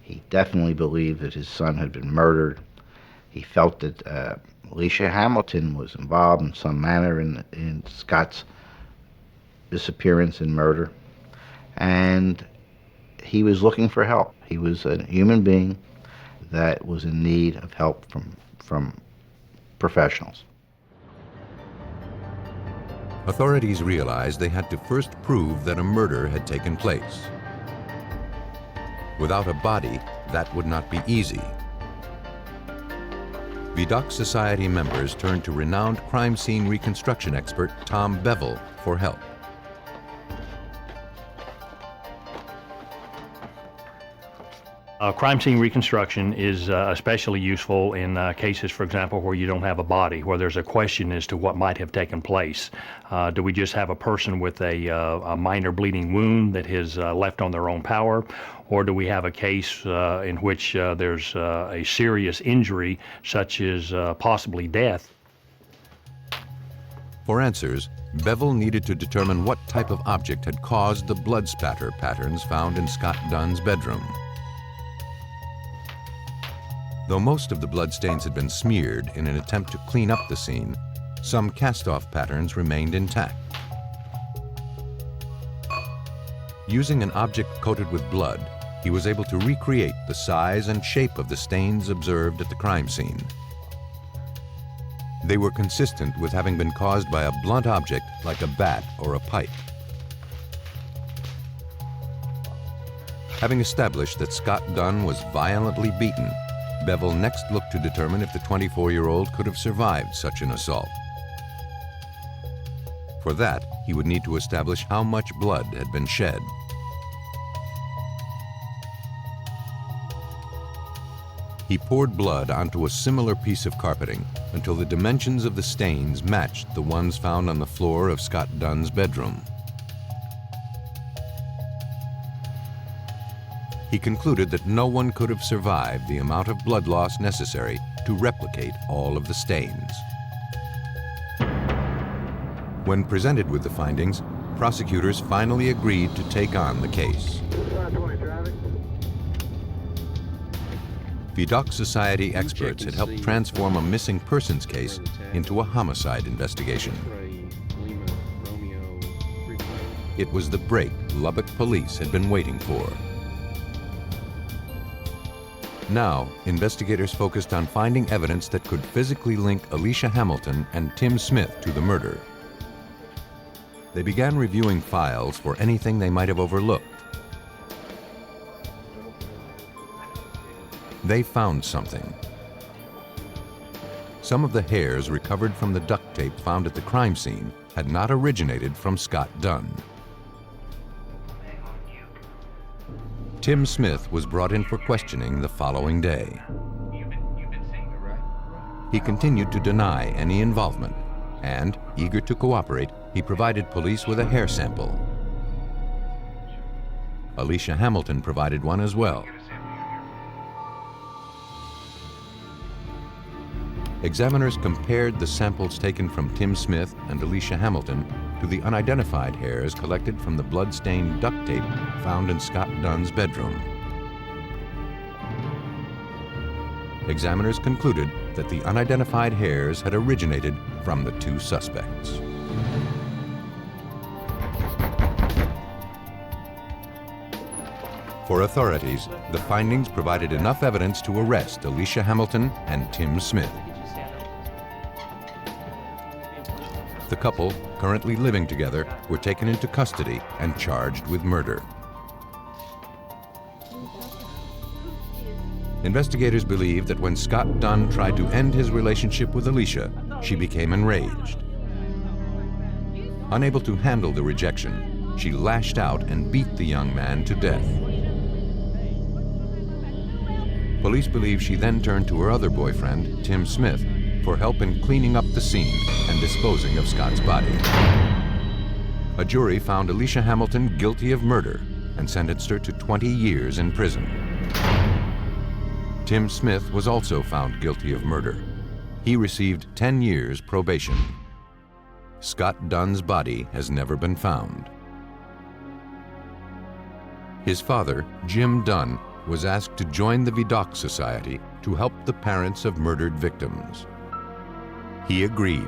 He definitely believed that his son had been murdered. He felt that Alicia Hamilton was involved in some manner in Scott's disappearance and murder. And he was looking for help. He was a human being that was in need of help from professionals. Authorities realized they had to first prove that a murder had taken place. Without a body, that would not be easy. Vidocq Society members turned to renowned crime scene reconstruction expert Tom Bevel for help. Crime scene reconstruction is especially useful in cases, for example, where you don't have a body, where there's a question as to what might have taken place. Do we just have a person with a minor bleeding wound that has left on their own power, or do we have a case in which there's a serious injury, such as possibly death? For answers, Bevel needed to determine what type of object had caused the blood spatter patterns found in Scott Dunn's bedroom. Though most of the bloodstains had been smeared in an attempt to clean up the scene, some cast-off patterns remained intact. Using an object coated with blood, he was able to recreate the size and shape of the stains observed at the crime scene. They were consistent with having been caused by a blunt object like a bat or a pipe. Having established that Scott Dunn was violently beaten, Bevel next looked to determine if the 24-year-old could have survived such an assault. For that, he would need to establish how much blood had been shed. He poured blood onto a similar piece of carpeting until the dimensions of the stains matched the ones found on the floor of Scott Dunn's bedroom. He concluded that no one could have survived the amount of blood loss necessary to replicate all of the stains. When presented with the findings, prosecutors finally agreed to take on the case. Vidocq Society experts had helped transform a missing persons case into a homicide investigation. It was the break Lubbock police had been waiting for. Now, investigators focused on finding evidence that could physically link Alicia Hamilton and Tim Smith to the murder. They began reviewing files for anything they might have overlooked. They found something. Some of the hairs recovered from the duct tape found at the crime scene had not originated from Scott Dunn. Tim Smith was brought in for questioning the following day. He continued to deny any involvement, and, eager to cooperate, he provided police with a hair sample. Alicia Hamilton provided one as well. Examiners compared the samples taken from Tim Smith and Alicia Hamilton to the unidentified hairs collected from the blood-stained duct tape found in Scott Dunn's bedroom. Examiners concluded that the unidentified hairs had originated from the two suspects. For authorities, the findings provided enough evidence to arrest Alicia Hamilton and Tim Smith. The couple, currently living together, were taken into custody and charged with murder. Investigators believe that when Scott Dunn tried to end his relationship with Alicia, she became enraged. Unable to handle the rejection, she lashed out and beat the young man to death. Police believe she then turned to her other boyfriend, Tim Smith, for help in cleaning up the scene and disposing of Scott's body. A jury found Alicia Hamilton guilty of murder and sentenced her to 20 years in prison. Tim Smith was also found guilty of murder. He received 10 years probation. Scott Dunn's body has never been found. His father, Jim Dunn, was asked to join the Vidocq Society to help the parents of murdered victims. He agreed.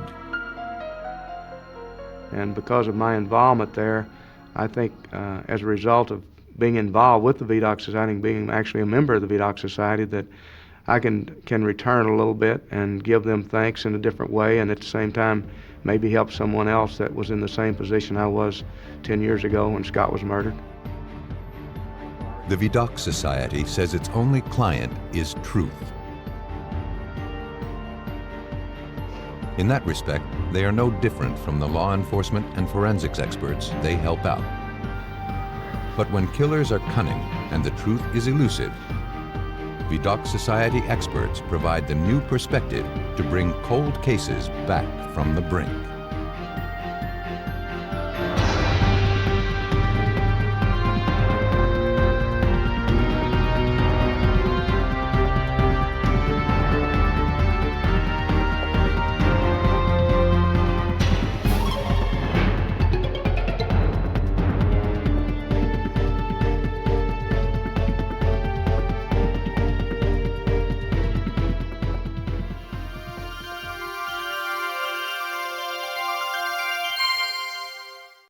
And because of my involvement there, I think as a result of being involved with the Vidocq Society and being actually a member of the Vidocq Society, that I can return a little bit and give them thanks in a different way, and at the same time maybe help someone else that was in the same position I was 10 years ago when Scott was murdered. The Vidocq Society says its only client is truth. In that respect, they are no different from the law enforcement and forensics experts they help out. But when killers are cunning and the truth is elusive, Vidocq Society experts provide the new perspective to bring cold cases back from the brink.